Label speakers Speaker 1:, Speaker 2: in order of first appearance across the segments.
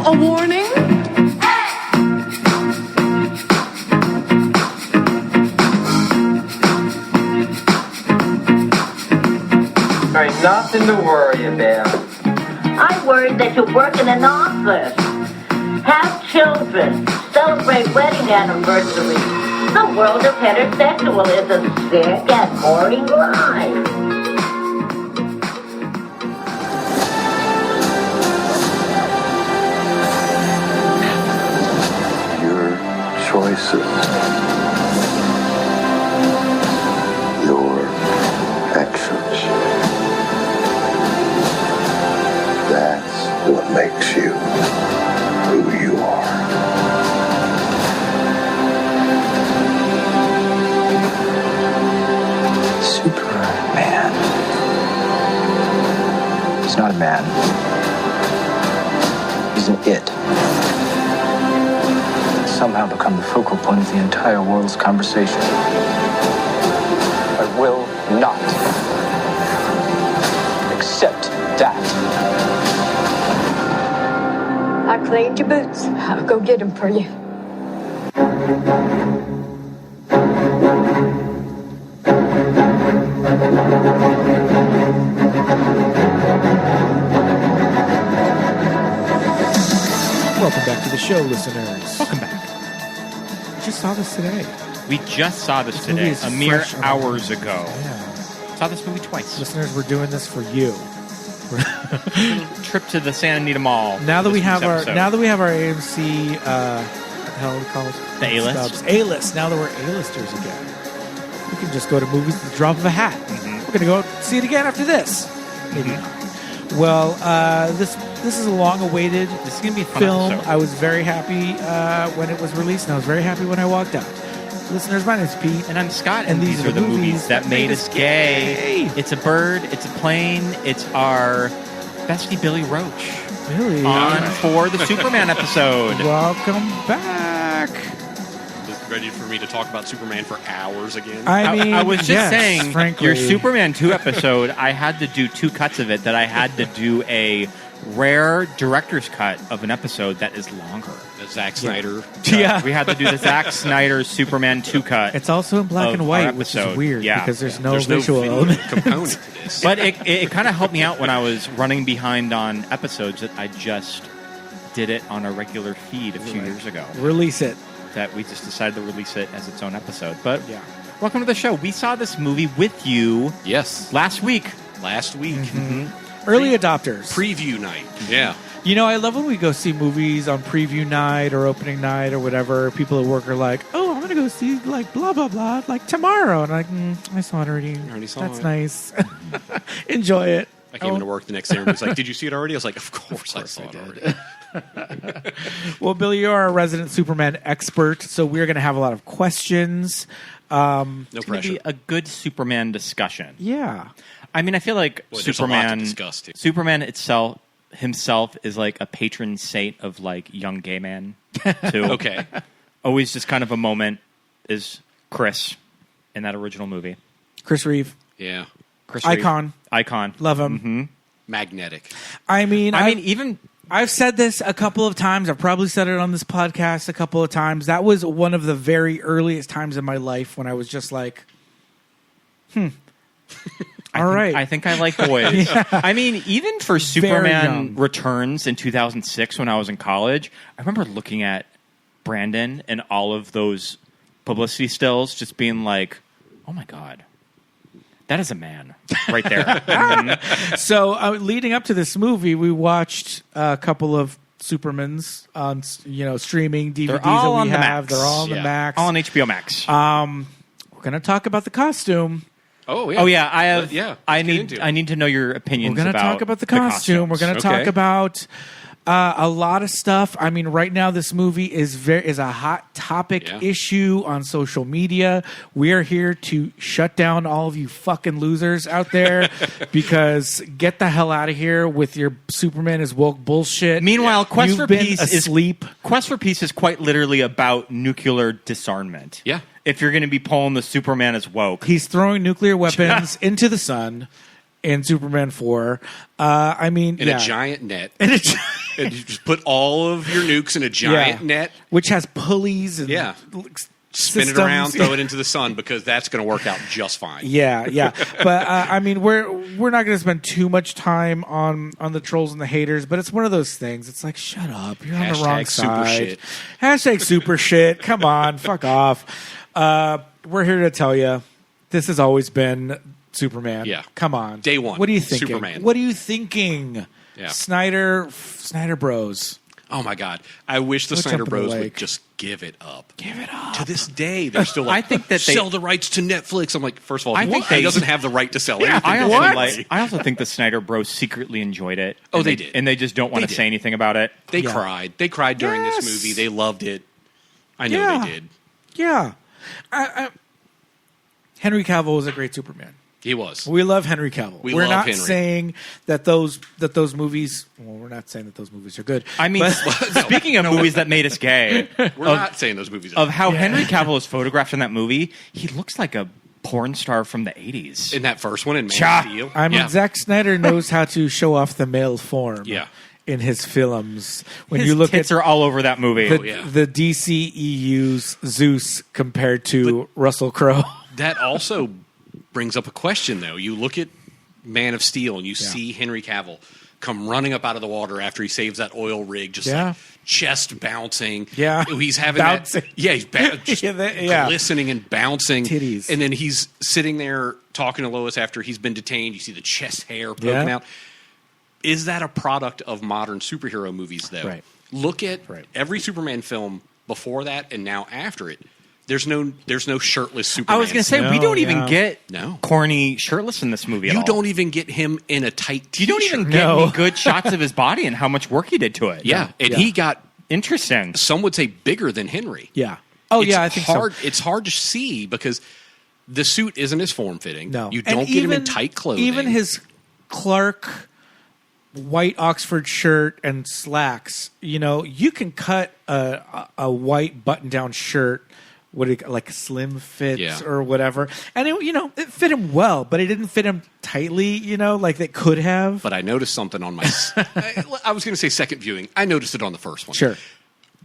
Speaker 1: a warning?
Speaker 2: There's nothing to worry about.
Speaker 3: I'm worried that you work in an office, have children, celebrate wedding anniversaries. The world of heterosexual is a sick and boring life.
Speaker 4: Your choices, your actions, that's what makes you who you are.
Speaker 5: Superman. He's not a man. He's an it. He's somehow become the focal point of the entire world's conversation. I will not accept that.
Speaker 6: I cleaned your boots. I'll go get them for you.
Speaker 7: Welcome back to the show, listeners.
Speaker 8: Welcome back.
Speaker 7: We just saw this today.
Speaker 8: We just saw this
Speaker 7: movie
Speaker 8: today,
Speaker 7: is
Speaker 8: a mere
Speaker 7: fresh on
Speaker 8: hours
Speaker 7: our
Speaker 8: ago.
Speaker 7: minds. Yeah.
Speaker 8: Saw this movie twice.
Speaker 7: Listeners, we're doing this for you.
Speaker 8: Trip to the Santa Anita Mall.
Speaker 7: Now that
Speaker 8: for
Speaker 7: we
Speaker 8: this
Speaker 7: have
Speaker 8: week's
Speaker 7: our
Speaker 8: episode.
Speaker 7: AMC, what the hell do we call it?
Speaker 8: The A-list?
Speaker 7: Stubs. A-list. Now that we're A-listers again, we can just go to movies at the drop of a hat.
Speaker 8: Mm-hmm.
Speaker 7: We're gonna go see it again after this. Maybe not. Well, this is a long-awaited
Speaker 8: This is gonna be a fun
Speaker 7: film.
Speaker 8: episode.
Speaker 7: I was very happy when it was released, and I was very happy when I walked out. Listeners, my name's Pete.
Speaker 8: And I'm Scott,
Speaker 7: And these are the movies
Speaker 8: that made us gay. It's a bird, it's a plane, it's our bestie Billy Roach.
Speaker 7: Billy.
Speaker 8: On for the Superman episode.
Speaker 7: Welcome back.
Speaker 9: Ready for me to talk about Superman for hours again?
Speaker 7: I mean,
Speaker 8: I was just
Speaker 7: yes,
Speaker 8: saying,
Speaker 7: frankly,
Speaker 8: your Superman 2 episode, I had to do 2 cuts of it, that I had to do a rare director's cut of an episode that is longer.
Speaker 9: The Zack Snyder.
Speaker 7: Yeah.
Speaker 8: We had to do the Zack Snyder Superman 2 cut.
Speaker 7: It's also in black
Speaker 8: of
Speaker 7: and white,
Speaker 8: our
Speaker 7: which is
Speaker 8: episode.
Speaker 7: weird
Speaker 8: Yeah.
Speaker 7: because there's no
Speaker 9: There's
Speaker 7: visual
Speaker 9: no video
Speaker 7: element.
Speaker 9: component to this.
Speaker 8: But it kind of helped me out when I was running behind on episodes that I just did it on a regular feed a few years ago.
Speaker 7: Release it.
Speaker 8: That we just decided to release it as its own episode. But
Speaker 7: Yeah.
Speaker 8: welcome to the show. We saw this movie with you
Speaker 9: Yes.
Speaker 8: last week.
Speaker 9: Last week.
Speaker 7: Early adopters.
Speaker 9: Preview night. Yeah.
Speaker 7: You know, I love when we go see movies on preview night or opening night or whatever. People at work are like, "Oh, I'm going to go see like blah blah blah like tomorrow," and I'm like, I saw it already.
Speaker 9: Already saw
Speaker 7: That's
Speaker 9: it.
Speaker 7: nice. Enjoy it.
Speaker 9: I came into work the next day and was like, "Did you see it already?" I was like, "Of course I saw it already."
Speaker 7: Well, Billy, you're our resident Superman expert, so we're going to have a lot of questions.
Speaker 9: No
Speaker 8: It's going to be
Speaker 9: pressure.
Speaker 8: a good Superman discussion.
Speaker 7: Yeah.
Speaker 8: I mean, I feel like
Speaker 9: Boy, there's a lot to
Speaker 8: Superman,
Speaker 9: discuss, too.
Speaker 8: Superman himself is like a patron saint of like young gay man too.
Speaker 9: Okay.
Speaker 8: Always just kind of a moment is Chris in that original movie.
Speaker 7: Chris Reeve,
Speaker 9: Yeah.
Speaker 8: Chris Reeve.
Speaker 7: icon,
Speaker 8: Icon.
Speaker 7: love him.
Speaker 9: Magnetic.
Speaker 7: I mean,
Speaker 8: even
Speaker 7: I've said this a couple of times. I've probably said it on this podcast a couple of times. That was one of the very earliest times in my life when I was just like, all right.
Speaker 8: I think I like boys. I mean, even for Superman
Speaker 7: young.
Speaker 8: Returns in 2006 when I was in college, I remember looking at Brandon and all of those publicity stills just being like, oh my God, that is a man right there.
Speaker 7: So leading up to this movie, we watched a couple of Supermans on streaming DVDs
Speaker 8: They're all
Speaker 7: that
Speaker 8: on
Speaker 7: we
Speaker 8: the
Speaker 7: have.
Speaker 8: Max.
Speaker 7: They're all on the
Speaker 9: Yeah.
Speaker 7: Max.
Speaker 8: All on HBO Max.
Speaker 7: We're going to talk about the costume.
Speaker 9: Oh, yeah.
Speaker 8: Oh yeah, I have.
Speaker 9: Yeah.
Speaker 8: I
Speaker 9: let's get into it.
Speaker 8: need to know your
Speaker 7: We're
Speaker 8: opinions.
Speaker 7: going to talk about the costume. We're going to talk
Speaker 9: Okay.
Speaker 7: about a lot of stuff. I mean, right now this movie is a hot topic
Speaker 9: Yeah.
Speaker 7: issue on social media. We are here to shut down all of you fucking losers out there because get the hell out of here with your Superman is woke bullshit.
Speaker 8: Meanwhile, Quest
Speaker 7: You've
Speaker 8: for
Speaker 7: been
Speaker 8: Peace
Speaker 7: asleep.
Speaker 8: Quest for Peace is quite literally about nuclear disarmament.
Speaker 9: Yeah.
Speaker 8: If you're going to be pulling the Superman as woke.
Speaker 7: He's throwing nuclear weapons into the sun. in Superman 4. I mean,
Speaker 9: In a giant net. And you just put all of your nukes in a giant net.
Speaker 7: which has pulleys and
Speaker 9: spin it around, throw it into the sun, because that's going to work out just fine.
Speaker 7: Yeah. But I mean, we're not going to spend too much time on the trolls and the haters. But it's one of those things. It's like, shut up, you're on the wrong
Speaker 9: super
Speaker 7: side.
Speaker 9: shit.
Speaker 7: Hashtag super shit. Come on, fuck off. We're here to tell you, this has always been Superman.
Speaker 9: Yeah.
Speaker 7: Come on,
Speaker 9: Day one.
Speaker 7: What are you thinking?
Speaker 9: Superman.
Speaker 7: What are you thinking?
Speaker 9: Yeah.
Speaker 7: Snyder Bros.
Speaker 9: Oh my God! I wish the
Speaker 7: Let's
Speaker 9: Snyder
Speaker 7: jump in the
Speaker 9: Bros
Speaker 7: lake.
Speaker 9: would just give it up.
Speaker 7: Give it up.
Speaker 9: To this day, they're still like,
Speaker 8: I think that
Speaker 9: sell the rights to Netflix. I'm like, first of all,
Speaker 8: I think
Speaker 9: he
Speaker 8: they-
Speaker 9: doesn't have the right to sell anything.
Speaker 8: I also think the Snyder Bros secretly enjoyed it.
Speaker 9: Oh,
Speaker 8: and
Speaker 9: they did.
Speaker 8: and they just don't want
Speaker 9: They
Speaker 8: to
Speaker 9: did.
Speaker 8: say anything about it.
Speaker 9: They cried. They cried during
Speaker 7: Yes.
Speaker 9: this movie. They loved it. I know they did.
Speaker 7: Yeah. Henry Cavill was a great Superman.
Speaker 9: He was.
Speaker 7: We love Henry Cavill.
Speaker 9: We
Speaker 7: We're
Speaker 9: love
Speaker 7: not
Speaker 9: Henry.
Speaker 7: saying that those movies. Well, we're not saying that those movies are good.
Speaker 8: I mean, speaking of movies that made us gay,
Speaker 9: We're not saying those movies
Speaker 8: of
Speaker 9: are.
Speaker 8: how Henry Cavill is photographed in that movie, he looks like a porn star from the 80s.
Speaker 9: In that first one, in Man
Speaker 8: Cha.
Speaker 9: of Steel.
Speaker 7: I mean,
Speaker 9: Yeah.
Speaker 7: Zack Snyder knows how to show off the male form.
Speaker 9: Yeah.
Speaker 7: In his films, when
Speaker 8: His
Speaker 7: you look
Speaker 8: tits
Speaker 7: at
Speaker 8: are all over that movie.
Speaker 7: the DCEU's Zeus compared to Russell Crowe.
Speaker 9: That also brings up a question, though. You look at Man of Steel and you see Henry Cavill come running up out of the water after he saves that oil rig, just like chest bouncing.
Speaker 7: Yeah.
Speaker 9: He's having
Speaker 7: Bouncing.
Speaker 9: that. Yeah, he's just glistening and bouncing.
Speaker 7: Titties.
Speaker 9: And then he's sitting there talking to Lois after he's been detained. You see the chest hair poking out. Is that a product of modern superhero movies, though?
Speaker 7: Right.
Speaker 9: Look at every Superman film before that and now after it. There's no shirtless Superman.
Speaker 8: I was going to say, we don't even get
Speaker 9: No.
Speaker 8: Corny shirtless in this movie at all.
Speaker 9: You don't even get him in a tight t-shirt.
Speaker 8: You don't even get any good shots of his body and how much work he did to it.
Speaker 9: Yeah, and he got,
Speaker 8: Interesting.
Speaker 9: some would say, bigger than Henry.
Speaker 7: Yeah. Oh,
Speaker 9: It's
Speaker 7: yeah, I think
Speaker 9: hard,
Speaker 7: so.
Speaker 9: It's hard to see because the suit isn't as form-fitting.
Speaker 7: No.
Speaker 9: You
Speaker 7: And
Speaker 9: don't get him in tight clothing.
Speaker 7: Even his Clark white Oxford shirt and slacks, you can cut a white button-down shirt, like slim fits or whatever, and it fit him well, but it didn't fit him tightly, like they could have.
Speaker 9: But I noticed something on my... I was going to say second viewing. I noticed it on the first one.
Speaker 7: Sure.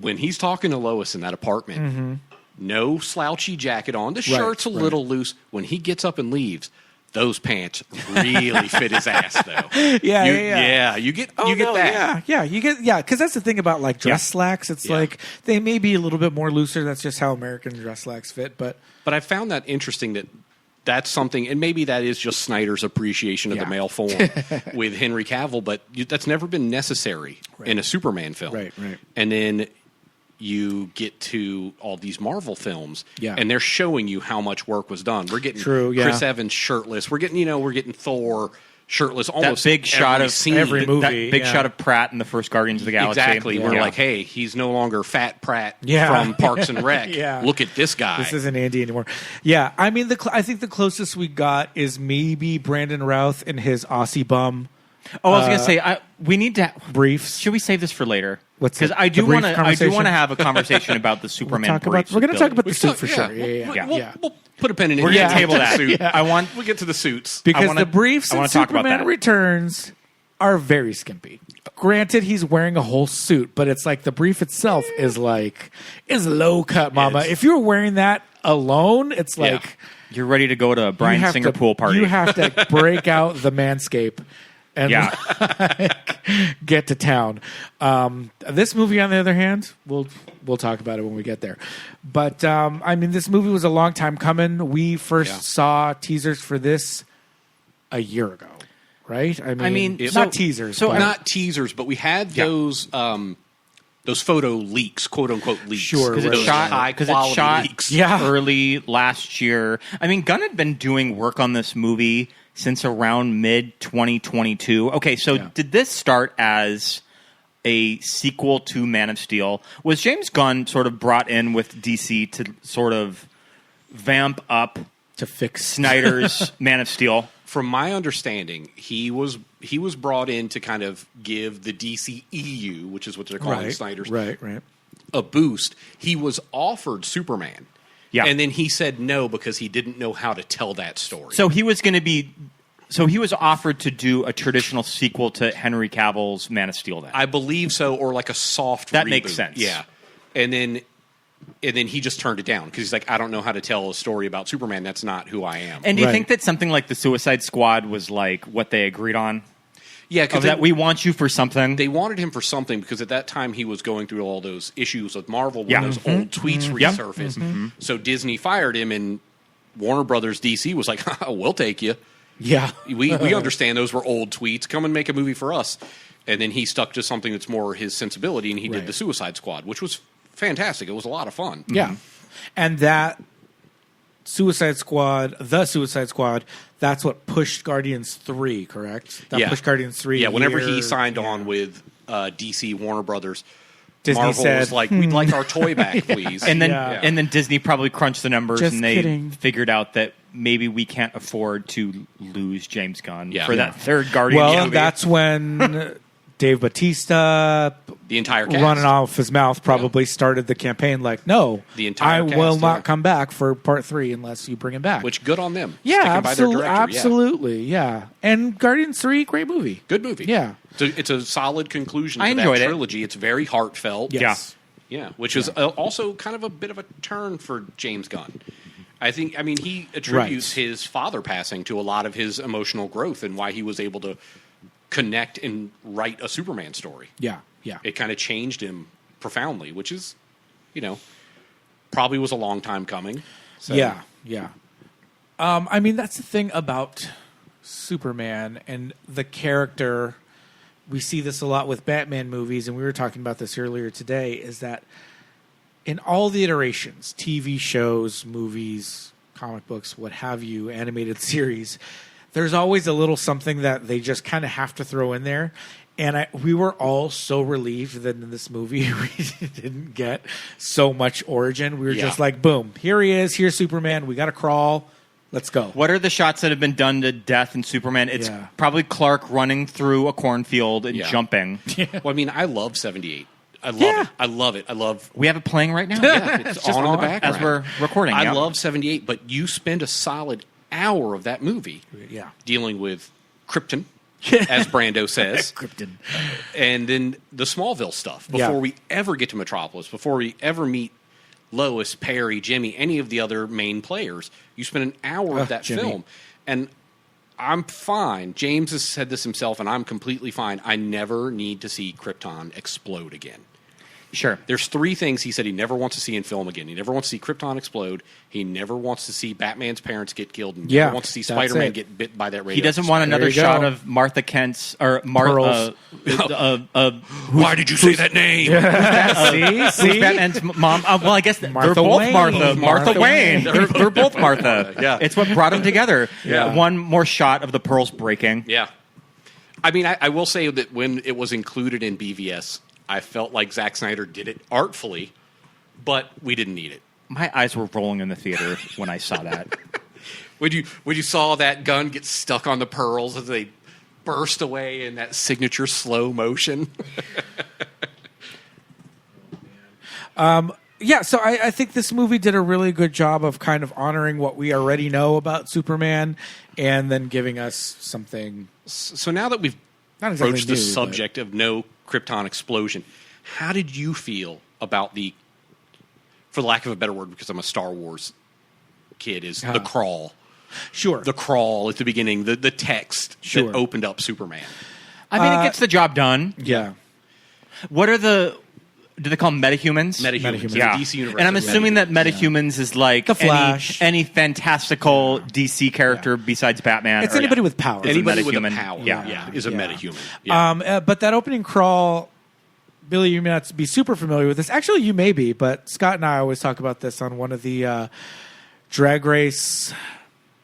Speaker 9: When he's talking to Lois in that apartment, no slouchy jacket on. The shirt's a little loose. When he gets up and leaves, those pants really fit his ass, though.
Speaker 7: Yeah.
Speaker 9: You get that.
Speaker 7: Because that's the thing about like dress slacks. It's like they may be a little bit more looser. That's just how American dress slacks fit. But
Speaker 9: I found that interesting that's something, and maybe that is just Snyder's appreciation of the male form with Henry Cavill, but that's never been necessary in a Superman film.
Speaker 7: Right.
Speaker 9: And then you get to all these Marvel films,
Speaker 7: Yeah.
Speaker 9: and they're showing you how much work was done. We're getting
Speaker 7: True, yeah.
Speaker 9: Chris Evans shirtless. We're getting Thor shirtless. Almost
Speaker 8: That big shot of
Speaker 9: scene.
Speaker 7: every movie.
Speaker 8: That big shot of Pratt in the first Guardians of the Galaxy.
Speaker 9: Exactly.
Speaker 8: Yeah.
Speaker 9: We're like, hey, he's no longer Fat Pratt
Speaker 7: Yeah.
Speaker 9: from Parks and Rec.
Speaker 7: Yeah.
Speaker 9: Look at this guy.
Speaker 7: this isn't Andy anymore. Yeah, I mean, I think the closest we got is maybe Brandon Routh in his Aussie bum
Speaker 8: Oh, I was going to say, we need to...
Speaker 7: briefs.
Speaker 8: Should we save this for later?
Speaker 7: What's
Speaker 8: Because
Speaker 7: it?
Speaker 8: I do
Speaker 7: The brief
Speaker 8: want to
Speaker 7: conversation?
Speaker 8: have a conversation about the Superman
Speaker 7: We're going to talk about the suit for sure.
Speaker 9: We'll put a pen in it.
Speaker 8: We're going to table that.
Speaker 9: Suit.
Speaker 8: We'll
Speaker 9: get to the suits.
Speaker 7: Because the briefs
Speaker 8: I
Speaker 7: in
Speaker 8: wanna talk about
Speaker 7: Superman
Speaker 8: that.
Speaker 7: Returns are very skimpy. Granted, he's wearing a whole suit, but it's like the brief itself is low cut, mama. If you're wearing that alone, it's like
Speaker 8: You're ready to go to a Bryan
Speaker 7: you have
Speaker 8: Singer
Speaker 7: to-
Speaker 8: pool party.
Speaker 7: You have to break out the manscape and get to town. This movie, on the other hand, we'll talk about it when we get there. But I mean, this movie was a long time coming. We first saw teasers for this a year ago, right? I mean, not teasers.
Speaker 8: So
Speaker 7: but-
Speaker 9: Not teasers, but we had those photo leaks, quote unquote leaks.
Speaker 7: Sure,
Speaker 8: Because
Speaker 7: right.
Speaker 8: it shot,
Speaker 9: high
Speaker 8: because it
Speaker 9: quality
Speaker 8: shot
Speaker 9: leaks.
Speaker 8: early last year. I mean, Gunn had been doing work on this movie since around mid 2022. Okay, so did this start as a sequel to Man of Steel? Was James Gunn sort of brought in with DC to sort of vamp up
Speaker 7: to fix
Speaker 8: Snyder's Man of Steel?
Speaker 9: From my understanding, he was brought in to kind of give the DCEU, which is what they're calling Snyder's,
Speaker 7: right,
Speaker 9: a boost. He was offered Superman.
Speaker 8: Yeah.
Speaker 9: And then he said no because he didn't know how to tell that story.
Speaker 8: So he was going to be So he was offered to do a traditional sequel to Henry Cavill's Man of Steel. Then
Speaker 9: I believe so, or like a soft.
Speaker 8: That
Speaker 9: reboot.
Speaker 8: makes sense.
Speaker 9: Yeah, and then he just turned it down because he's like, I don't know how to tell a story about Superman. That's not who I am.
Speaker 8: And do you think that something like the Suicide Squad was like what they agreed on?
Speaker 9: Yeah, because
Speaker 8: that we want you for something.
Speaker 9: They wanted him for something because at that time he was going through all those issues with Marvel when those old tweets resurfaced. So Disney fired him, and Warner Brothers DC was like, we'll take you.
Speaker 7: Yeah.
Speaker 9: we understand those were old tweets. Come and make a movie for us. And then he stuck to something that's more his sensibility, and he did the Suicide Squad, which was fantastic. It was a lot of fun.
Speaker 7: Yeah. And that the Suicide Squad, that's what pushed Guardians 3, correct? That pushed Guardians 3.
Speaker 9: Yeah, whenever he signed on with DC, Warner Brothers,
Speaker 7: Disney
Speaker 9: Marvel
Speaker 7: said,
Speaker 9: was like, we'd like our toy back, please.
Speaker 8: And then Disney probably crunched the numbers,
Speaker 7: Just
Speaker 8: and they
Speaker 7: kidding.
Speaker 8: figured out that maybe we can't afford to lose James Gunn for that third Guardians
Speaker 7: Well,
Speaker 8: movie.
Speaker 7: that's when Dave Bautista,
Speaker 9: the entire cast,
Speaker 7: running off his mouth, probably started the campaign like, no,
Speaker 9: the entire
Speaker 7: I
Speaker 9: cast,
Speaker 7: will not come back for part 3 unless you bring him back.
Speaker 9: Which, good on them.
Speaker 7: Yeah,
Speaker 9: Sticking by their director.
Speaker 7: absolutely, yeah. And Guardians 3, great movie.
Speaker 9: Good movie.
Speaker 7: Yeah.
Speaker 9: It's a solid conclusion to
Speaker 8: enjoyed
Speaker 9: that
Speaker 8: it.
Speaker 9: trilogy. It's very heartfelt.
Speaker 7: Yes.
Speaker 9: Yeah, which is also kind of a bit of a turn for James Gunn. I mean, he attributes his father passing to a lot of his emotional growth and why he was able to connect and write a Superman story.
Speaker 7: Yeah, yeah.
Speaker 9: It kind of changed him profoundly, which is, probably was a long time coming. So.
Speaker 7: Yeah, yeah. I mean, that's the thing about Superman and the character. We see this a lot with Batman movies, and we were talking about this earlier today, is that in all the iterations, TV shows, movies, comic books, what have you, animated series, there's always a little something that they just kind of have to throw in there. And we were all so relieved that in this movie we didn't get so much origin. We were just like, boom, here he is, here's Superman, we got to crawl. Let's go.
Speaker 8: What are the shots that have been done to death in Superman? It's probably Clark running through a cornfield and jumping.
Speaker 9: Well, I mean, I love 78. I love it. I love it. I love.
Speaker 8: We have it playing right now.
Speaker 9: Yeah, it's on in the background
Speaker 8: as we're recording.
Speaker 9: I love 78, but you spend a solid hour of that movie, dealing with Krypton, as Brando says,
Speaker 7: Krypton,
Speaker 9: and then the Smallville stuff before we ever get to Metropolis, before we ever meet Lois, Perry, Jimmy, any of the other main players. You spend an hour of that film, and I'm fine. James has said this himself, and I'm completely fine. I never need to see Krypton explode again.
Speaker 8: Sure.
Speaker 9: There's 3 things he said he never wants to see in film again. He never wants to see Krypton explode. He never wants to see Batman's parents get killed. And never wants to see Spider-Man get bit by that radio.
Speaker 8: He doesn't want another shot of Martha Kent's or
Speaker 7: Pearls.
Speaker 9: Why did you say that name?
Speaker 8: Who's Batman's mom? Well, I guess they're both
Speaker 7: Wayne.
Speaker 8: Martha Wayne. They're both Martha.
Speaker 9: Yeah.
Speaker 8: It's what brought them together.
Speaker 9: Yeah.
Speaker 8: One more shot of the pearls breaking.
Speaker 9: Yeah. I mean, I will say that when it was included in BVS, I felt like Zack Snyder did it artfully, but we didn't need it.
Speaker 8: My eyes were rolling in the theater when I saw that.
Speaker 9: When you saw that gun get stuck on the pearls as they burst away in that signature slow motion.
Speaker 7: Yeah, so I think this movie did a really good job of kind of honoring what we already know about Superman and then giving us something.
Speaker 9: So now that we've
Speaker 7: Not exactly
Speaker 9: broached the
Speaker 7: new,
Speaker 9: subject of no Krypton explosion, how did you feel about for lack of a better word, because I'm a Star Wars kid, is the crawl?
Speaker 7: Sure.
Speaker 9: The crawl at the beginning, the text that opened up Superman.
Speaker 8: I mean, it gets the job done.
Speaker 7: Yeah.
Speaker 8: What are do they call them metahumans?
Speaker 9: Metahumans.
Speaker 8: Yeah.
Speaker 9: The DC universe.
Speaker 8: And I'm assuming that metahumans is like
Speaker 7: The Flash.
Speaker 8: any fantastical DC character besides Batman.
Speaker 7: It's anybody with power.
Speaker 9: Anybody with a
Speaker 8: metahuman.
Speaker 9: power
Speaker 8: Yeah.
Speaker 9: is a metahuman. Yeah.
Speaker 7: But that opening crawl, Billy, you may not be super familiar with this. Actually, you may be, but Scott and I always talk about this on one of the Drag Race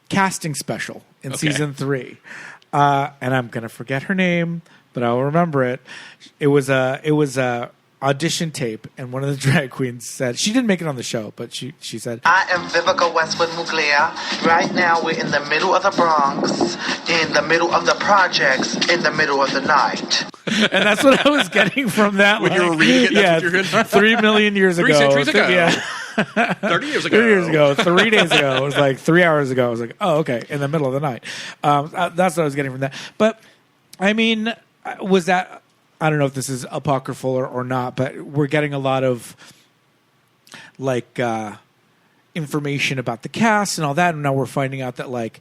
Speaker 7: casting special in season 3. And I'm going to forget her name, but I'll remember it. It was a audition tape, and one of the drag queens said, she didn't make it on the show, but she said,
Speaker 1: I am Vivica Westwood Muglia. Right now we're in the middle of the Bronx, in the middle of the projects, in the middle of the night.
Speaker 7: and that's what I was getting from that.
Speaker 9: When you were reading it, that's what you're getting?
Speaker 7: 3 million years ago.
Speaker 9: 3 centuries ago.
Speaker 7: Yeah.
Speaker 9: 30 years ago.
Speaker 7: 30 years ago, 3 days ago. It was like 3 hours ago. I was like, oh, okay, in the middle of the night. That's what I was getting from that. But, I mean, was that, I don't know if this is apocryphal or not, but we're getting a lot of, like, information about the cast and all that, and now we're finding out that, like,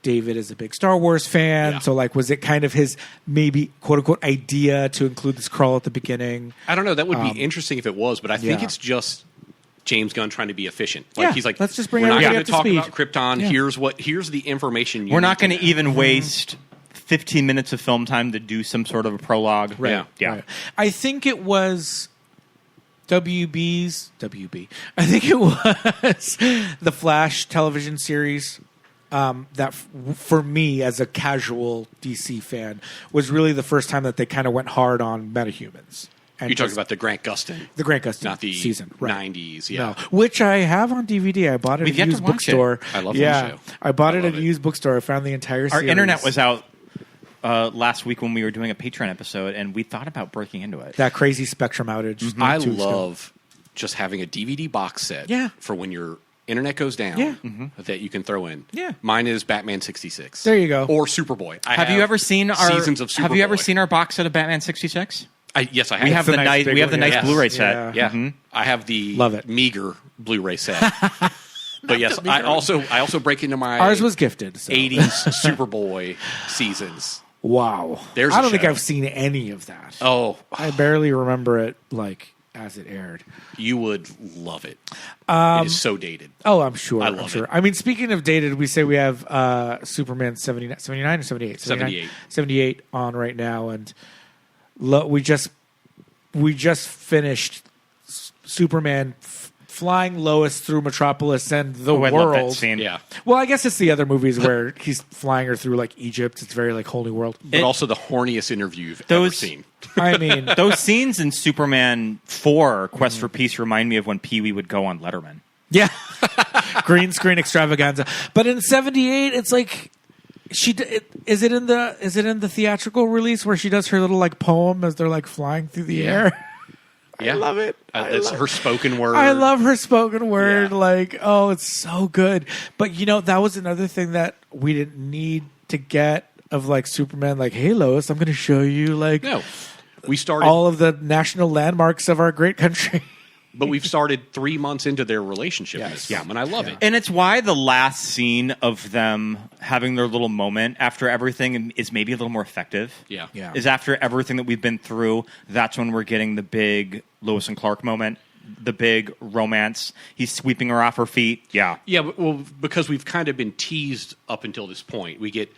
Speaker 7: David is a big Star Wars fan,
Speaker 9: Yeah.
Speaker 7: so, like, was it kind of his maybe quote-unquote idea to include this crawl at the beginning?
Speaker 9: I don't know. That would be interesting if it was, but I think it's just James Gunn trying to be efficient. Like, he's like,
Speaker 7: let's just bring
Speaker 9: we're not
Speaker 7: everybody
Speaker 9: going to
Speaker 7: up to
Speaker 9: talk
Speaker 7: speed.
Speaker 9: about Krypton.
Speaker 7: Yeah.
Speaker 9: Here's the information.
Speaker 8: We're not going to even waste 15 minutes of film time to do some sort of a prologue.
Speaker 9: Right.
Speaker 8: Yeah.
Speaker 7: Right. I think it was WB. I think it was the Flash television series that, for me as a casual DC fan, was really the first time that they kind of went hard on metahumans. And
Speaker 9: You're talking about the Grant Gustin.
Speaker 7: the Grant Gustin
Speaker 9: Not the
Speaker 7: season, right.
Speaker 9: 90s, yeah.
Speaker 7: No, which I have on DVD. I bought it
Speaker 8: We've
Speaker 7: at
Speaker 8: yet
Speaker 7: a
Speaker 8: to
Speaker 7: used
Speaker 8: watch
Speaker 7: bookstore.
Speaker 8: it.
Speaker 9: I love that
Speaker 7: yeah,
Speaker 9: show.
Speaker 7: I bought it
Speaker 9: I
Speaker 7: at
Speaker 9: love
Speaker 7: a
Speaker 9: it.
Speaker 7: used bookstore. I found the entire
Speaker 8: Our
Speaker 7: series.
Speaker 8: internet was out last week when we were doing a Patreon episode, and we thought about breaking into it.
Speaker 7: that crazy Spectrum outage.
Speaker 9: I
Speaker 7: 2 weeks ago.
Speaker 9: love just having a DVD box set
Speaker 7: Yeah.
Speaker 9: for when your internet goes down
Speaker 7: Yeah.
Speaker 9: that you can throw in.
Speaker 7: Yeah.
Speaker 9: Mine is Batman 66.
Speaker 7: There you go.
Speaker 9: Or Superboy. I
Speaker 8: Have you ever seen our
Speaker 9: seasons of Superboy?
Speaker 8: Have you ever seen our box set of Batman 66?
Speaker 9: Yes, I have.
Speaker 8: We have
Speaker 7: a
Speaker 8: the
Speaker 7: nice
Speaker 8: nice
Speaker 7: big
Speaker 8: we have the
Speaker 7: one,
Speaker 8: nice
Speaker 7: yes.
Speaker 8: Blu-ray set.
Speaker 7: Yeah.
Speaker 9: Yeah, I have the
Speaker 7: Love it.
Speaker 9: meager Blu-ray set. But yes, I also break into my
Speaker 7: Ours was gifted. So.
Speaker 9: 80s Superboy seasons.
Speaker 7: Wow.
Speaker 9: There's
Speaker 7: I
Speaker 9: a
Speaker 7: don't think
Speaker 9: show.
Speaker 7: I've seen any of that.
Speaker 9: Oh,
Speaker 7: I barely remember it like as it aired.
Speaker 9: you would love it. It is so dated.
Speaker 7: Oh, I'm sure.
Speaker 9: I
Speaker 7: I'm
Speaker 9: love
Speaker 7: sure.
Speaker 9: it.
Speaker 7: I mean, speaking of dated, we say we have Superman 79 or 78?
Speaker 9: 78.
Speaker 7: 78 on right now, and we just finished Superman flying Lois through Metropolis and the
Speaker 8: Oh, I love that
Speaker 7: world.
Speaker 8: scene.
Speaker 9: Yeah.
Speaker 7: Well, I guess it's the other movies where he's flying her through like Egypt. It's very like whole new world.
Speaker 9: But also the horniest interview you've ever seen.
Speaker 7: I mean,
Speaker 8: Those scenes in Superman 4, Quest for Peace, remind me of when Pee-wee would go on Letterman.
Speaker 7: yeah, green screen extravaganza. But in '78, it's like is it in the theatrical release where she does her little like poem as they're like flying through the air?
Speaker 9: Yeah.
Speaker 7: I love it.
Speaker 9: It's her spoken word.
Speaker 7: I love her spoken word.
Speaker 9: Yeah.
Speaker 7: Like, oh, it's so good. But that was another thing that we didn't need to get of like Superman. Like, hey, Lois, I'm going to show you like
Speaker 9: No. We started
Speaker 7: all of the national landmarks of our great country.
Speaker 9: But we've started 3 months into their relationship in
Speaker 7: Yes.
Speaker 9: this film, and I love it.
Speaker 8: And it's why the last scene of them having their little moment after everything is maybe a little more effective.
Speaker 9: Yeah.
Speaker 7: Yeah.
Speaker 8: Is after everything that we've been through, that's when we're getting the big Lois and Clark moment, the big romance. He's sweeping her off her feet. Yeah.
Speaker 9: Yeah, well, because we've kind of been teased up until this point. We get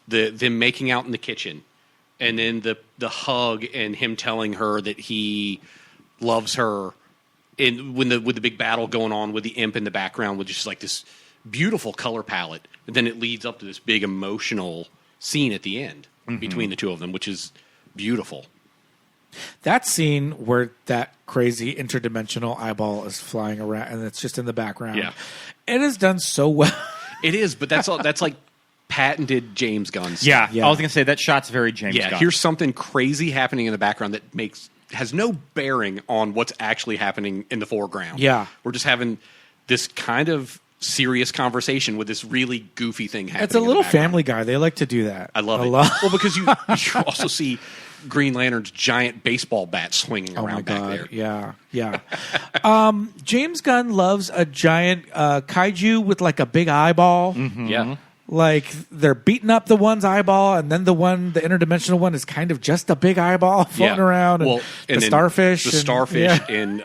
Speaker 9: them making out in the kitchen, and then the hug and him telling her that he loves her. And with the big battle going on with the imp in the background with just like this beautiful color palette, and then it leads up to this big emotional scene at the end between the two of them, which is beautiful.
Speaker 7: That scene where that crazy interdimensional eyeball is flying around and it's just in the background.
Speaker 9: Yeah.
Speaker 7: It is done so well.
Speaker 9: It is, but that's like patented James Gunn stuff.
Speaker 8: Yeah.
Speaker 7: Yeah.
Speaker 8: I was going to say that shot's very James
Speaker 9: Yeah,
Speaker 8: Gunn.
Speaker 9: here's something crazy happening in the background that has no bearing on what's actually happening in the foreground.
Speaker 7: Yeah.
Speaker 9: We're just having this kind of serious conversation with this really goofy thing happening.
Speaker 7: It's a
Speaker 9: in the
Speaker 7: little
Speaker 9: background.
Speaker 7: Family Guy. They like to do that.
Speaker 9: I love
Speaker 7: a
Speaker 9: it.
Speaker 7: lot.
Speaker 9: Well, because you also see Green Lantern's giant baseball bat swinging
Speaker 7: Oh
Speaker 9: around
Speaker 7: my
Speaker 9: back
Speaker 7: god!
Speaker 9: there.
Speaker 7: Yeah. James Gunn loves a giant kaiju with like a big eyeball.
Speaker 9: Yeah.
Speaker 7: Like they're beating up the one's eyeball, and then the interdimensional one is kind of just a big eyeball floating around. And
Speaker 9: Well,
Speaker 7: the
Speaker 9: and then
Speaker 7: starfish,
Speaker 9: the starfish
Speaker 7: in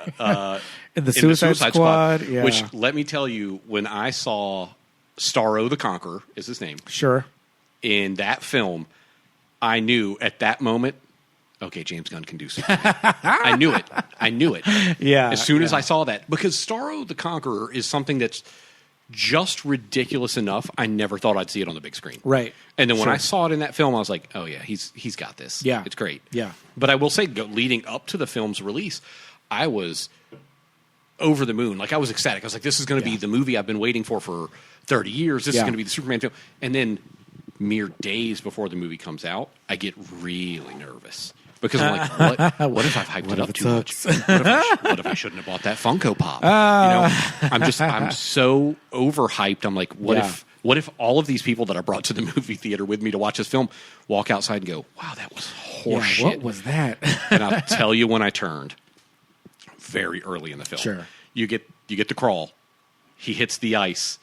Speaker 9: in
Speaker 7: the Suicide Squad. Yeah.
Speaker 9: Which, let me tell you, when I saw Starro the Conqueror, is his name,
Speaker 7: Sure.
Speaker 9: in that film, I knew at that moment, okay, James Gunn can do something. I knew it.
Speaker 7: Yeah.
Speaker 9: As soon as I saw that, because Starro the Conqueror is something that's just ridiculous enough. I never thought I'd see it on the big screen.
Speaker 7: Right.
Speaker 9: And then when
Speaker 7: Sure.
Speaker 9: I saw it in that film, I was like, oh yeah, he's got this.
Speaker 7: Yeah.
Speaker 9: It's great.
Speaker 7: Yeah.
Speaker 9: But I will say, leading up to the film's release, I was over the moon. Like, I was ecstatic. I was like, this is going to be the movie I've been waiting for 30 years. This is going to be the Superman film. And then mere days before the movie comes out, I get really nervous. Because I'm like, what if I've hyped it up too much? What if I shouldn't have bought that Funko Pop? I'm so overhyped. I'm like, what if all of these people that I brought to the movie theater with me to watch this film walk outside and go, wow, that was horseshit.
Speaker 7: What was that?
Speaker 9: And I'll tell you when I turned, very early in the film.
Speaker 7: Sure.
Speaker 9: You get the crawl. He hits the ice.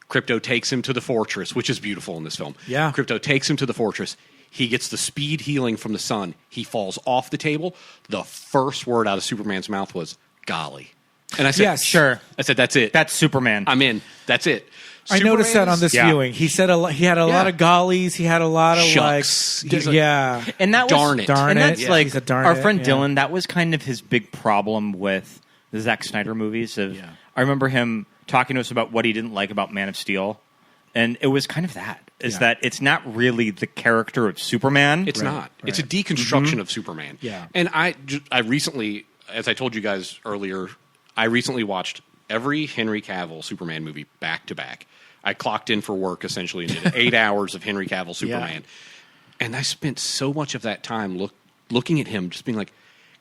Speaker 9: Krypto takes him to the fortress, which is beautiful in this film.
Speaker 7: Yeah.
Speaker 9: Krypto takes him to the fortress. He gets the speed healing from the sun. He falls off the table. The first word out of Superman's mouth was, golly. And I said,
Speaker 7: yes, sure.
Speaker 9: I said, that's it.
Speaker 8: That's Superman.
Speaker 9: I'm in. That's it.
Speaker 7: I noticed that on this viewing. He said he had a lot of gollies. He had a lot of
Speaker 9: Shucks.
Speaker 8: And that was
Speaker 9: darn it.
Speaker 8: And that's like
Speaker 7: He said, darn
Speaker 8: our
Speaker 7: it,
Speaker 8: friend Dylan. That was kind of his big problem with the Zack Snyder movies. I remember him talking to us about what he didn't like about Man of Steel, and it was kind of that. That it's not really the character of Superman.
Speaker 9: It's not. Right. It's a deconstruction of Superman.
Speaker 7: Yeah.
Speaker 9: And I recently, as I told you guys earlier, I recently watched every Henry Cavill Superman movie back to back. I clocked in for work essentially and did 8 hours of Henry Cavill Superman. Yeah. And I spent so much of that time looking at him, just being like,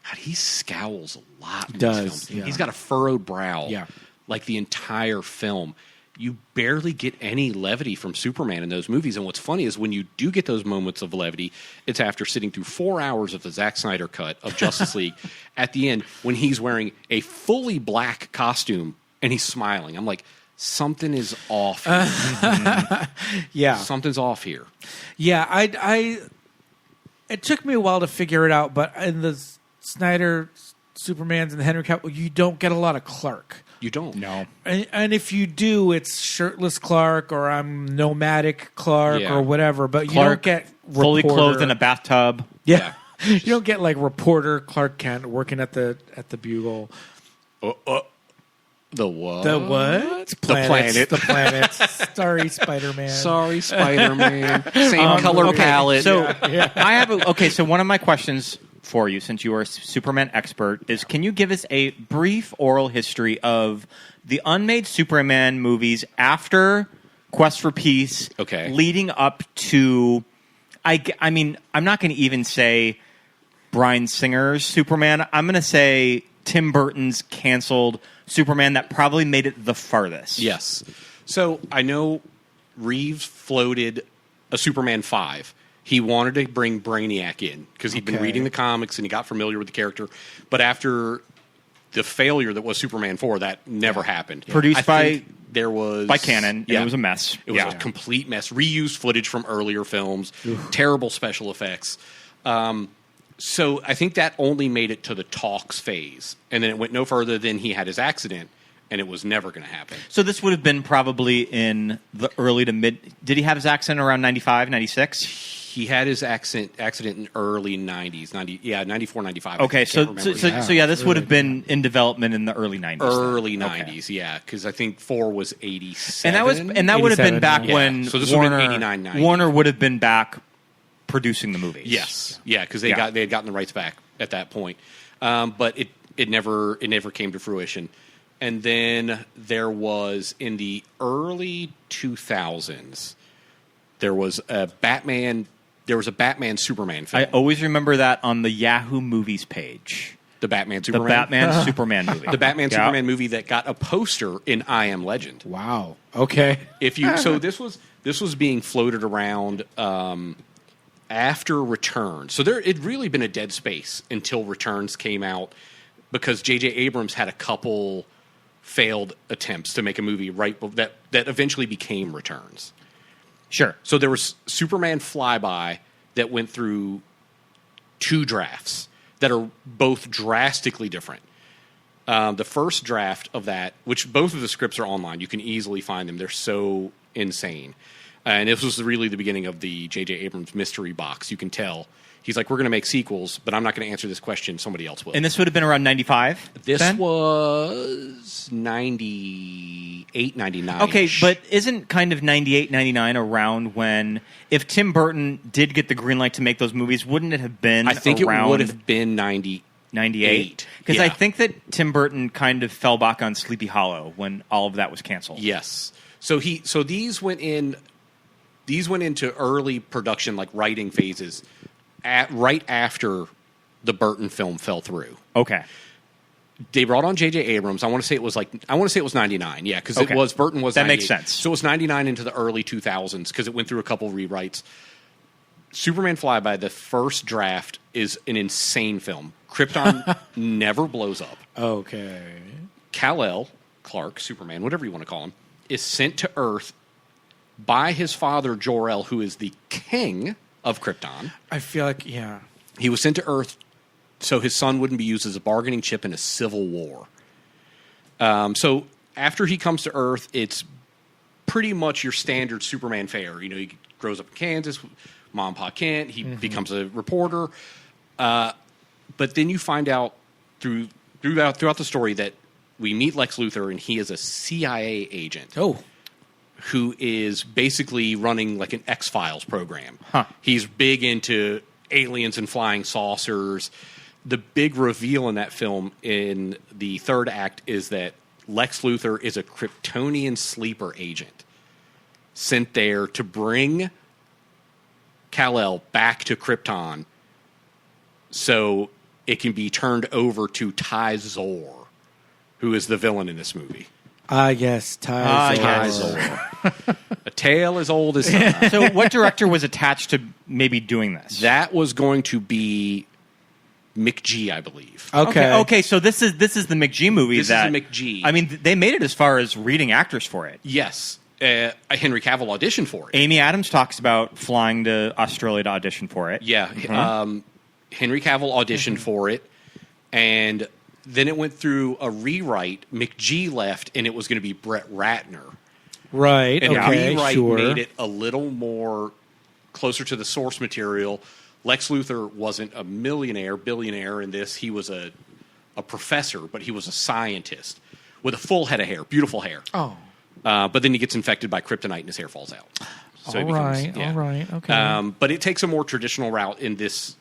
Speaker 9: God, he scowls a lot in this film. Yeah. He's got a furrowed brow like the entire film. You barely get any levity from Superman in those movies. And what's funny is when you do get those moments of levity, it's after sitting through 4 hours of the Zack Snyder cut of Justice League at the end when he's wearing a fully black costume and he's smiling. I'm like, something is off here.
Speaker 7: Yeah.
Speaker 9: Something's off here.
Speaker 7: Yeah, it took me a while to figure it out, but in the Snyder Supermans and the Henry Cavill, you don't get a lot of Clark.
Speaker 9: You don't.
Speaker 8: No.
Speaker 7: And if you do, it's shirtless Clark or I'm nomadic Clark or whatever, but
Speaker 8: Clark,
Speaker 7: you don't get reporter.
Speaker 8: fully clothed in a bathtub.
Speaker 7: Yeah. You don't get like reporter Clark Kent working at the Bugle.
Speaker 9: The what?
Speaker 7: The what?
Speaker 9: The planet.
Speaker 7: Sorry, Spider-Man.
Speaker 9: Sorry, Spider-Man. Same color palette.
Speaker 8: So I have so one of my questions for you, since you are a Superman expert, is can you give us a brief oral history of the unmade Superman movies after Quest for Peace, leading up to, I mean, I'm not going to even say Bryan Singer's Superman. I'm going to say Tim Burton's canceled Superman that probably made it the farthest.
Speaker 9: Yes. So I know Reeves floated a Superman 5. He wanted to bring Brainiac in because he'd been reading the comics and he got familiar with the character. But after the failure that was Superman 4, that never happened.
Speaker 8: Produced by
Speaker 9: Canon.
Speaker 8: And it was a mess.
Speaker 9: It was a complete mess. Reused footage from earlier films. Terrible special effects. So I think that only made it to the talks phase. And then it went no further than he had his accident, and it was never going to happen.
Speaker 8: So this would have been probably in the early to mid... Did he have his accident around 95, 96?
Speaker 9: He had his accident in early 90s. 94, 95.
Speaker 8: Okay, so this would have been in development in the early 90s.
Speaker 9: Early 90s, yeah, because I think 4 was 87.
Speaker 8: And that would have been back when
Speaker 9: so this would have been 89, 90.
Speaker 8: Warner would have been back producing the movies.
Speaker 9: Yes, yeah, because they had gotten the rights back at that point, but it never came to fruition. And then there was in the early 2000s, there was a Batman Superman film.
Speaker 8: I always remember that on the Yahoo Movies page.
Speaker 9: The Batman Superman?
Speaker 8: The Batman Superman movie.
Speaker 9: The Batman Superman movie that got a poster in I Am Legend.
Speaker 7: Wow. Okay.
Speaker 9: So this was being floated around after Returns. So it'd really been a dead space until Returns came out because J.J. Abrams had a couple failed attempts to make a movie that eventually became Returns.
Speaker 8: Sure.
Speaker 9: So there was Superman Flyby that went through 2 drafts that are both drastically different. The first draft of that, which both of the scripts are online, you can easily find them. They're so insane. And this was really the beginning of the J.J. Abrams mystery box. You can tell. He's like, we're going to make sequels, but I'm not going to answer this question. Somebody else will.
Speaker 8: And this would have been around 95?
Speaker 9: This was 98, 99.
Speaker 8: Okay, but isn't kind of 98, 99 around when, if Tim Burton did get the green light to make those movies, wouldn't it have been
Speaker 9: I think
Speaker 8: around...
Speaker 9: it would have been 98.
Speaker 8: Because I think that Tim Burton kind of fell back on Sleepy Hollow when all of that was canceled.
Speaker 9: Yes. So these went into early production, like writing phases, right after the Burton film fell through.
Speaker 8: Okay.
Speaker 9: They brought on J.J. Abrams. I want to say it was 99. Yeah, because
Speaker 8: Okay.
Speaker 9: Burton was
Speaker 8: That
Speaker 9: 98.
Speaker 8: makes sense.
Speaker 9: So it was 99 into the early 2000s because it went through a couple rewrites. Superman Flyby, the first draft, is an insane film. Krypton never blows up.
Speaker 7: Okay.
Speaker 9: Kal-El, Clark, Superman, whatever you want to call him, is sent to Earth by his father, Jor-El, who is the king of Krypton.
Speaker 7: I feel like, yeah.
Speaker 9: He was sent to Earth so his son wouldn't be used as a bargaining chip in a civil war. So after he comes to Earth, it's pretty much your standard Superman fare. You know, he grows up in Kansas, Mom and Pa Kent. He becomes a reporter. But then you find out throughout the story that we meet Lex Luthor, and he is a CIA agent.
Speaker 7: Oh.
Speaker 9: Who is basically running like an X-Files program.
Speaker 8: Huh.
Speaker 9: He's big into aliens and flying saucers. The big reveal in that film in the third act is that Lex Luthor is a Kryptonian sleeper agent sent there to bring Kal-El back to Krypton so it can be turned over to Ty Zor, who is the villain in this movie.
Speaker 7: Yes, Ty Zor.
Speaker 9: A tale as old as time.
Speaker 8: So what director was attached to maybe doing this?
Speaker 9: That was going to be McG, I believe.
Speaker 7: Okay.
Speaker 8: So this is the McG movie.
Speaker 9: This is a McG.
Speaker 8: I mean, they made it as far as reading actors for it.
Speaker 9: Yes. Henry Cavill auditioned for it.
Speaker 8: Amy Adams talks about flying to Australia to audition for it.
Speaker 9: Yeah. Henry Cavill auditioned for it, and then it went through a rewrite. McG left, and it was going to be Brett Ratner.
Speaker 7: Right.
Speaker 9: And
Speaker 7: okay.
Speaker 9: the rewrite
Speaker 7: Sure.
Speaker 9: made it a little more closer to the source material. Lex Luthor wasn't a billionaire in this. He was a professor, but he was a scientist with a full head of hair, beautiful hair.
Speaker 7: Oh.
Speaker 9: But then he gets infected by kryptonite and his hair falls out. So
Speaker 7: All right. Okay.
Speaker 9: But it takes a more traditional route in this.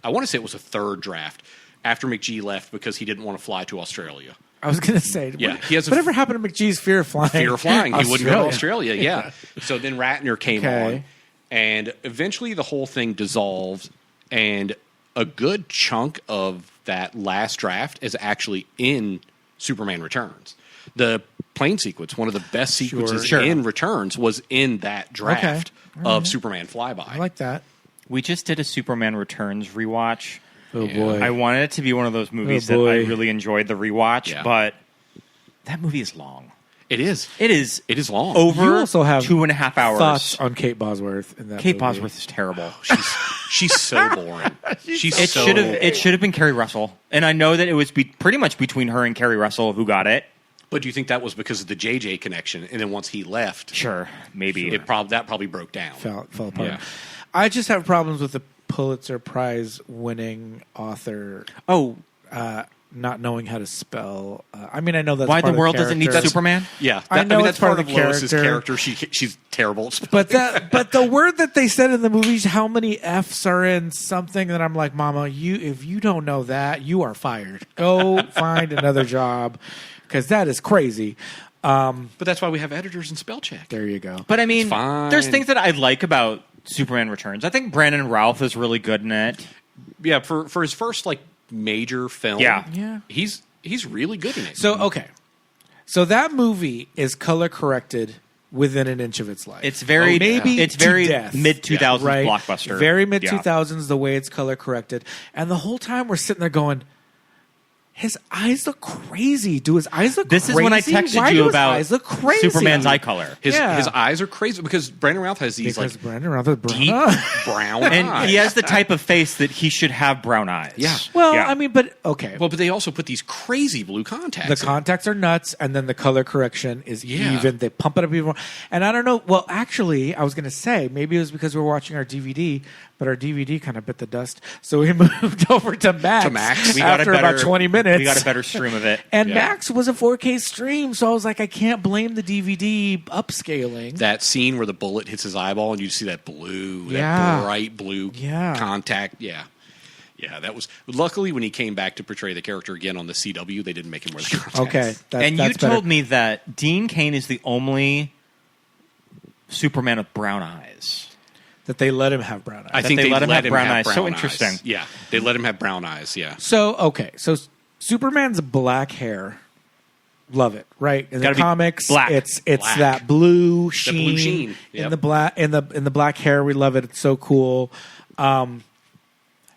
Speaker 9: I want to say it was a third draft after McG left because he didn't want to fly to Australia.
Speaker 7: I was going to say,
Speaker 9: Yeah, he has
Speaker 7: whatever happened to McGee's fear of flying?
Speaker 9: Fear of flying. He wouldn't go to Australia, yeah. So then Ratner came on, and eventually the whole thing dissolved, and a good chunk of that last draft is actually in Superman Returns. The plane sequence, one of the best sequences in Returns, was in that draft of Superman Flyby.
Speaker 7: I like that.
Speaker 8: We just did a Superman Returns rewatch.
Speaker 7: Oh, boy.
Speaker 8: I wanted it to be one of those movies that I really enjoyed the rewatch, but that movie is long.
Speaker 9: It is.
Speaker 8: It is
Speaker 9: long.
Speaker 8: Over
Speaker 7: You also have
Speaker 8: 2.5 hours.
Speaker 7: Thoughts on Kate Bosworth in that
Speaker 8: Kate
Speaker 7: movie.
Speaker 8: Bosworth is terrible.
Speaker 9: She's so boring.
Speaker 8: It should have been Kerry Russell, and I know that it was pretty much between her and Kerry Russell who got it.
Speaker 9: But do you think that was because of the JJ connection? And then once he left,
Speaker 8: Sure, maybe
Speaker 9: that probably broke down.
Speaker 7: Fell apart.
Speaker 9: Yeah.
Speaker 7: I just have problems with the Pulitzer Prize winning author. Not knowing how to spell. I mean, I know that's
Speaker 8: why
Speaker 7: part
Speaker 8: the
Speaker 7: of
Speaker 8: world doesn't need Superman.
Speaker 9: Yeah,
Speaker 7: I know
Speaker 9: that's
Speaker 7: it's part of
Speaker 9: of
Speaker 7: the
Speaker 9: Lois's
Speaker 7: character.
Speaker 9: She's terrible at spelling.
Speaker 7: But the word that they said in the movies, how many F's are in something that I'm like, Mama, if you don't know that, you are fired. Go find another job because that is crazy.
Speaker 9: But that's why we have editors and spell check.
Speaker 7: There you go.
Speaker 8: But I mean,
Speaker 9: It's fine.
Speaker 8: there's things that I like about Superman Returns. I think Brandon Routh is really good in it.
Speaker 9: Yeah, for his first major film,
Speaker 7: Yeah.
Speaker 9: he's really good in it.
Speaker 7: So that movie is color corrected within an inch of its life.
Speaker 8: It's very it's
Speaker 7: to
Speaker 8: very
Speaker 7: death.
Speaker 8: mid 2000s
Speaker 7: Right?
Speaker 8: blockbuster.
Speaker 7: Very mid 2000s, the way it's color corrected. And the whole time we're sitting there going, his eyes look crazy. Do his eyes look
Speaker 8: This
Speaker 7: crazy?
Speaker 8: is when I texted
Speaker 7: Why
Speaker 8: you
Speaker 7: do his
Speaker 8: about
Speaker 7: eyes look crazy?
Speaker 8: Superman's eye color.
Speaker 9: His
Speaker 7: Yeah.
Speaker 9: eyes are crazy because Brandon Routh has these
Speaker 7: Because Brandon Routh is brown.
Speaker 9: deep brown
Speaker 8: And
Speaker 9: eyes.
Speaker 8: he has the type of face that he should have brown eyes.
Speaker 9: Yeah.
Speaker 7: Well,
Speaker 8: Yeah.
Speaker 7: I mean, but okay.
Speaker 9: But they also put these crazy blue contacts.
Speaker 7: The contacts are nuts, and then the color correction is
Speaker 9: Yeah.
Speaker 7: even. They pump it up even more. And I don't know. Well, actually, I was going to say maybe it was because we were watching our DVD, but our DVD kind of bit the dust, so we moved over to Max.
Speaker 9: We
Speaker 8: got
Speaker 7: after
Speaker 8: a better,
Speaker 7: about 20 minutes.
Speaker 8: We got a better stream of it.
Speaker 7: And Max was a 4K stream, so I was like, I can't blame the DVD upscaling.
Speaker 9: That scene where the bullet hits his eyeball and you see that blue,
Speaker 7: Yeah.
Speaker 9: that bright blue
Speaker 7: Yeah.
Speaker 9: contact. Yeah. Yeah, that was... Luckily, when he came back to portray the character again on the CW, they didn't make him wear the contacts.
Speaker 7: Okay,
Speaker 8: And you
Speaker 7: that's better.
Speaker 8: told me that Dean Cain is the only Superman with brown eyes.
Speaker 7: that they let him have brown eyes.
Speaker 9: I think
Speaker 8: they let him have brown eyes. So
Speaker 9: eyes.
Speaker 8: interesting.
Speaker 9: Yeah, they let him have brown eyes. Yeah.
Speaker 7: So Superman's black hair. Love it, right? In the
Speaker 8: Gotta be
Speaker 7: comics,
Speaker 8: black.
Speaker 7: it's
Speaker 9: Black.
Speaker 7: that blue sheen,
Speaker 9: blue sheen.
Speaker 7: in
Speaker 9: Yep.
Speaker 7: the black in the black hair. We love it. It's so cool.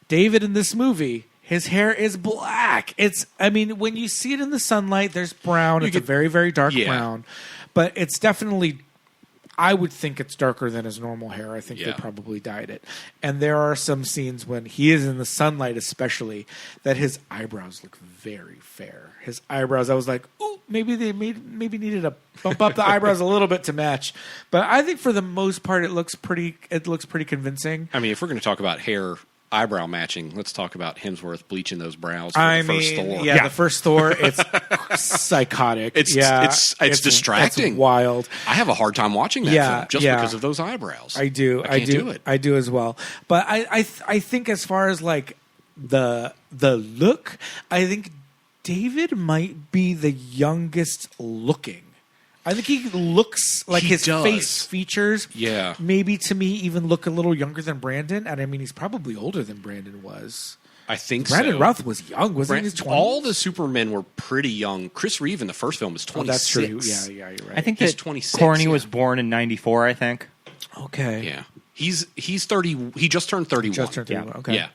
Speaker 7: David in this movie, his hair is black. When you see it in the sunlight, there's brown. It's a very, very dark brown, but it's definitely. I would think it's darker than his normal hair. I think they probably dyed it. And there are some scenes when he is in the sunlight, especially, that his eyebrows look very fair. His eyebrows, I was like, ooh, maybe they needed to bump up the eyebrows a little bit to match. But I think for the most part, it looks pretty convincing.
Speaker 9: I mean, if we're going to talk about hair eyebrow matching, let's talk about Hemsworth bleaching those brows for the first Thor.
Speaker 7: Yeah, the first Thor, it's psychotic.
Speaker 9: It's distracting.
Speaker 7: It's wild.
Speaker 9: I have a hard time watching that film just because of those eyebrows.
Speaker 7: I do.
Speaker 9: I can't do it.
Speaker 7: I do as well. But I think as far as like the look, I think David might be the youngest looking. I think he looks like his face features.
Speaker 9: Yeah.
Speaker 7: Maybe to me even look a little younger than Brandon. And I mean, he's probably older than Brandon was.
Speaker 9: I think
Speaker 7: Brandon
Speaker 9: so.
Speaker 7: Routh was young, wasn't he? In his 20s?
Speaker 9: All the Supermen were pretty young. Chris Reeve in the first film was 26.
Speaker 7: That's true. Yeah, you're right.
Speaker 8: I think
Speaker 9: He's
Speaker 8: that
Speaker 9: 26,
Speaker 8: Corny was born in 94, I think.
Speaker 7: Okay.
Speaker 9: Yeah. He's 30. He just turned 31.
Speaker 7: Just turned 31. Okay.
Speaker 9: Yeah.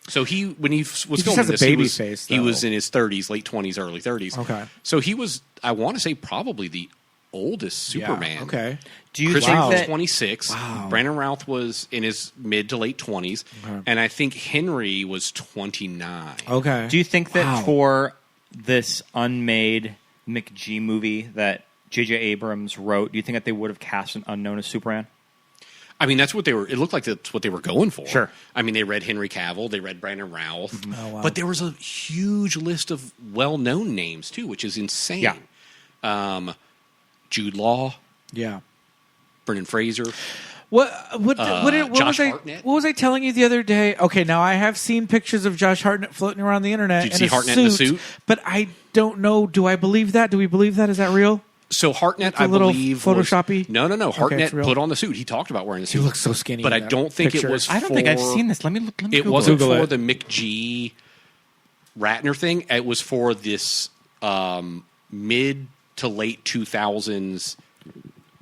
Speaker 9: So when he was
Speaker 7: just
Speaker 9: filming
Speaker 7: has a
Speaker 9: this,
Speaker 7: baby face,
Speaker 9: he
Speaker 7: though.
Speaker 9: was in his 30s, late 20s, early 30s.
Speaker 7: Okay.
Speaker 9: So he was, I want to say, probably the oldest Superman.
Speaker 7: Yeah, okay.
Speaker 8: Do you
Speaker 9: Chris
Speaker 8: think
Speaker 9: Reeve was
Speaker 8: that
Speaker 9: 26.
Speaker 7: Wow.
Speaker 9: Brandon Routh was in his mid to late 20s.
Speaker 7: Okay.
Speaker 9: And I think Henry was 29.
Speaker 7: Okay.
Speaker 8: Do you think that
Speaker 7: Wow.
Speaker 8: for this unmade McG movie that J.J. Abrams wrote, do you think that they would have cast an unknown as Superman?
Speaker 9: I mean, that's what they were. It looked like that's what they were going for.
Speaker 8: Sure.
Speaker 9: I mean, they read Henry Cavill, they read Brandon Routh,
Speaker 7: Oh, wow.
Speaker 9: but there was a huge list of well-known names too, which is insane.
Speaker 8: Yeah.
Speaker 9: Jude Law,
Speaker 7: Yeah.
Speaker 9: Brendan Fraser.
Speaker 7: What
Speaker 9: Josh Hartnett.
Speaker 7: What was I telling you the other day? Okay, now I have seen pictures of Josh Hartnett floating around the internet.
Speaker 9: Did you see Hartnett in a suit?
Speaker 7: But I don't know. Do I believe that? Do we believe that? Is that real?
Speaker 9: So Hartnett,
Speaker 7: It's a
Speaker 9: I
Speaker 7: little
Speaker 9: believe,
Speaker 7: Photoshoppy?
Speaker 9: was, no.
Speaker 7: Okay,
Speaker 9: Hartnett
Speaker 7: it's real.
Speaker 9: put on the suit. He talked about wearing the suit.
Speaker 7: He looks so skinny.
Speaker 9: but
Speaker 7: in
Speaker 9: I
Speaker 7: that
Speaker 9: don't think
Speaker 7: picture.
Speaker 9: it was.
Speaker 8: I don't think I've seen this. Let me
Speaker 9: It
Speaker 8: Google
Speaker 9: wasn't
Speaker 7: Google
Speaker 9: for
Speaker 7: it.
Speaker 9: the McG Ratner thing. It was for this mid to late 2000s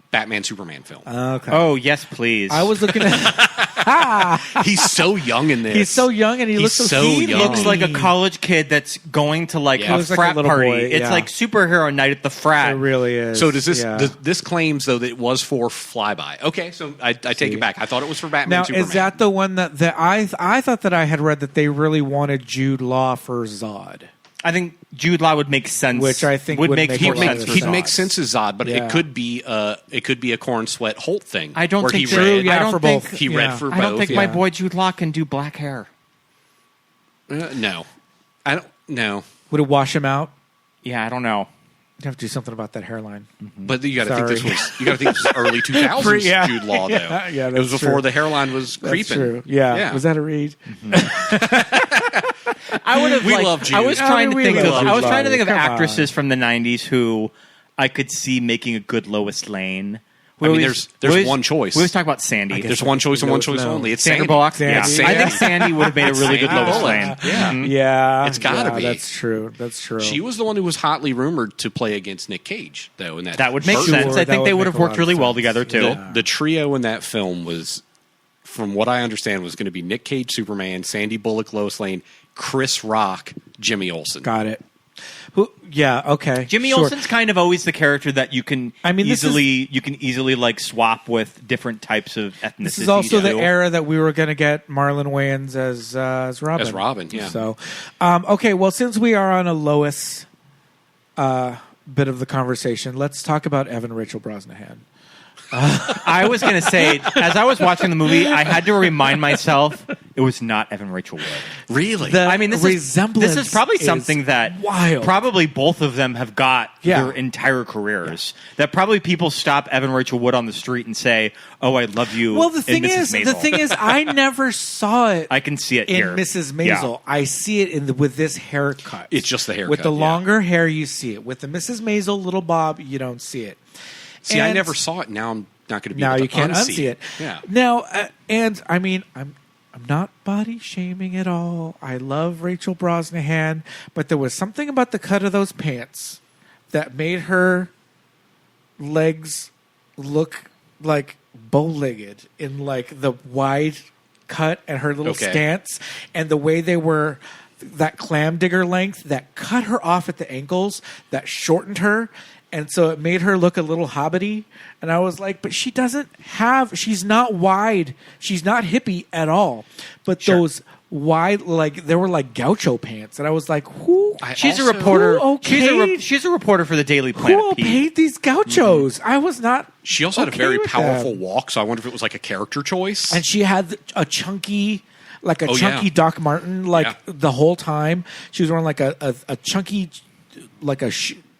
Speaker 9: Batman Superman film.
Speaker 7: Okay.
Speaker 8: Oh, yes, please.
Speaker 7: I was looking at.
Speaker 9: He's so young in this.
Speaker 7: He's so young and he
Speaker 9: He's
Speaker 7: looks so
Speaker 9: so
Speaker 7: skinny.
Speaker 9: young.
Speaker 8: looks like a college kid that's going to like
Speaker 9: Yeah.
Speaker 8: a
Speaker 7: Looks like a
Speaker 8: frat
Speaker 7: little
Speaker 8: party.
Speaker 7: boy,
Speaker 8: It's
Speaker 7: yeah.
Speaker 8: like superhero night at the
Speaker 7: It
Speaker 8: frat.
Speaker 7: really is.
Speaker 9: So does this?
Speaker 7: Yeah.
Speaker 9: This claims though that it was for Flyby. Okay, so I take it back. I thought it was for Batman.
Speaker 7: Now,
Speaker 9: Superman.
Speaker 7: is that the one that I thought that I had read that they really wanted Jude Law for Zod?
Speaker 8: I think Jude Law would make sense.
Speaker 7: Which I think
Speaker 8: would
Speaker 7: would
Speaker 8: make
Speaker 7: make
Speaker 8: more
Speaker 7: more
Speaker 8: sense.
Speaker 7: sense.
Speaker 8: for
Speaker 9: He'd
Speaker 8: Zod.
Speaker 9: make sense as Zod, but
Speaker 7: Yeah.
Speaker 9: it could be a Corenswet Hoult thing.
Speaker 8: I don't
Speaker 9: where
Speaker 8: think
Speaker 9: he
Speaker 8: that-
Speaker 9: read.
Speaker 7: yeah,
Speaker 8: I don't
Speaker 7: for
Speaker 8: think-
Speaker 7: both.
Speaker 9: He
Speaker 7: Yeah.
Speaker 9: read for both.
Speaker 8: I don't think my
Speaker 9: yeah.
Speaker 8: boy Jude Law can do black hair.
Speaker 9: No, I don't. No,
Speaker 7: Would it wash him out?
Speaker 8: Yeah, I don't know.
Speaker 7: You'd have to do something about that hairline.
Speaker 9: but you got to think
Speaker 7: Sorry.
Speaker 9: this was. You got to think this was early 2000s
Speaker 7: Yeah.
Speaker 9: Jude Law though.
Speaker 7: Yeah,
Speaker 9: it was
Speaker 7: that's
Speaker 9: before
Speaker 7: true.
Speaker 9: the hairline was
Speaker 7: That's
Speaker 9: creeping.
Speaker 7: true. Yeah. Was that a read?
Speaker 8: I would have.
Speaker 9: We
Speaker 8: like,
Speaker 9: love Jude.
Speaker 8: I was
Speaker 7: I
Speaker 8: trying
Speaker 7: mean,
Speaker 8: to
Speaker 7: we
Speaker 8: think of.
Speaker 7: love
Speaker 8: I was
Speaker 7: Jude
Speaker 8: trying to think of
Speaker 7: Law. Come
Speaker 8: actresses from the '90s who I could see making a good Lois Lane.
Speaker 9: I mean, there's one choice.
Speaker 8: We always talk about Sandy.
Speaker 9: There's one choice and one choice
Speaker 7: No.
Speaker 9: only. It's
Speaker 8: Sandra
Speaker 9: Sandy.
Speaker 8: Bullock.
Speaker 7: Sandy.
Speaker 8: Yeah, I think Sandy would have made a really good
Speaker 9: Sandy
Speaker 8: Lois
Speaker 9: Bullock.
Speaker 8: Lane.
Speaker 9: Yeah.
Speaker 7: Yeah.
Speaker 9: It's gotta be.
Speaker 7: That's true. That's true.
Speaker 9: She was the one who was hotly rumored to play against Nick Cage, though. In
Speaker 8: That would make
Speaker 9: Burton.
Speaker 8: sense. I
Speaker 7: that
Speaker 8: think
Speaker 7: would
Speaker 8: they would
Speaker 7: make
Speaker 8: have
Speaker 7: a lot
Speaker 8: worked
Speaker 7: of
Speaker 8: really well
Speaker 7: sense.
Speaker 8: together too.
Speaker 9: The trio in that film was, from what I understand, was going to be Nick Cage, Superman, Sandy Bullock, Lois Lane, Chris Rock, Jimmy Olsen.
Speaker 7: Got it. Who? Yeah. Okay.
Speaker 8: Jimmy
Speaker 7: sure.
Speaker 8: Olsen's kind of always the character that you can
Speaker 7: this
Speaker 8: easily like swap with different types of ethnicities.
Speaker 7: This is also the
Speaker 8: too.
Speaker 7: era that we were going to get Marlon Wayans as Robin.
Speaker 9: As Robin, yeah.
Speaker 7: So, okay. Well, since we are on a Lois bit of the conversation, let's talk about Evan Rachel Brosnahan.
Speaker 8: I was going to say, as I was watching the movie, I had to remind myself it was not Evan Rachel Wood.
Speaker 9: Really?
Speaker 7: The
Speaker 8: I mean, this
Speaker 7: resemblance
Speaker 8: is probably
Speaker 7: is
Speaker 8: something that
Speaker 7: wild.
Speaker 8: probably both of them have got
Speaker 7: Yeah.
Speaker 8: their entire careers. That probably people stop Evan Rachel Wood on the street and say, "Oh, I love you."
Speaker 7: Well, the
Speaker 8: in
Speaker 7: thing
Speaker 8: Mrs.
Speaker 7: is, I never saw it.
Speaker 8: I can see it
Speaker 7: in
Speaker 8: here.
Speaker 7: Mrs. Maisel.
Speaker 8: Yeah.
Speaker 7: I see it with this haircut.
Speaker 9: It's just the haircut,
Speaker 7: With the
Speaker 9: yeah.
Speaker 7: longer hair, you see it. With the Mrs. Maisel, little Bob, you don't see it.
Speaker 9: See, I
Speaker 7: And-
Speaker 9: never saw it. Now not going to be
Speaker 7: now
Speaker 9: able to
Speaker 7: you can't unsee it.
Speaker 9: Yeah.
Speaker 7: Now, and I mean, I'm not body shaming at all. I love Rachel Brosnahan, but there was something about the cut of those pants that made her legs look like bow-legged in like the wide cut and her little stance, and the way they were that clam digger length that cut her off at the ankles, that shortened her. And so it made her look a little hobbity. And I was like, but she's not wide. She's not hippie at all. But those wide, like, they were like gaucho pants. And I was like,
Speaker 8: she's a reporter.
Speaker 7: Okayed,
Speaker 8: she's a reporter for the Daily Planet.
Speaker 7: Who okayed these gauchos? I was not.
Speaker 9: She also had a very powerful walk, so I wonder if it was like a character choice.
Speaker 7: And she had a chunky, like a chunky Doc Martin, the whole time. She was wearing like a chunky, like a.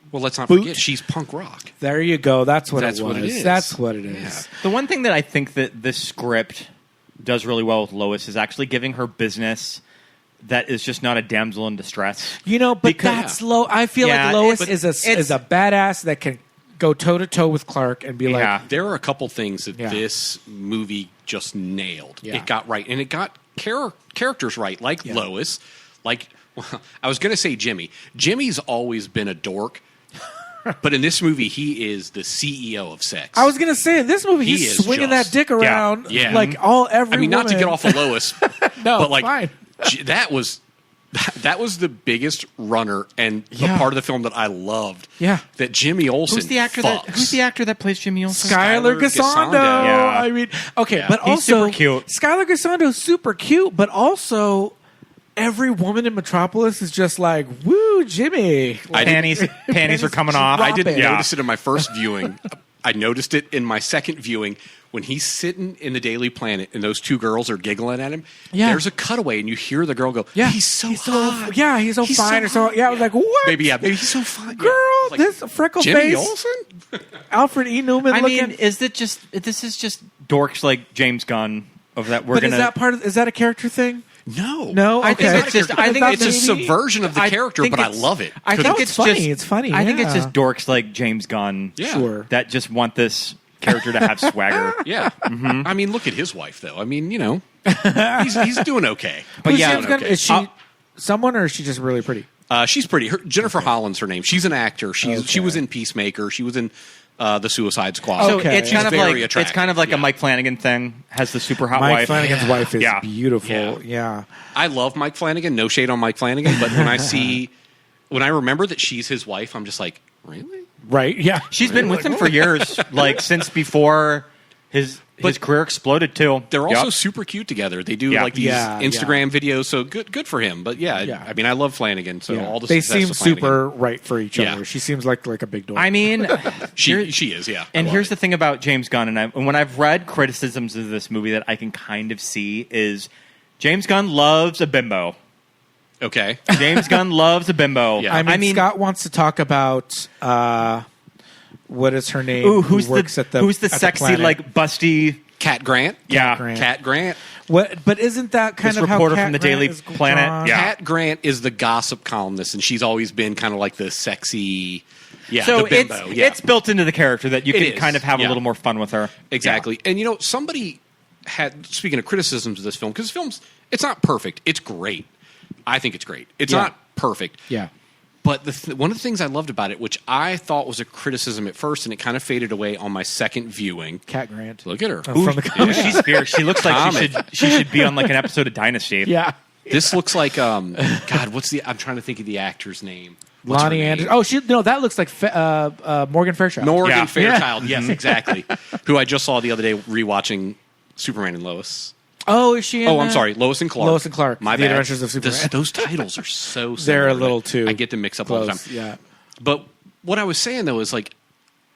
Speaker 9: Well, let's not
Speaker 7: boot.
Speaker 9: forget, she's punk rock.
Speaker 7: There you go. That's what it was.
Speaker 9: What it is.
Speaker 7: That's what it is.
Speaker 9: Yeah.
Speaker 8: The one thing that I think that this script does really well with Lois is actually giving her business that is just not a damsel in distress.
Speaker 7: You know, but that's low. I feel like Lois is a badass that can go toe to toe with Clark and be like.
Speaker 9: There are a couple things that this movie just nailed.
Speaker 7: Yeah.
Speaker 9: It got right, and it got characters right, like Lois, like. Well, I was going to say Jimmy. Jimmy's always been a dork. But in this movie, he is the CEO of sex.
Speaker 7: I was going to say, in this movie, he's swinging that dick around like every
Speaker 9: I mean, not to get off of Lois,
Speaker 7: no,
Speaker 9: but like
Speaker 7: fine.
Speaker 9: that was the biggest runner and the part of the film that I loved.
Speaker 7: Yeah,
Speaker 9: that Jimmy Olsen.
Speaker 8: Who's the actor that plays Jimmy Olsen?
Speaker 7: Skylar Gisondo.
Speaker 8: Yeah.
Speaker 7: I mean, okay, but
Speaker 8: he's
Speaker 7: also
Speaker 8: super cute.
Speaker 7: Skylar Gisondo's super cute, but also. Every woman in Metropolis is just like, woo, Jimmy. Like,
Speaker 8: panties are coming off.
Speaker 9: I didn't notice it in my first viewing. I noticed it in my second viewing when he's sitting in the Daily Planet and those two girls are giggling at him.
Speaker 7: Yeah.
Speaker 9: There's a cutaway and you hear the girl go, he's so hot.
Speaker 7: He's so fine. Or so, I was like, what?
Speaker 9: Maybe he's so fine.
Speaker 7: Girl,
Speaker 9: like,
Speaker 7: this freckle
Speaker 9: Jimmy
Speaker 7: face.
Speaker 9: Olsen?
Speaker 7: Alfred E. Newman looking.
Speaker 8: This is just dorks like James Gunn of that.
Speaker 7: Is that a character thing?
Speaker 9: No.
Speaker 8: I think it's just. I think
Speaker 9: it's a subversion of the character, but I love it.
Speaker 8: I think it's funny.
Speaker 7: It's funny.
Speaker 8: I think it's just dorks like James Gunn, that just want this character to have swagger.
Speaker 9: Yeah, I mean, look at his wife, though. I mean, you know, he's doing okay.
Speaker 7: But is she someone or is she just really pretty?
Speaker 9: She's pretty. Jennifer Holland's her name. She's an actor. She was in Peacemaker. She was in the Suicide Squad.
Speaker 8: So it's kind of like a Mike Flanagan thing. Has the super hot wife.
Speaker 7: Mike Flanagan's wife is beautiful. Yeah.
Speaker 9: I love Mike Flanagan. No shade on Mike Flanagan, but when I remember that she's his wife, I'm just like, really?
Speaker 7: Right? Yeah.
Speaker 8: She's been with him for years, like since before his career exploded too.
Speaker 9: They're also super cute together. They do like these Instagram videos, so good for him. But I mean, I love Flanagan. So all the
Speaker 7: they seem super right for each other. She seems like a big dork.
Speaker 8: I mean,
Speaker 9: she is. Yeah.
Speaker 8: And here's the thing about James Gunn, and when I've read criticisms of this movie that I can kind of see is James Gunn loves a bimbo.
Speaker 9: Okay.
Speaker 8: James Gunn loves a bimbo.
Speaker 9: Yeah.
Speaker 7: I mean, Scott wants to talk about. What is her name?
Speaker 8: Ooh, who's the sexy,
Speaker 7: the
Speaker 8: like busty
Speaker 9: Cat Grant?
Speaker 8: Cat
Speaker 9: Grant.
Speaker 7: What? But isn't that kind
Speaker 8: this
Speaker 7: of
Speaker 8: reporter
Speaker 7: how Cat
Speaker 8: from the
Speaker 7: Grant
Speaker 8: Daily Planet?
Speaker 7: Yeah.
Speaker 9: Cat Grant is the gossip columnist, and she's always been kind of like the sexy. Yeah,
Speaker 8: so
Speaker 9: the bimbo.
Speaker 8: It's built into the character that you can kind of have a little more fun with her.
Speaker 9: Exactly. And somebody had, speaking of criticisms of this film, because it's not perfect. It's great. I think it's great. It's not perfect.
Speaker 7: Yeah.
Speaker 9: But one of the things I loved about it, which I thought was a criticism at first, and it kind of faded away on my second viewing.
Speaker 7: Cat Grant.
Speaker 9: Look at her.
Speaker 8: She's fierce. She looks like she should be on like an episode of Dynasty.
Speaker 7: Yeah.
Speaker 9: This looks like God. I'm trying to think of the actor's name.
Speaker 7: Lonnie Anderson. Oh, that looks like Morgan Fairchild.
Speaker 9: Morgan Fairchild. Yes, exactly. Who I just saw the other day rewatching Superman and Lois.
Speaker 7: Oh, is she?
Speaker 9: I'm sorry, Lois and Clark.
Speaker 7: Lois and Clark.
Speaker 9: My
Speaker 7: The
Speaker 9: bad.
Speaker 7: Adventures of Superman.
Speaker 9: Those titles are so similar.
Speaker 7: They're a little too.
Speaker 9: I get them mixed up all the time.
Speaker 7: Yeah.
Speaker 9: But what I was saying though is like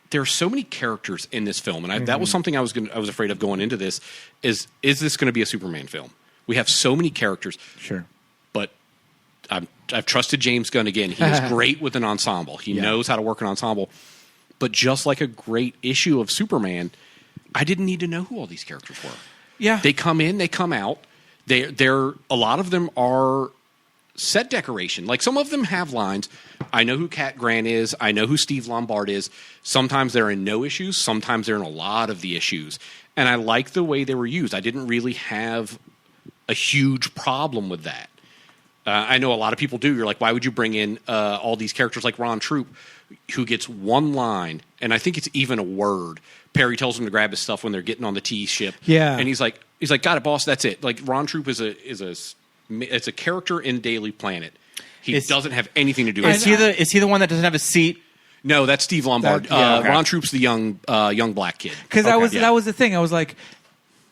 Speaker 9: there are so many characters in this film, and that was something I was afraid of going into this. Is this going to be a Superman film? We have so many characters.
Speaker 7: Sure.
Speaker 9: But I've trusted James Gunn again. He is great with an ensemble. He knows how to work an ensemble. But just like a great issue of Superman, I didn't need to know who all these characters were.
Speaker 7: Yeah.
Speaker 9: They come in, they come out. They're a lot of them are set decoration. Like, some of them have lines. I know who Cat Grant is. I know who Steve Lombard is. Sometimes they're in no issues. Sometimes they're in a lot of the issues. And I like the way they were used. I didn't really have a huge problem with that. I know a lot of people do. You're like, why would you bring in all these characters like Ron Troop, who gets one line, and I think it's even a word. Perry tells him to grab his stuff when they're getting on the T ship.
Speaker 7: Yeah.
Speaker 9: And he's like, got it, boss, that's it. Like, Ron Troop is a character in Daily Planet. He doesn't have anything to do with it.
Speaker 8: Is he the one that doesn't have a seat?
Speaker 9: No, that's Steve Lombard.
Speaker 7: Okay.
Speaker 9: Ron Troop's the young black kid.
Speaker 7: Because that was the thing. I was like,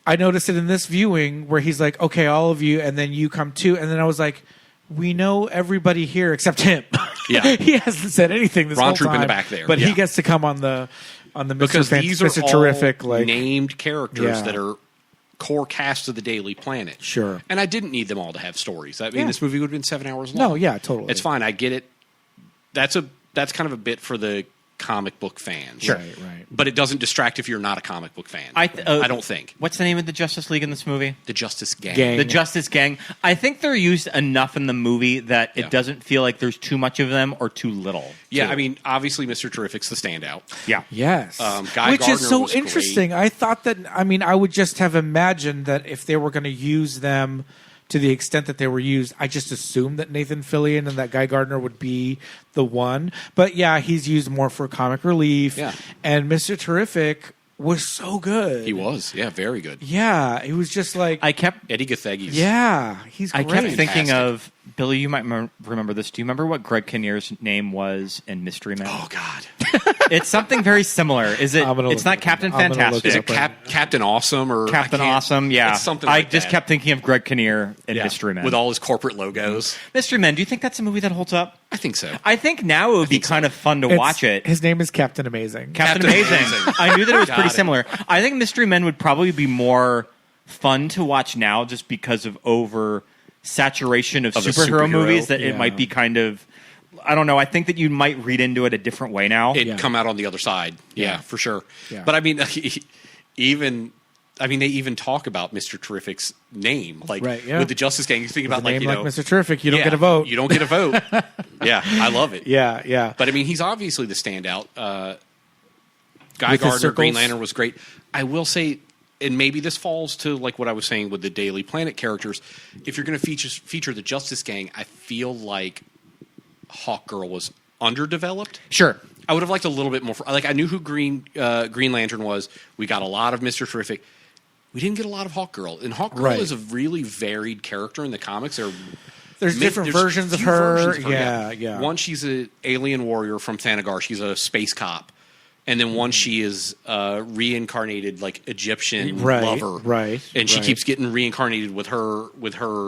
Speaker 7: I noticed it in this viewing where he's like, okay, all of you, and then you come too. And then I was like, we know everybody here except him.
Speaker 9: Yeah.
Speaker 7: He hasn't said anything this
Speaker 9: Ron
Speaker 7: whole
Speaker 9: Troop
Speaker 7: time.
Speaker 9: In the back there.
Speaker 7: But
Speaker 9: Yeah.
Speaker 7: he gets to come on the
Speaker 9: Because these are
Speaker 7: Mr.
Speaker 9: all
Speaker 7: Terrific, like,
Speaker 9: named characters
Speaker 7: Yeah.
Speaker 9: that are core cast of the Daily Planet.
Speaker 7: Sure.
Speaker 9: And I didn't need them all to have stories. I mean, this movie would have been 7 hours long.
Speaker 7: No, yeah, totally.
Speaker 9: It's fine. I get it. That's kind of a bit for the comic book fans.
Speaker 8: Sure.
Speaker 7: Right.
Speaker 9: But it doesn't distract if you're not a comic book fan. I don't think.
Speaker 8: What's the name of the Justice League in this movie?
Speaker 9: The Justice Gang.
Speaker 8: The Justice Gang. I think they're used enough in the movie that it doesn't feel like there's too much of them or too little.
Speaker 9: Yeah,
Speaker 8: too.
Speaker 9: I mean, obviously, Mr. Terrific's the standout.
Speaker 8: Yeah.
Speaker 7: Yes.
Speaker 9: Guy
Speaker 7: Which
Speaker 9: Gardner
Speaker 7: is so
Speaker 9: was great.
Speaker 7: interesting. I thought that, I mean, I would just have imagined that if they were going to use them to the extent that they were used, I just assumed that Nathan Fillion and that Guy Gardner would be the one. But yeah, he's used more for comic relief.
Speaker 9: Yeah.
Speaker 7: And Mr. Terrific was so good.
Speaker 9: He was. Yeah, very good.
Speaker 7: Yeah. He was just like,
Speaker 9: Eddie Gathegi's.
Speaker 7: yeah, he's
Speaker 8: I
Speaker 7: great.
Speaker 8: kept thinking
Speaker 9: Fantastic.
Speaker 8: of Billy. You might remember this. Do you remember what Greg Kinnear's name was in Mystery Men?
Speaker 9: Oh, God.
Speaker 8: It's something very similar. Is it?
Speaker 7: I'm gonna
Speaker 8: It's
Speaker 7: look
Speaker 8: not
Speaker 7: it
Speaker 8: Captain
Speaker 7: up. I'm gonna look
Speaker 8: Fantastic.
Speaker 7: it
Speaker 9: Is
Speaker 7: up.
Speaker 9: it Captain Awesome or
Speaker 8: Captain
Speaker 9: I can't-
Speaker 8: Awesome? Yeah,
Speaker 9: It's something
Speaker 8: I
Speaker 9: like
Speaker 8: just
Speaker 9: that.
Speaker 8: kept thinking of Greg Kinnear in
Speaker 9: Yeah,
Speaker 8: Mystery Men.
Speaker 9: with all his corporate logos.
Speaker 8: Mystery Men. Do you think that's a movie that holds up?
Speaker 9: I think so.
Speaker 8: I think now it would be kind of fun to
Speaker 7: It's-
Speaker 8: watch it.
Speaker 7: His name is Captain Amazing.
Speaker 8: Captain
Speaker 9: Captain
Speaker 8: Amazing.
Speaker 9: Amazing.
Speaker 8: I knew that it was
Speaker 9: Got
Speaker 8: pretty
Speaker 9: it.
Speaker 8: similar. I think Mystery Men would probably be more fun to watch now just because of over saturation of
Speaker 9: Of the
Speaker 8: superhero
Speaker 9: superhero.
Speaker 8: movies that it
Speaker 7: Yeah.
Speaker 8: might be kind of, I don't know. I think that you might read into it a different way now.
Speaker 9: It'd come out on the other side. Yeah, for sure.
Speaker 7: Yeah.
Speaker 9: But I mean, they even talk about Mr. Terrific's name, like
Speaker 7: Right, yeah.
Speaker 9: with the Justice Gang. You think
Speaker 7: With
Speaker 9: about
Speaker 7: a name
Speaker 9: like,
Speaker 7: Mr. Terrific, you don't
Speaker 9: yeah,
Speaker 7: get a vote.
Speaker 9: You don't get a vote. Yeah, I love it.
Speaker 7: Yeah, yeah.
Speaker 9: But I mean, he's obviously the standout. Guy
Speaker 7: With his
Speaker 9: Gardner, Green
Speaker 7: circles.
Speaker 9: Lantern was great. I will say, and maybe this falls to like what I was saying with the Daily Planet characters. If you're going to feature the Justice Gang, I feel like Hawkgirl was underdeveloped.
Speaker 8: Sure.
Speaker 9: I would have liked a little bit more. Like, I knew who Green Lantern was. We got a lot of Mr. Terrific. We didn't get a lot of Hawkgirl. And Hawkgirl
Speaker 7: Right.
Speaker 9: is a really varied character in the comics.
Speaker 7: There's different versions of her.
Speaker 9: versions of
Speaker 7: Yeah.
Speaker 9: One, she's an alien warrior from Thanagar. She's a space cop. And then one, she is reincarnated, like Egyptian lover.
Speaker 7: Right.
Speaker 9: And she
Speaker 7: right.
Speaker 9: keeps getting reincarnated with her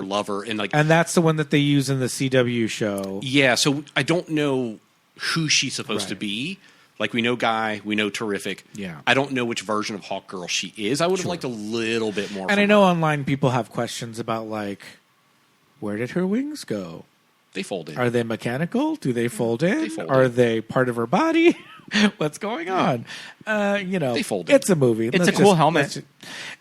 Speaker 9: lover. And like,
Speaker 7: And that's the one that they use in the CW show.
Speaker 9: yeah, so I don't know who she's supposed to
Speaker 7: Right.
Speaker 9: be. Like, we know Guy, we know Terrific.
Speaker 7: Yeah.
Speaker 9: I don't know which version of Hawkgirl she is. I would have liked a little bit more.
Speaker 7: And
Speaker 9: from
Speaker 7: I know
Speaker 9: her.
Speaker 7: online people have questions about, like, where did her wings go?
Speaker 9: They fold in.
Speaker 7: Are they mechanical? Do they fold in?
Speaker 9: They fold
Speaker 7: Are
Speaker 9: in.
Speaker 7: they part of her body? What's going on?
Speaker 9: They fold in.
Speaker 7: It's a movie.
Speaker 8: It's a cool helmet.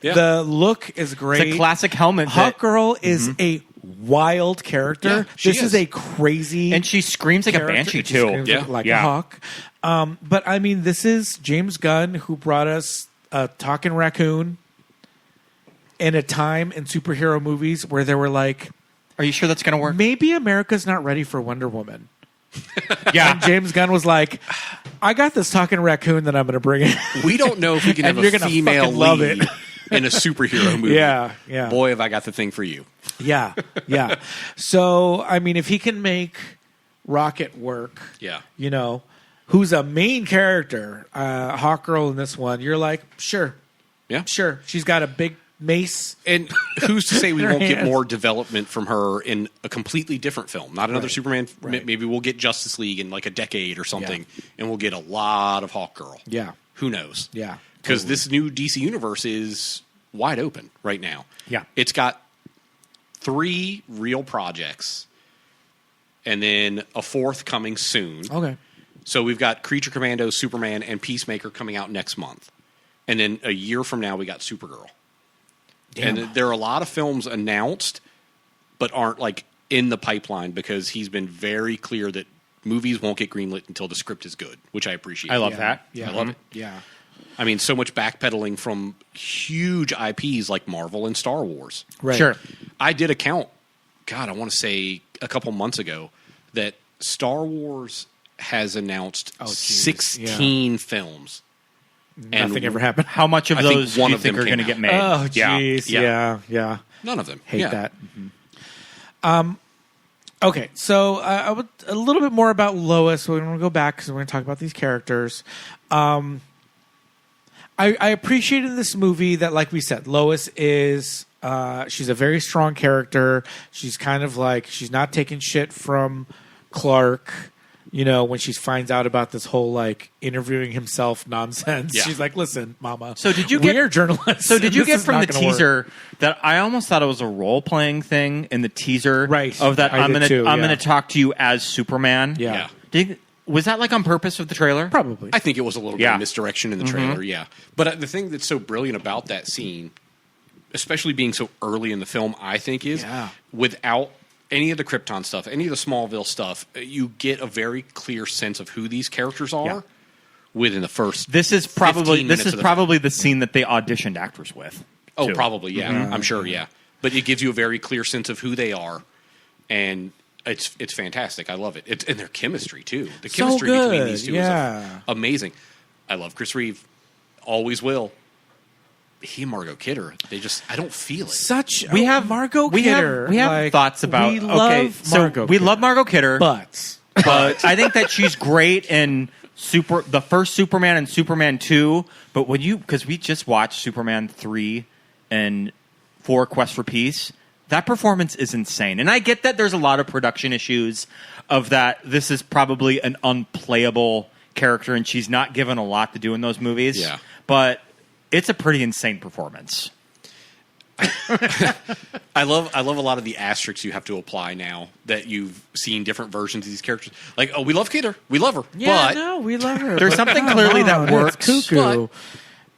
Speaker 9: Yeah.
Speaker 7: The look is great.
Speaker 8: It's a classic helmet. that-
Speaker 7: Hawkgirl is a wild character.
Speaker 9: Yeah, she
Speaker 7: This is
Speaker 9: is.
Speaker 7: a crazy
Speaker 8: and she screams like a
Speaker 7: character.
Speaker 8: banshee,
Speaker 7: She
Speaker 8: too.
Speaker 7: screams
Speaker 9: Yeah.
Speaker 7: like
Speaker 8: Yeah.
Speaker 7: a hawk. But I mean, this is James Gunn who brought us a talking raccoon in a time in superhero movies where they were like,
Speaker 8: Are you sure that's going to work?
Speaker 7: maybe America's not ready for Wonder Woman.
Speaker 8: Yeah.
Speaker 7: And James Gunn was like, I got this talking raccoon that I'm going to bring in.
Speaker 9: We don't know if we can
Speaker 7: And
Speaker 9: have
Speaker 7: you're
Speaker 9: a
Speaker 7: gonna
Speaker 9: female
Speaker 7: fucking love
Speaker 9: lead
Speaker 7: it.
Speaker 9: in a superhero movie.
Speaker 7: Yeah, yeah.
Speaker 9: Boy, have I got the thing for you.
Speaker 7: Yeah, yeah. So, I mean, if he can make Rocket work,
Speaker 9: Yeah.
Speaker 7: you know, who's a main character, Hawkgirl in this one, you're like, sure,
Speaker 9: Yeah.
Speaker 7: sure. She's got a big mace.
Speaker 9: And who's to say we
Speaker 7: In her
Speaker 9: won't get
Speaker 7: hands.
Speaker 9: more development from her in a completely different film? Not another
Speaker 7: Right,
Speaker 9: Superman.
Speaker 7: right.
Speaker 9: Maybe we'll get Justice League in like a decade or something, and we'll get a lot of Hawkgirl.
Speaker 7: Yeah,
Speaker 9: Who knows?
Speaker 7: yeah.
Speaker 9: Because this new DC universe is wide open right now.
Speaker 8: Yeah.
Speaker 9: It's got 3 real projects, and then a 4th coming soon.
Speaker 7: Okay.
Speaker 9: So we've got Creature Commandos, Superman, and Peacemaker coming out next month. And then a year from now, we got Supergirl.
Speaker 7: Damn.
Speaker 9: And there are a lot of films announced, but aren't like in the pipeline because he's been very clear that movies won't get greenlit until the script is good, which I appreciate.
Speaker 8: I love that.
Speaker 7: Yeah.
Speaker 9: I love it.
Speaker 7: Yeah.
Speaker 9: I mean, so much backpedaling from huge IPs like Marvel and Star Wars.
Speaker 7: Right.
Speaker 8: Sure.
Speaker 9: I did a count, God, I want to say a couple months ago, that Star Wars has announced 16 films.
Speaker 7: Nothing ever happened.
Speaker 8: How much of
Speaker 9: I think
Speaker 8: those do
Speaker 9: one
Speaker 8: you
Speaker 9: of
Speaker 8: think
Speaker 9: them
Speaker 8: are going to
Speaker 9: came
Speaker 8: get
Speaker 9: out.
Speaker 8: made?
Speaker 7: Oh, jeez. Yeah.
Speaker 9: None of them.
Speaker 7: Hate
Speaker 9: Yeah.
Speaker 7: that. Okay, so I would a little bit more about Lois. We're going to go back because we're going to talk about these characters. I appreciated this movie that, like we said, Lois is she's a very strong character. She's kind of like she's not taking shit from Clark. You know, when she finds out about this whole like interviewing himself nonsense,
Speaker 9: Yeah.
Speaker 7: she's like, "Listen, Mama,
Speaker 8: So did you get
Speaker 7: we're journalists?
Speaker 8: So did
Speaker 7: and
Speaker 8: you
Speaker 7: this
Speaker 8: get
Speaker 7: is
Speaker 8: from
Speaker 7: not
Speaker 8: the
Speaker 7: gonna work."
Speaker 8: teaser that I almost thought it was a role playing thing in the teaser,
Speaker 7: Right.
Speaker 8: Of that
Speaker 7: I
Speaker 8: I'm
Speaker 7: did
Speaker 8: gonna
Speaker 7: too,
Speaker 8: I'm
Speaker 7: yeah.
Speaker 8: gonna talk to you as Superman.
Speaker 7: Yeah.
Speaker 8: Was that like on purpose with the trailer?
Speaker 7: Probably.
Speaker 9: I think it was a little bit
Speaker 8: Yeah.
Speaker 9: of misdirection in the trailer, yeah. But the thing that's so brilliant about that scene, especially being so early in the film, I think is without any of the Krypton stuff, any of the Smallville stuff, you get a very clear sense of who these characters are within the first.
Speaker 8: This is
Speaker 9: 15
Speaker 8: probably
Speaker 9: minutes of the
Speaker 8: probably the scene that they auditioned actors with.
Speaker 9: Oh,
Speaker 8: too.
Speaker 9: probably, yeah. I'm sure, yeah. But it gives you a very clear sense of who they are, and it's fantastic. I love it. And their chemistry too. The
Speaker 7: So
Speaker 9: chemistry between
Speaker 7: good,
Speaker 9: these two
Speaker 7: yeah.
Speaker 9: is amazing. I love Chris Reeve. Always will. He and Margot Kidder, I don't feel it.
Speaker 8: We have
Speaker 7: Margot
Speaker 8: we
Speaker 7: Kidder.
Speaker 8: Have
Speaker 7: like,
Speaker 8: thoughts about
Speaker 7: we love Margot
Speaker 8: we
Speaker 7: Kidder,
Speaker 8: love Margot Kidder,
Speaker 7: but
Speaker 8: I think that she's great in the first Superman and Superman 2. But because we just watched Superman 3 and 4 Quest for Peace, that performance is insane. And I get that there's a lot of production issues of that. This is probably an unplayable character, and she's not given a lot to do in those movies.
Speaker 9: Yeah.
Speaker 8: But it's a pretty insane performance.
Speaker 9: I love a lot of the asterisks you have to apply now that you've seen different versions of these characters. Like, oh, we love Kidder, we love her, but
Speaker 7: we love her.
Speaker 8: There's
Speaker 7: but
Speaker 8: something
Speaker 7: come
Speaker 8: clearly that
Speaker 7: on,
Speaker 8: works,
Speaker 7: It's cuckoo.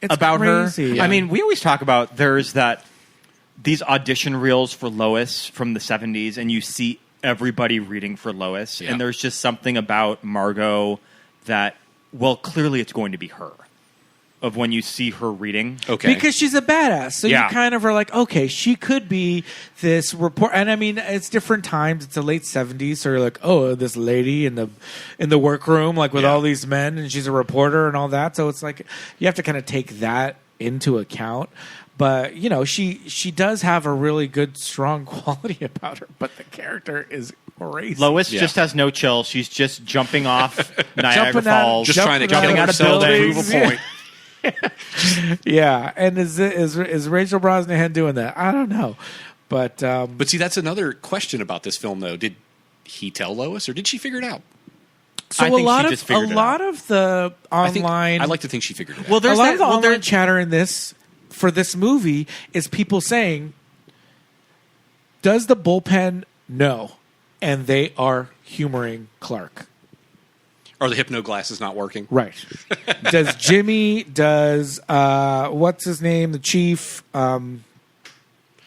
Speaker 7: It's
Speaker 8: about
Speaker 7: crazy.
Speaker 8: her. I mean, we always talk about these audition reels for Lois from the 70s, and you see everybody reading for Lois, and there's just something about Margot that, well, clearly it's going to be her. Of when you see her reading.
Speaker 9: okay,
Speaker 7: because she's a badass. So you kind of are like, okay, she could be this report. And I mean, it's different times. It's the late 70s. So you're like, oh, this lady in the workroom, like with all these men, and she's a reporter and all that. So it's like you have to kind of take that into account. But, you know, she does have a really good, strong quality about her. But the character is crazy.
Speaker 8: Lois just has no chill. She's just jumping off Niagara Falls.
Speaker 9: just trying to
Speaker 8: jumping out of
Speaker 9: buildings.
Speaker 8: buildings.
Speaker 9: Prove a point.
Speaker 7: Yeah, and is Rachel Brosnahan doing that? I don't know, but
Speaker 9: see, that's another question about this film, though. Did he tell Lois, or did she figure it out?
Speaker 7: so
Speaker 8: I
Speaker 7: a
Speaker 8: think
Speaker 7: lot
Speaker 8: she
Speaker 7: of
Speaker 8: just figured it out.
Speaker 7: of the online.
Speaker 9: I like to think she figured it out.
Speaker 8: Well,
Speaker 7: a
Speaker 8: there's
Speaker 7: lot
Speaker 8: that.
Speaker 7: of the
Speaker 8: Well,
Speaker 7: online
Speaker 8: there,
Speaker 7: chatter in this for this movie is people saying, "Does the bullpen know?" And they are humoring Clark.
Speaker 9: Are the hypno glasses not working?
Speaker 7: Right. Does Jimmy, what's his name? The chief, can't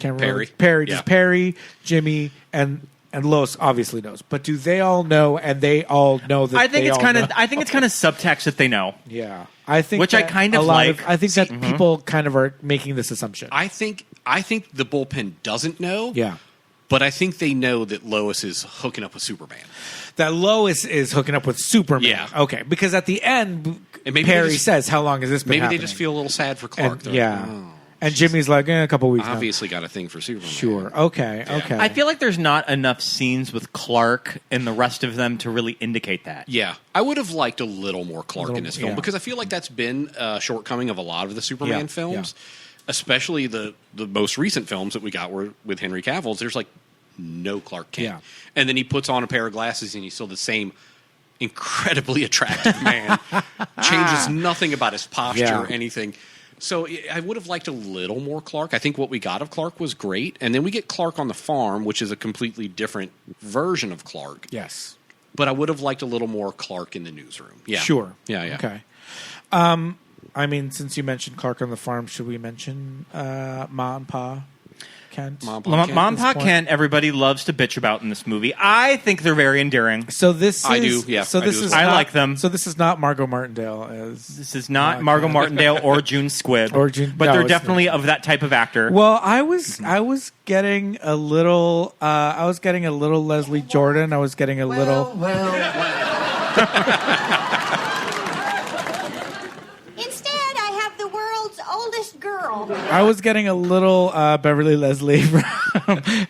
Speaker 7: remember. Perry. Does
Speaker 9: Yeah.
Speaker 7: Perry, Jimmy, and Lois obviously knows. But do they all know, and they all know that
Speaker 8: I think
Speaker 7: they
Speaker 8: it's
Speaker 7: all
Speaker 8: kind of.
Speaker 7: know?
Speaker 8: I think it's kind of subtext that they know.
Speaker 7: Yeah. I think
Speaker 8: Which I
Speaker 7: that
Speaker 8: kind of
Speaker 7: a lot
Speaker 8: like.
Speaker 7: I think that people kind of are making this assumption.
Speaker 9: I think the bullpen doesn't know.
Speaker 7: Yeah.
Speaker 9: But I think they know that Lois is hooking up with Superman.
Speaker 7: That Lois is hooking up with Superman.
Speaker 9: Yeah.
Speaker 7: Okay. Because at the end,
Speaker 9: And maybe
Speaker 7: Perry
Speaker 9: they just-
Speaker 7: says, how long has this been
Speaker 9: Maybe
Speaker 7: happening?
Speaker 9: they just feel a little sad for Clark.
Speaker 7: And,
Speaker 9: They're
Speaker 7: yeah.
Speaker 9: like, oh,
Speaker 7: and Jimmy's like, a couple weeks now.
Speaker 9: obviously got a thing for Superman.
Speaker 7: Sure. Okay. Okay.
Speaker 8: I feel like there's not enough scenes with Clark and the rest of them to really indicate that.
Speaker 9: Yeah. I would have liked a little more Clark in this film
Speaker 7: yeah.
Speaker 9: because I feel like that's been a shortcoming of a lot of the Superman
Speaker 7: Yeah,
Speaker 9: films, especially the most recent films that we got were with Henry Cavill's. There's like no Clark Kent.
Speaker 7: Yeah.
Speaker 9: And then he puts on a pair of glasses and he's still the same incredibly attractive man. Changes nothing about his posture or anything. So I would have liked a little more Clark. I think what we got of Clark was great. And then we get Clark on the farm, which is a completely different version of Clark.
Speaker 7: Yes.
Speaker 9: But I would have liked a little more Clark in the newsroom. Yeah.
Speaker 7: Sure.
Speaker 9: Yeah.
Speaker 7: Okay. I mean, since you mentioned Clark on the farm, should we mention Ma and Pa Kent.
Speaker 9: Mom,
Speaker 8: Pa Kent, everybody loves to bitch about in this movie. I think they're very endearing.
Speaker 7: So this is,
Speaker 9: I do, yeah.
Speaker 7: So this is
Speaker 8: I
Speaker 7: not,
Speaker 8: like them.
Speaker 7: So this is not Margot Martindale as
Speaker 8: This is not Margot Martindale or June Squibb, but
Speaker 7: no,
Speaker 8: they're
Speaker 7: it's
Speaker 8: definitely of that type of actor.
Speaker 7: Well, I was getting a little Leslie Jordan. I was getting a little.
Speaker 10: Instead, I have the world's oldest girl.
Speaker 7: I was getting a little Beverly Leslie from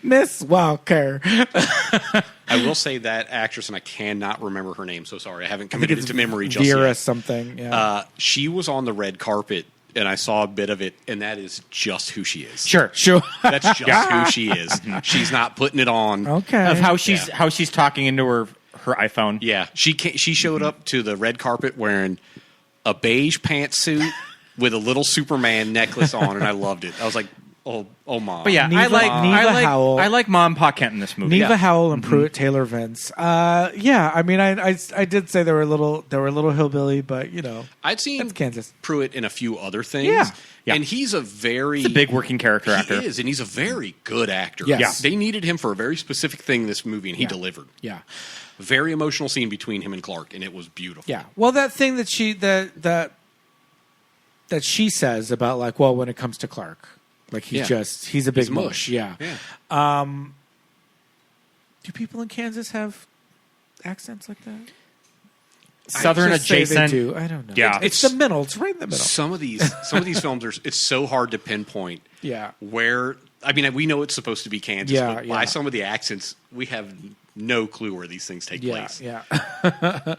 Speaker 7: Miss Walker.
Speaker 9: I will say that actress, and I cannot remember her name, so sorry. I haven't committed it to memory just
Speaker 7: Vera
Speaker 9: yet.
Speaker 7: something. Yeah.
Speaker 9: She was on the red carpet, and I saw a bit of it, and that is just who she is.
Speaker 7: Sure.
Speaker 9: That's just who she is. She's not putting it on.
Speaker 7: Okay.
Speaker 8: Of how she's talking into her iPhone.
Speaker 9: Yeah, she showed up to the red carpet wearing a beige pantsuit with a little Superman necklace on, and I loved it. I was like, oh, mom.
Speaker 8: But yeah,
Speaker 7: Neva Howell.
Speaker 8: I like Mom Pa Kent in this movie.
Speaker 7: Neva Howell and Pruitt Taylor Vince. Yeah, I mean, I did say they were a little hillbilly, but you know,
Speaker 9: I'd seen
Speaker 7: that's Kansas.
Speaker 9: Pruitt in a few other things.
Speaker 8: Yeah.
Speaker 9: And he's a
Speaker 8: big working character actor.
Speaker 9: He is, and he's a very good actor.
Speaker 7: Yes.
Speaker 9: Yeah. They needed him for a very specific thing in this movie, and he delivered.
Speaker 7: Yeah.
Speaker 9: Very emotional scene between him and Clark, and it was beautiful.
Speaker 7: Yeah. Well, that thing that she says about like, well, when it comes to Clark, like he's a big mush. Yeah. Do people in Kansas have accents like that?
Speaker 8: Southern adjacent.
Speaker 7: They do. I don't know.
Speaker 8: Yeah.
Speaker 7: It's the middle. It's right in the middle.
Speaker 9: Some of these films it's so hard to pinpoint.
Speaker 7: Yeah.
Speaker 9: Where we know it's supposed to be Kansas,
Speaker 7: Yeah,
Speaker 9: but
Speaker 7: yeah.
Speaker 9: by some of the accents, we have no clue where these things take place.
Speaker 7: Yeah.
Speaker 9: But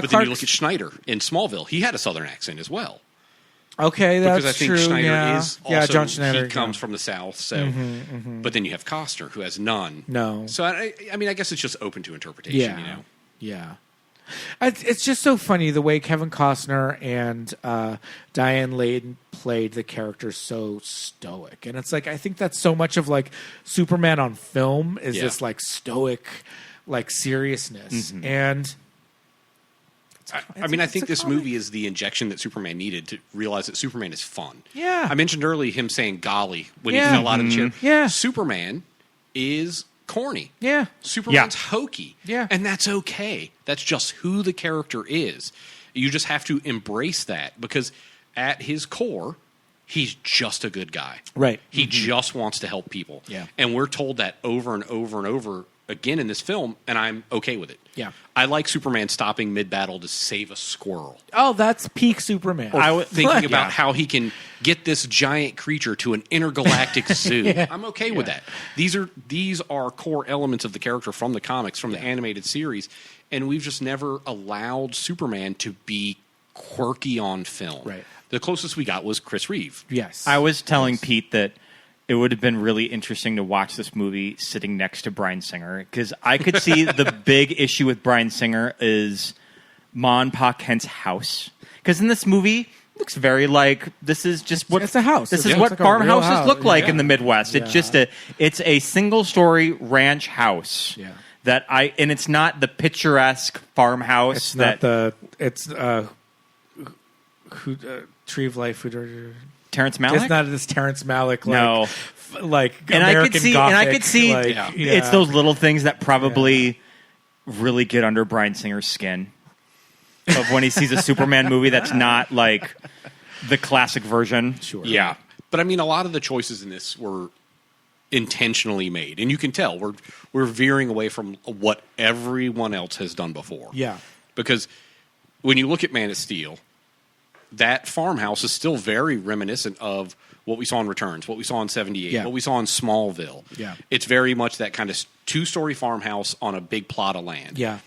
Speaker 9: then you look at Schneider in Smallville; he had a Southern accent as well.
Speaker 7: Okay, that's
Speaker 9: because I think
Speaker 7: true.
Speaker 9: Schneider is also,
Speaker 7: John Schneider.
Speaker 9: he comes from the South, so. But then you have Costner, who has none.
Speaker 7: No.
Speaker 9: So I guess it's just open to interpretation.
Speaker 7: Yeah.
Speaker 9: You know.
Speaker 7: Yeah. It's just so funny the way Kevin Costner and Diane Lane played the characters so stoic, and it's like I think that's so much of like Superman on film is this like stoic, like seriousness, and
Speaker 9: I think this movie is the injection that Superman needed to realize that Superman is fun.
Speaker 7: Yeah,
Speaker 9: I mentioned earlier him saying "golly" when he fell out of the chair.
Speaker 7: Yeah,
Speaker 9: Superman is corny.
Speaker 7: Yeah.
Speaker 9: Superman's hokey.
Speaker 7: Yeah.
Speaker 9: And that's okay. That's just who the character is. You just have to embrace that because at his core, he's just a good guy.
Speaker 7: Right.
Speaker 9: He just wants to help people.
Speaker 7: Yeah.
Speaker 9: And we're told that over and over and over again in this film, and I'm okay with it.
Speaker 7: Yeah.
Speaker 9: I like Superman stopping mid-battle to save a squirrel.
Speaker 7: Oh, that's peak Superman.
Speaker 9: I was thinking about how he can get this giant creature to an intergalactic zoo. I'm okay with that. These are core elements of the character from the comics, from the animated series, and we've just never allowed Superman to be quirky on film.
Speaker 7: Right.
Speaker 9: The closest we got was Chris Reeve.
Speaker 7: Yes.
Speaker 8: I was telling Pete that it would have been really interesting to watch this movie sitting next to Bryan Singer because I could see the big issue with Bryan Singer is Ma and Pa Kent's house. Because in this movie, it looks very like this is just what
Speaker 7: it's a house.
Speaker 8: This
Speaker 7: It
Speaker 8: is
Speaker 7: looks
Speaker 8: what
Speaker 7: like a
Speaker 8: farmhouses
Speaker 7: real house.
Speaker 8: look like
Speaker 7: Yeah.
Speaker 8: in the Midwest. It's just it's a single story ranch house.
Speaker 7: Yeah.
Speaker 8: And it's not the picturesque farmhouse
Speaker 7: It's
Speaker 8: that
Speaker 7: not Tree of Life.
Speaker 8: Terrence Malick.
Speaker 7: It's not this Terrence Malick.
Speaker 8: No.
Speaker 7: Like
Speaker 8: and
Speaker 7: American
Speaker 8: I could see
Speaker 7: Gothic,
Speaker 8: it's those little things that probably really get under Bryan Singer's skin of when he sees a Superman movie that's not like the classic version.
Speaker 7: Sure.
Speaker 9: Yeah. But a lot of the choices in this were intentionally made, and you can tell we're veering away from what everyone else has done before.
Speaker 7: Yeah.
Speaker 9: Because when you look at Man of Steel, that farmhouse is still very reminiscent of what we saw in Returns, what we saw in 78, what we saw in Smallville.
Speaker 7: Yeah.
Speaker 9: It's very much that kind of two-story farmhouse on a big plot of land.
Speaker 7: Yeah.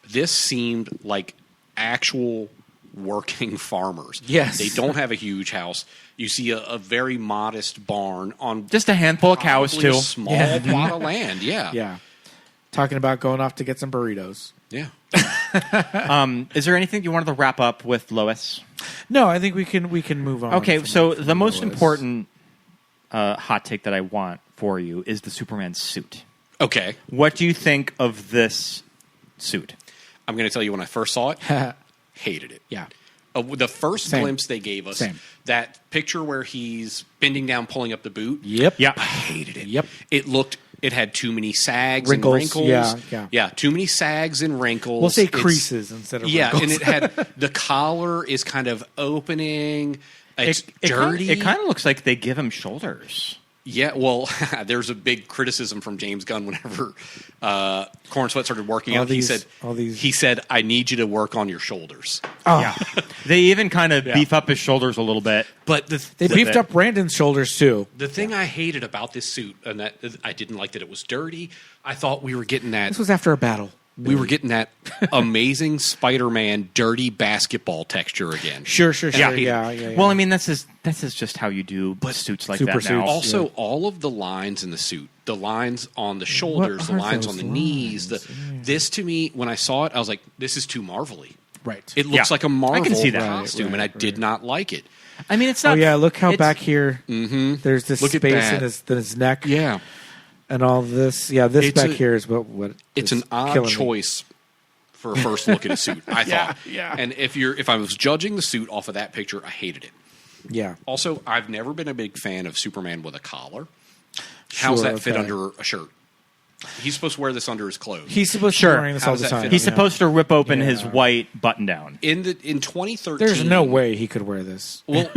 Speaker 9: This seemed like actual working farmers.
Speaker 7: Yes.
Speaker 9: They don't have a huge house. You see a very modest barn on
Speaker 8: just a handful of cows
Speaker 9: probably
Speaker 8: too.
Speaker 9: A small plot of land. Yeah.
Speaker 7: Yeah. Talking about going off to get some burritos.
Speaker 9: Yeah.
Speaker 8: Is there anything you wanted to wrap up with Lois?
Speaker 7: No, I think we can move on.
Speaker 8: Okay, so the most
Speaker 7: Lois.
Speaker 8: important hot take that I want for you is the Superman suit.
Speaker 9: Okay.
Speaker 8: What do you think of this suit?
Speaker 9: I'm going to tell you when I first saw it, hated it.
Speaker 7: Yeah.
Speaker 9: The first
Speaker 7: Same.
Speaker 9: glimpse they gave us,
Speaker 7: Same.
Speaker 9: that picture where he's bending down, pulling up the boot.
Speaker 7: Yep.
Speaker 8: Yeah.
Speaker 9: I hated it.
Speaker 7: Yep.
Speaker 9: It had too many sags
Speaker 7: Wrinkles,
Speaker 9: and wrinkles.
Speaker 7: yeah.
Speaker 9: Too many sags and wrinkles.
Speaker 7: We'll say
Speaker 9: It's-
Speaker 7: creases instead of
Speaker 9: Yeah,
Speaker 7: wrinkles.
Speaker 9: and it had the collar is kind of opening. It's dirty.
Speaker 8: It kind of looks like they give him shoulders.
Speaker 9: Yeah, well, there's a big criticism from James Gunn whenever Corenswet started working out. He said, "I need you to work on your shoulders."
Speaker 7: Oh.
Speaker 8: Yeah. They even kind of beef up his shoulders a little bit.
Speaker 9: But
Speaker 7: They beefed up Brandon's shoulders too.
Speaker 9: The thing I hated about this suit, and that I didn't like that it was dirty. I thought we were getting that.
Speaker 7: This was after a battle.
Speaker 9: We were getting that amazing Spider-Man dirty basketball texture again.
Speaker 7: Sure.
Speaker 8: Yeah. Well, I mean, that's just how you do suits like
Speaker 7: super
Speaker 8: that now.
Speaker 7: suits.
Speaker 9: Also, all of the lines in the suit, the lines on the shoulders, the
Speaker 7: are
Speaker 9: lines
Speaker 7: those
Speaker 9: on the knees, this to me, when I saw it, I was like, this is too Marvel-y.
Speaker 7: Right.
Speaker 9: It looks like a Marvel
Speaker 8: I can see that.
Speaker 9: costume, and I did not like it.
Speaker 8: I mean, it's not.
Speaker 7: Oh yeah, look how back here. There's this
Speaker 9: Look at
Speaker 7: space
Speaker 9: that.
Speaker 7: in his neck.
Speaker 9: Yeah.
Speaker 7: And all this. Yeah, this
Speaker 9: It's
Speaker 7: back
Speaker 9: a-
Speaker 7: here is what.
Speaker 9: It's
Speaker 7: is
Speaker 9: an odd
Speaker 7: killing me.
Speaker 9: choice for a first look at a suit, I thought.
Speaker 7: Yeah.
Speaker 9: And if I was judging the suit off of that picture, I hated it.
Speaker 7: Yeah.
Speaker 9: Also, I've never been a big fan of Superman with a collar. How's that fit
Speaker 7: okay.
Speaker 9: under a shirt? He's supposed to wear this under his clothes.
Speaker 7: He's supposed to
Speaker 8: Sure.
Speaker 7: be wearing this
Speaker 9: How
Speaker 7: all
Speaker 9: does
Speaker 7: the
Speaker 9: that
Speaker 7: time.
Speaker 9: fit
Speaker 8: He's
Speaker 9: Yeah.
Speaker 8: supposed to rip open his
Speaker 7: Yeah.
Speaker 8: white button down.
Speaker 9: in 2013.
Speaker 7: There's no way he could wear this.
Speaker 9: Well,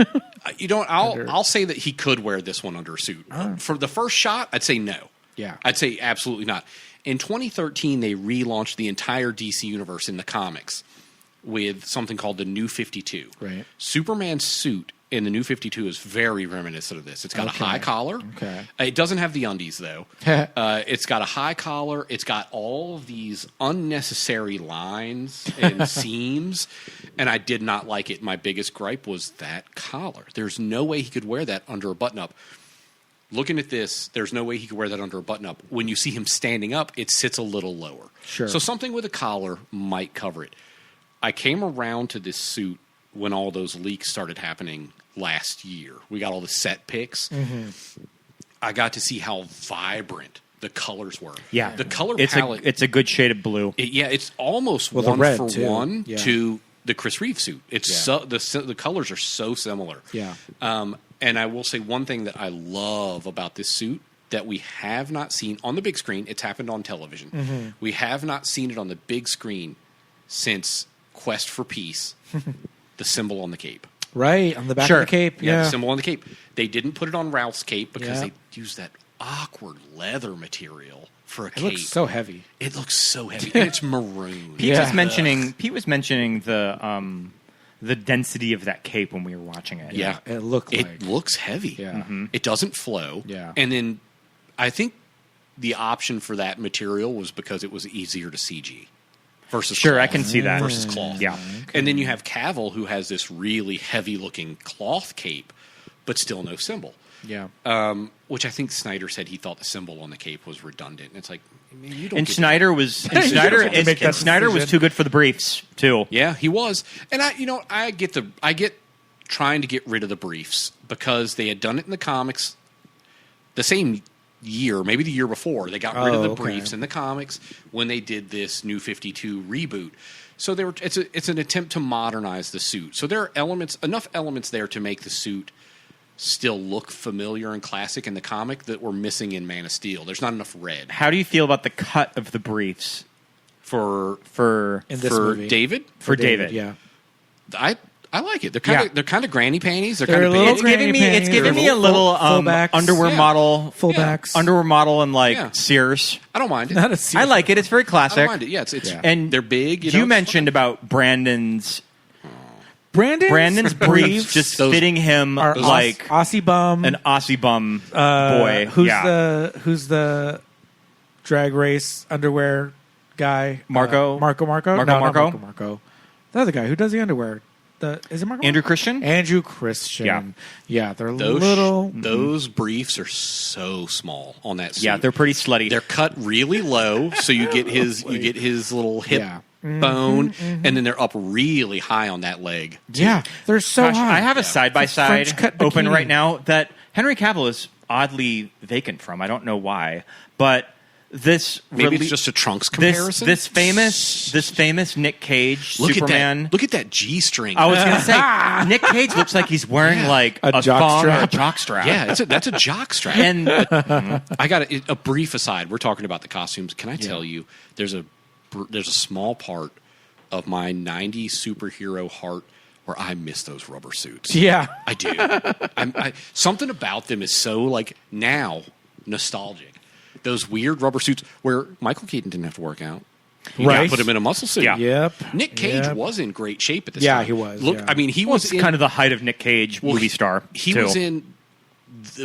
Speaker 9: I'll say that he could wear this one under a suit. For the first shot, I'd say no.
Speaker 7: Yeah.
Speaker 9: I'd say absolutely not. In 2013, they relaunched the entire DC universe in the comics with something called the New 52.
Speaker 7: Right.
Speaker 9: Superman's suit in the New 52 is very reminiscent of this. It's got a high collar.
Speaker 7: Okay.
Speaker 9: It doesn't have the undies, though. It's got a high collar. It's got all of these unnecessary lines and seams, and I did not like it. My biggest gripe was that collar. There's no way he could wear that under a button-up. Looking at this, there's no way he could wear that under a button-up. When you see him standing up, it sits a little lower.
Speaker 7: Sure.
Speaker 9: So something with a collar might cover it. I came around to this suit when all those leaks started happening last year. We got all the set pics.
Speaker 7: Mm-hmm.
Speaker 9: I got to see how vibrant the colors were.
Speaker 8: Yeah.
Speaker 9: The color
Speaker 8: It's
Speaker 9: palette.
Speaker 8: it's a good shade of blue.
Speaker 9: It's almost
Speaker 7: Well, the
Speaker 9: one
Speaker 7: red,
Speaker 9: for
Speaker 7: too.
Speaker 9: one
Speaker 7: Yeah.
Speaker 9: to the Chris Reeve suit. It's
Speaker 7: Yeah.
Speaker 9: the colors are so similar.
Speaker 7: Yeah.
Speaker 9: And I will say one thing that I love about this suit that we have not seen on the big screen. It's happened on television.
Speaker 7: Mm-hmm.
Speaker 9: We have not seen it on the big screen since Quest for Peace, the symbol on the cape.
Speaker 7: Right, on the back
Speaker 8: Sure.
Speaker 7: of the cape.
Speaker 9: Yeah,
Speaker 7: Yeah.
Speaker 9: the symbol on the cape. They didn't put it on Ralph's cape because
Speaker 7: Yeah.
Speaker 9: they used that awkward leather material for a
Speaker 7: It
Speaker 9: cape.
Speaker 7: looks so heavy.
Speaker 9: It looks so heavy. And it's maroon.
Speaker 8: Pete
Speaker 7: Yeah.
Speaker 8: was mentioning the density of that cape when we were watching it.
Speaker 9: Yeah.
Speaker 7: It looked like.
Speaker 9: It looks heavy.
Speaker 7: Yeah.
Speaker 8: Mm-hmm.
Speaker 9: It doesn't flow.
Speaker 7: Yeah.
Speaker 9: And then I think the option for that material was because it was easier to CG versus
Speaker 8: Sure, I
Speaker 9: cloth.
Speaker 8: can see that.
Speaker 9: Versus cloth.
Speaker 8: Yeah.
Speaker 9: And then you have Cavill, who has this really heavy looking cloth cape, but still no symbol.
Speaker 7: Yeah.
Speaker 9: Which I think Snyder said he thought the symbol on the cape was redundant. And it's like, man, you don't
Speaker 8: And
Speaker 9: get
Speaker 8: Snyder was and Snyder
Speaker 7: have to make that
Speaker 8: and Snyder was
Speaker 7: decision.
Speaker 8: too good for the briefs too.
Speaker 9: Yeah, he was. And I get trying to get rid of the briefs because they had done it in the comics the same year, maybe the year before. They got rid of the
Speaker 7: okay.
Speaker 9: briefs in the comics when they did this New 52 reboot. So it's an attempt to modernize the suit. So there are enough elements there to make the suit still look familiar and classic in the comic that we're missing in Man of Steel. There's not enough red
Speaker 8: How do you feel about the cut of the briefs
Speaker 9: for
Speaker 7: In this
Speaker 9: for
Speaker 7: movie.
Speaker 9: David.
Speaker 8: for David?
Speaker 7: Yeah.
Speaker 9: I like it.
Speaker 8: Yeah.
Speaker 9: They're kind of granny panties. They're
Speaker 7: They're
Speaker 9: kind of
Speaker 7: a little
Speaker 9: big.
Speaker 8: It's giving me a
Speaker 7: Full-
Speaker 8: little
Speaker 7: fullbacks.
Speaker 8: underwear
Speaker 9: Yeah.
Speaker 8: model,
Speaker 7: Fullbacks.
Speaker 8: underwear model, and like
Speaker 9: Yeah.
Speaker 8: Sears.
Speaker 9: I don't mind it.
Speaker 7: Not a
Speaker 8: I like it. It's very
Speaker 9: I
Speaker 8: classic.
Speaker 9: don't mind it. Yeah, it's
Speaker 7: Yeah.
Speaker 8: And
Speaker 9: they're big.
Speaker 8: You
Speaker 9: know, it's
Speaker 8: mentioned about Brandon's
Speaker 7: Brandon's
Speaker 8: briefs just
Speaker 9: Those
Speaker 8: fitting him
Speaker 7: are
Speaker 8: like
Speaker 7: Aussie bum.
Speaker 8: an Aussie bum boy.
Speaker 7: Who's
Speaker 8: yeah.
Speaker 7: who's the drag race underwear guy?
Speaker 8: Marco?
Speaker 7: Marco.
Speaker 8: Marco
Speaker 7: No, not
Speaker 8: Marco?
Speaker 7: Marco. The other guy who does the underwear. Is it Marco?
Speaker 8: Andrew Christian?
Speaker 7: Andrew Christian.
Speaker 8: Yeah.
Speaker 7: Yeah, they're
Speaker 9: Those
Speaker 7: little.
Speaker 9: those briefs are so small on that suit.
Speaker 8: Yeah, they're pretty slutty.
Speaker 9: They're cut really low, so you get his little hip
Speaker 7: Yeah.
Speaker 9: bone, and then they're up really high on that leg.
Speaker 7: Yeah, they're so
Speaker 8: Gosh,
Speaker 7: high.
Speaker 8: I have a side by side
Speaker 7: French cut
Speaker 8: open
Speaker 7: bikini.
Speaker 8: right now that Henry Cavill is oddly vacant from. I don't know why, but
Speaker 9: Maybe it's just a Trunks comparison.
Speaker 8: This famous Nick Cage Superman.
Speaker 9: Look at that G-string.
Speaker 8: I was going to say Nick Cage looks like he's wearing like a thong or a jockstrap.
Speaker 9: Yeah, that's a jockstrap.
Speaker 8: And
Speaker 9: I got a brief aside. We're talking about the costumes. Can I tell you? There's a small part of my '90s superhero heart where I miss those rubber suits.
Speaker 7: Yeah,
Speaker 9: I do. Something about them is so like now nostalgic. Those weird rubber suits where Michael Keaton didn't have to work out. You
Speaker 7: right.
Speaker 9: put him in a muscle suit.
Speaker 8: Yeah.
Speaker 7: Yep.
Speaker 9: Nick Cage was in great shape at this
Speaker 7: Yeah,
Speaker 9: time.
Speaker 7: he was.
Speaker 9: Look,
Speaker 7: yeah.
Speaker 9: I mean, he was in,
Speaker 8: kind of the height of Nick Cage movie star.
Speaker 9: He was in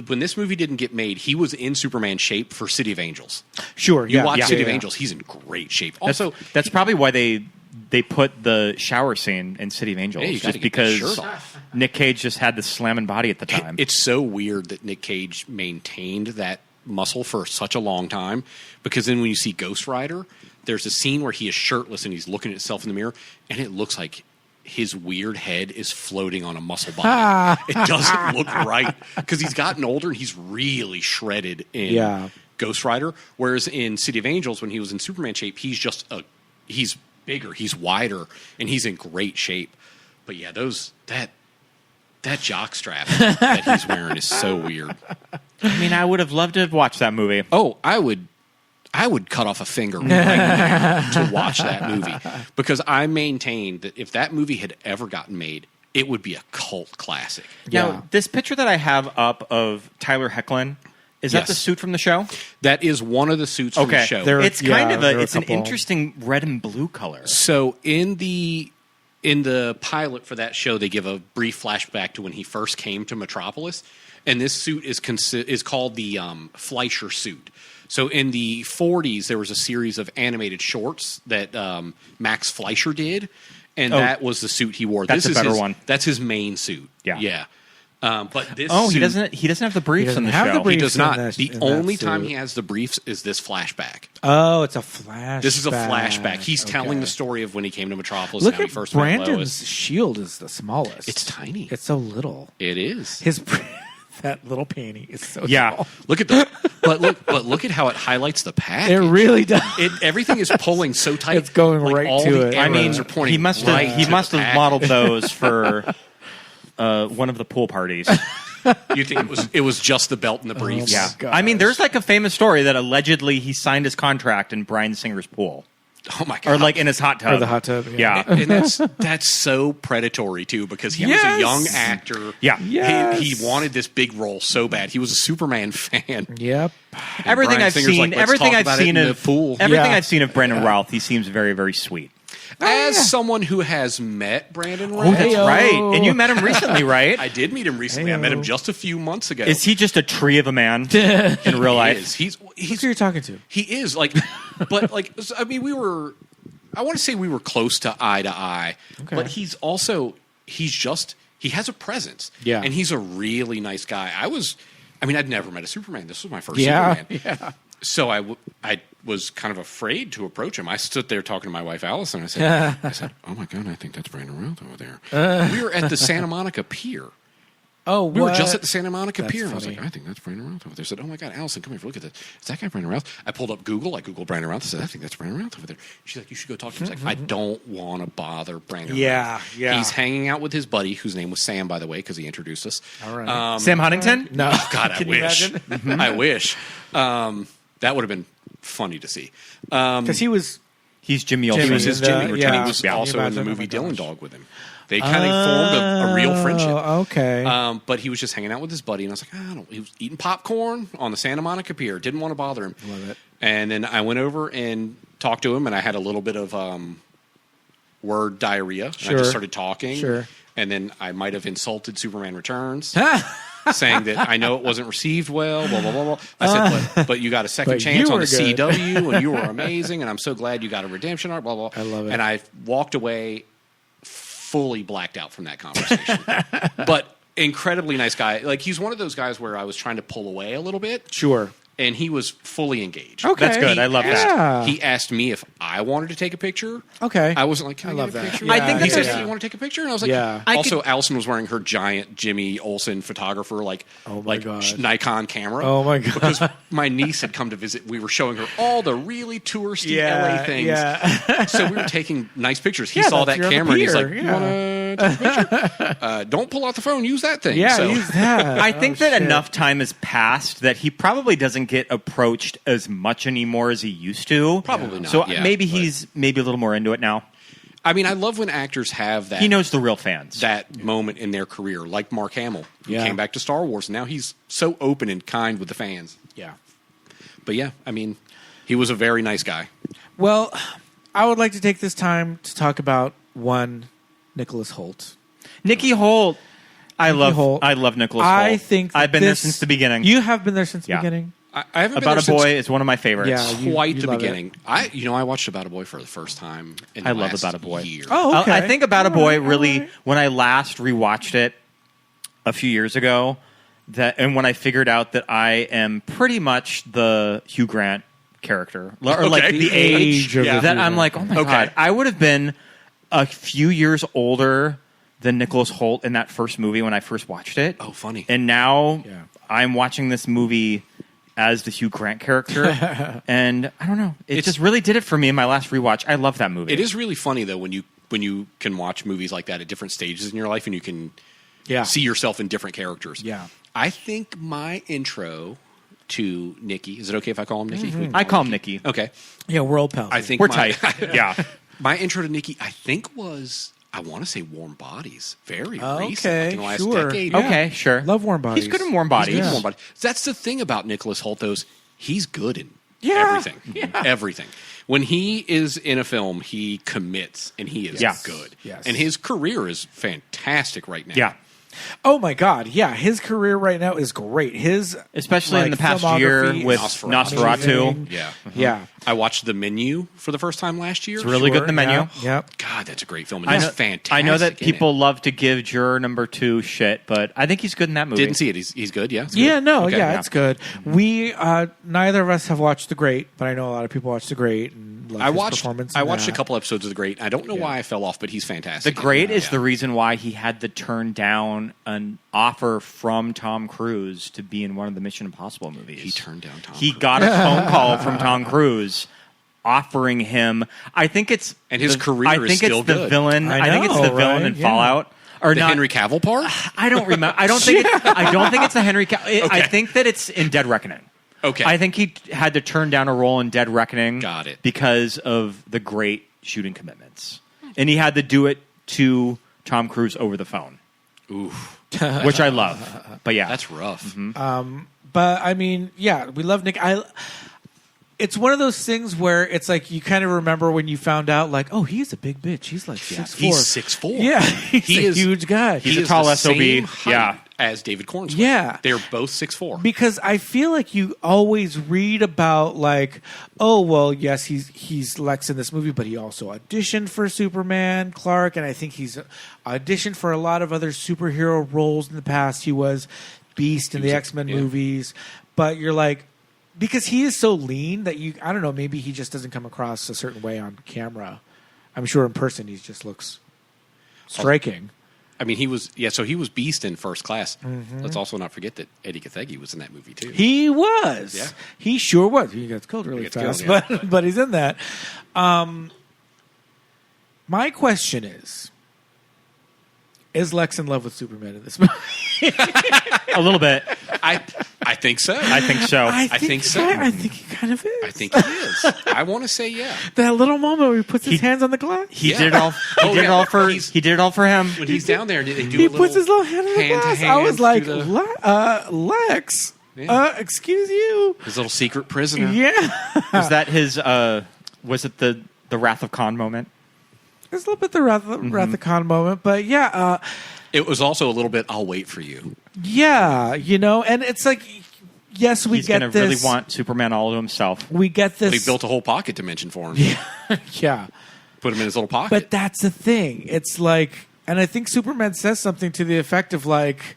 Speaker 9: when this movie didn't get made. He was in Superman shape for City of Angels.
Speaker 7: Sure.
Speaker 9: You
Speaker 7: Yeah.
Speaker 9: watch
Speaker 7: yeah.
Speaker 9: City of
Speaker 7: yeah.
Speaker 9: Angels. He's in great shape. Also,
Speaker 8: that's probably why they put the shower scene in City of Angels,
Speaker 9: Yeah, you gotta
Speaker 8: just
Speaker 9: get the shirt
Speaker 8: because
Speaker 9: off.
Speaker 8: Nick Cage just had this slamming body at the time.
Speaker 9: It's so weird that Nick Cage maintained that muscle for such a long time, because then when you see Ghost Rider, there's a scene where he is shirtless and he's looking at himself in the mirror, and it looks like his weird head is floating on a muscle body. It doesn't look right because he's gotten older and he's really shredded in Ghost Rider, whereas in City of Angels, when he was in Superman shape, he's bigger, he's wider, and he's in great shape. But yeah, that jockstrap that he's wearing is so weird.
Speaker 8: I mean, I would have loved to have watched that movie.
Speaker 9: Oh, I would cut off a finger right now to watch that movie, because I maintain that if that movie had ever gotten made, it would be a cult classic.
Speaker 8: Now, this picture that I have up of Tyler Hoechlin, is that the suit from the show?
Speaker 9: That is one of the suits from the show.
Speaker 8: It's kind of it's an interesting red and blue color.
Speaker 9: So in the pilot for that show, they give a brief flashback to when he first came to Metropolis, and this suit is called the Fleischer suit. So in the 40s, there was a series of animated shorts that Max Fleischer did, and that was the suit he wore.
Speaker 8: That's a better one.
Speaker 9: That's his main suit.
Speaker 8: Yeah.
Speaker 9: But this
Speaker 8: suit, he doesn't have the briefs in the show.
Speaker 9: He does not. The only time he has the briefs is this flashback.
Speaker 7: Oh, it's a flashback.
Speaker 9: This is a flashback. He's telling the story of when he came to Metropolis.
Speaker 7: Look
Speaker 9: how
Speaker 7: at
Speaker 9: he first met
Speaker 7: Brandon's
Speaker 9: Lois.
Speaker 7: shield is the smallest.
Speaker 9: It's tiny.
Speaker 7: It's so little.
Speaker 9: It is.
Speaker 7: That little panty is so
Speaker 8: Yeah.
Speaker 7: small.
Speaker 9: Look at look at how it highlights the package.
Speaker 7: It really does.
Speaker 9: Everything is pulling so tight.
Speaker 7: It's going
Speaker 9: like
Speaker 7: right
Speaker 9: all
Speaker 7: to
Speaker 9: the
Speaker 7: it.
Speaker 9: arrows are pointing.
Speaker 8: He must have modeled those for one of the pool parties.
Speaker 9: You think it was just the belt and the briefs?
Speaker 8: Yeah.
Speaker 7: gosh.
Speaker 8: I mean, there's like a famous story that allegedly he signed his contract in Bryan Singer's pool.
Speaker 9: Oh my god!
Speaker 8: Or like in his hot tub.
Speaker 7: Or the hot tub.
Speaker 8: Yeah.
Speaker 9: And that's so predatory too, because he was a young actor.
Speaker 8: Yeah.
Speaker 7: Yes.
Speaker 9: He wanted this big role so bad. He was a Superman fan.
Speaker 7: Yep.
Speaker 8: Everything
Speaker 9: Bryan
Speaker 8: I've
Speaker 9: Singer's
Speaker 8: seen,
Speaker 9: like, "Let's
Speaker 8: everything
Speaker 9: talk
Speaker 8: I've
Speaker 9: about it
Speaker 8: seen
Speaker 9: in the
Speaker 8: of
Speaker 9: pool."
Speaker 8: everything
Speaker 7: Yeah.
Speaker 8: I've seen of Brandon Routh, he seems very, very sweet.
Speaker 9: As someone who has met Brandon Routh,
Speaker 8: Oh, that's right. And you met him recently, right?
Speaker 9: I did meet him recently. I met him just a few months ago.
Speaker 8: Is he just a tree of a man in real life?
Speaker 9: He's
Speaker 7: Who you're talking to?
Speaker 9: He is but I mean, I want to say we were close to eye, but he has a presence.
Speaker 7: Yeah.
Speaker 9: And he's a really nice guy. I'd never met a Superman. This was my first
Speaker 7: Yeah.
Speaker 9: Superman.
Speaker 7: Yeah.
Speaker 9: So I was kind of afraid to approach him. I stood there talking to my wife, Allison. I said, oh my God, I think that's Brandon Routh over there. We were at the Santa Monica Pier.
Speaker 7: Oh,
Speaker 9: We were just at the Santa Monica
Speaker 7: That's
Speaker 9: Pier. And I was
Speaker 7: funny.
Speaker 9: like, I think that's Brandon Routh over there. I said, oh my God, Allison, come here, look at this. Is that guy Brandon Routh? I pulled up Google. I Googled Brandon Routh. I said, I think that's Brandon Routh over there. She's like, you should go talk to him. He's like, I don't want to bother Brandon Routh.
Speaker 7: Yeah.
Speaker 9: He's hanging out with his buddy, whose name was Sam, by the way, because he introduced us.
Speaker 7: All right.
Speaker 8: Sam Huntington?
Speaker 7: No.
Speaker 9: Oh, God, I
Speaker 7: Can you
Speaker 9: wish.
Speaker 7: imagine?
Speaker 9: I wish. That would have been funny to see.
Speaker 7: Because
Speaker 8: He's Jimmy
Speaker 9: He
Speaker 8: Olsen.
Speaker 9: was his Jimmy.
Speaker 7: yeah.
Speaker 9: And he was
Speaker 7: Yeah.
Speaker 9: also in the
Speaker 7: Imagine,
Speaker 9: movie
Speaker 7: oh my
Speaker 9: Dylan
Speaker 7: gosh.
Speaker 9: Dog with him. They kind of formed a real friendship.
Speaker 7: Okay.
Speaker 9: But he was just hanging out with his buddy, and I was like, he was eating popcorn on the Santa Monica Pier. Didn't want to bother him.
Speaker 7: Love it.
Speaker 9: And then I went over and talked to him, and I had a little bit of word diarrhea. And I
Speaker 7: Sure.
Speaker 9: just started talking.
Speaker 7: Sure.
Speaker 9: And then I might have insulted Superman Returns. Saying that I know it wasn't received well, blah, blah, blah, blah. I said, but you got a second
Speaker 7: But
Speaker 9: chance
Speaker 7: you
Speaker 9: on the
Speaker 7: were good.
Speaker 9: CW, and you were amazing, and I'm so glad you got a redemption arc, blah, blah.
Speaker 7: I love it.
Speaker 9: And I walked away fully blacked out from that conversation. But incredibly nice guy. Like, he's one of those guys where I was trying to pull away a little bit.
Speaker 7: Sure.
Speaker 9: And he was fully engaged.
Speaker 7: Okay.
Speaker 8: That's good. I love that.
Speaker 7: Yeah.
Speaker 9: He asked me if I wanted to take a picture.
Speaker 7: Okay.
Speaker 9: I wasn't like, can I
Speaker 7: love
Speaker 9: get a
Speaker 7: that.
Speaker 9: picture?
Speaker 7: Yeah.
Speaker 8: I think
Speaker 9: He
Speaker 8: that's
Speaker 9: said,
Speaker 8: a-
Speaker 9: "Do you want to take a picture?" And I was like,
Speaker 7: Yeah.
Speaker 9: Also, Allison was wearing her giant Jimmy Olsen photographer,
Speaker 7: God.
Speaker 9: Nikon camera.
Speaker 7: Oh, my God.
Speaker 9: Because my niece had come to visit. We were showing her all the really touristy LA things.
Speaker 7: Yeah.
Speaker 9: So we were taking nice pictures. He
Speaker 7: Yeah,
Speaker 9: saw
Speaker 7: that's-
Speaker 9: that
Speaker 7: you're on the
Speaker 9: camera and he's
Speaker 7: pier,
Speaker 9: like,
Speaker 7: yeah.
Speaker 9: "You want to take a picture? Don't pull out the phone. Use that thing."
Speaker 7: Yeah,
Speaker 9: So,
Speaker 7: use that.
Speaker 8: I think
Speaker 7: Oh,
Speaker 8: that
Speaker 7: shit.
Speaker 8: enough time has passed that he probably doesn't get approached as much anymore as he used to.
Speaker 9: Probably not,
Speaker 8: So
Speaker 9: yeah,
Speaker 8: maybe
Speaker 9: but-
Speaker 8: he's maybe a little more into it now.
Speaker 9: I mean, I love when actors have that.
Speaker 8: He knows the real fans.
Speaker 9: That moment in their career, like Mark Hamill, who
Speaker 7: Yeah.
Speaker 9: came back to Star Wars. And now he's so open and kind with the fans.
Speaker 7: Yeah.
Speaker 9: But yeah, I mean, he was a very nice guy.
Speaker 7: Well, I would like to take this time to talk about one Nicholas Hoult.
Speaker 8: Nicky Hoult. I
Speaker 7: Nicky
Speaker 8: love
Speaker 7: Hoult.
Speaker 8: Nicholas Hoult.
Speaker 7: I think that
Speaker 8: I've been there
Speaker 7: this-
Speaker 8: since the beginning.
Speaker 7: You have been there since the
Speaker 8: Yeah.
Speaker 7: beginning.
Speaker 9: I haven't
Speaker 8: About
Speaker 9: been
Speaker 8: a
Speaker 9: there
Speaker 8: Boy
Speaker 9: since
Speaker 8: is one of my favorites.
Speaker 7: Yeah.
Speaker 9: quite
Speaker 7: you
Speaker 9: the
Speaker 7: love it.
Speaker 9: beginning. I watched About a Boy for the first time. In the
Speaker 8: I love
Speaker 9: last
Speaker 8: About a Boy.
Speaker 9: Year.
Speaker 7: Oh, okay.
Speaker 8: I think About a
Speaker 7: All
Speaker 8: Boy
Speaker 7: right,
Speaker 8: really,
Speaker 7: all right.
Speaker 8: when I last rewatched it a few years ago, and when I figured out that I am pretty much the Hugh Grant character, or like
Speaker 9: Okay.
Speaker 8: the age
Speaker 7: of
Speaker 9: Yeah.
Speaker 7: the
Speaker 8: that
Speaker 7: Hugh
Speaker 8: I'm
Speaker 7: Grant.
Speaker 8: like, oh my
Speaker 9: Okay.
Speaker 8: God, I would have been a few years older than Nicholas Hoult in that first movie when I first watched it.
Speaker 9: Oh, funny.
Speaker 8: And now
Speaker 7: Yeah.
Speaker 8: I'm watching this movie as the Hugh Grant character, and I don't know, it
Speaker 9: It's-
Speaker 8: just really did it for me in my last rewatch. I love that movie.
Speaker 9: It is really funny though when you can watch movies like that at different stages in your life and you can
Speaker 7: Yeah.
Speaker 9: see yourself in different characters.
Speaker 7: Yeah.
Speaker 9: I think my intro to Nicky, is it okay if I call him Nicky?
Speaker 7: Mm-hmm.
Speaker 8: I call him Nicky.
Speaker 9: Okay.
Speaker 7: Yeah, we're old pals.
Speaker 9: I think
Speaker 8: We're
Speaker 9: my,
Speaker 8: tight. Yeah.
Speaker 9: My intro to Nicky, I think was, I want to say Warm Bodies. Very
Speaker 7: Okay,
Speaker 9: recent. Like in the last
Speaker 7: sure.
Speaker 9: decade.
Speaker 7: Yeah.
Speaker 8: Okay, sure.
Speaker 7: Love Warm Bodies.
Speaker 8: He's good in Warm Bodies.
Speaker 9: He's good in
Speaker 7: Yeah.
Speaker 9: Warm Bodies. That's the thing about Nicholas Hoult, though, is he's good in
Speaker 7: Yeah.
Speaker 9: everything.
Speaker 7: Yeah.
Speaker 9: Everything. When he is in a film, he commits and he is
Speaker 8: Yeah.
Speaker 9: good.
Speaker 7: Yes.
Speaker 9: And his career is fantastic right now.
Speaker 8: Yeah.
Speaker 7: Oh my God! Yeah, his career right now is great. His
Speaker 8: Especially in
Speaker 7: like,
Speaker 8: the past year
Speaker 7: filmography
Speaker 8: with
Speaker 7: is
Speaker 8: Nosferatu.
Speaker 7: amazing.
Speaker 9: Yeah.
Speaker 7: Yeah,
Speaker 9: I watched The Menu for the first time last year.
Speaker 8: It's really good in the menu.
Speaker 7: Yeah, yep.
Speaker 9: God, that's a great film. And
Speaker 8: I
Speaker 9: he's
Speaker 8: know,
Speaker 9: fantastic.
Speaker 8: I know that
Speaker 9: in it.
Speaker 8: people love to give Juror Number 2 shit, but I think he's good in that movie.
Speaker 9: didn't see it. He's good. Yeah. It's good?
Speaker 7: Yeah, no,
Speaker 9: Okay.
Speaker 7: yeah, it's good. We neither of us have watched The Great, but I know a lot of people watch The Great and love
Speaker 9: I
Speaker 7: his
Speaker 9: watched.
Speaker 7: performance.
Speaker 9: I
Speaker 7: in
Speaker 9: watched a
Speaker 7: that.
Speaker 9: couple episodes of The Great. I don't know why I fell off, but he's
Speaker 8: The
Speaker 9: fantastic.
Speaker 8: Great is
Speaker 9: Yeah.
Speaker 8: the reason why he had to turn down an offer from Tom Cruise to be in one of the Mission Impossible movies.
Speaker 9: He turned down Tom
Speaker 8: He
Speaker 9: Cruise.
Speaker 8: got a phone call from Tom Cruise offering him. I think it's
Speaker 9: And his career
Speaker 8: I
Speaker 9: is
Speaker 8: think
Speaker 9: still
Speaker 8: it's the
Speaker 9: good.
Speaker 8: villain.
Speaker 7: I
Speaker 8: I think it's the
Speaker 7: know,
Speaker 8: villain
Speaker 7: right?
Speaker 8: in
Speaker 7: Yeah.
Speaker 8: Fallout. Or
Speaker 9: The
Speaker 8: not,
Speaker 9: Henry Cavill part.
Speaker 8: I don't remember. I don't think. I don't think it's the Henry. I
Speaker 9: Okay.
Speaker 8: think that it's in Dead Reckoning.
Speaker 9: Okay.
Speaker 8: I think he had to turn down a role in Dead Reckoning.
Speaker 9: Got it.
Speaker 8: Because of the great shooting commitments, and he had to do it to Tom Cruise over the phone,
Speaker 9: Oof.
Speaker 8: which I love. But yeah,
Speaker 9: That's rough.
Speaker 7: But I mean, yeah, we love Nick. It's one of those things where it's like you kind of remember when you found out, like, oh, he's a big bitch. He's like 6'4".
Speaker 9: He's 6'4".
Speaker 7: Yeah, he's
Speaker 9: He
Speaker 7: a
Speaker 9: is-
Speaker 7: huge guy.
Speaker 8: He's a
Speaker 9: is
Speaker 8: tall
Speaker 9: the
Speaker 8: SOB.
Speaker 9: same height
Speaker 8: Yeah.
Speaker 9: as David Corenswet.
Speaker 7: Yeah.
Speaker 9: They're both 6'4".
Speaker 7: Because I feel like you always read about like, oh well, yes, he's Lex in this movie, but he also auditioned for Superman, Clark, and I think he's auditioned for a lot of other superhero roles in the past. He was Beast in the X-Men movies, but you're like, because he is so lean that I don't know, maybe he just doesn't come across a certain way on camera. I'm sure in person he just looks striking.
Speaker 9: I mean, he was Beast in First Class. Let's also not forget that Eddie Gathegi was in that movie too.
Speaker 7: He was.
Speaker 9: Yeah.
Speaker 7: He sure was. He gets killed really
Speaker 9: gets
Speaker 7: fast,
Speaker 9: killed, yeah.
Speaker 7: but he's in that. My question is Lex in love with Superman in this movie?
Speaker 8: a little bit.
Speaker 9: I think so.
Speaker 8: I think so.
Speaker 9: I think so.
Speaker 7: I think he kind of is.
Speaker 9: I think he is. I want to say yeah.
Speaker 7: That little moment where he puts his hands on the glass.
Speaker 8: He
Speaker 9: Yeah.
Speaker 8: did it all.
Speaker 9: Oh, yeah.
Speaker 8: He did it all for him.
Speaker 9: When he's down there, they do
Speaker 7: He
Speaker 9: a little
Speaker 7: puts his little hand on the
Speaker 9: hand to
Speaker 7: glass. I
Speaker 9: hand
Speaker 7: was like,
Speaker 9: through the-
Speaker 7: Lex,
Speaker 9: Yeah.
Speaker 7: excuse you.
Speaker 9: his little secret prisoner.
Speaker 7: Yeah.
Speaker 8: Was that his? Was it the Wrath of Khan moment?
Speaker 7: It's a little bit the Wrath of Khan moment, but yeah.
Speaker 9: It was also a little bit. I'll wait for you.
Speaker 7: Yeah, and it's like, yes, we
Speaker 8: He's
Speaker 7: get
Speaker 8: going to
Speaker 7: this.
Speaker 8: really want Superman all to himself.
Speaker 7: We get this.
Speaker 9: But he built a whole pocket dimension for him.
Speaker 7: yeah.
Speaker 9: Put him in his little pocket.
Speaker 7: But that's the thing. It's like, and I think Superman says something to the effect of like,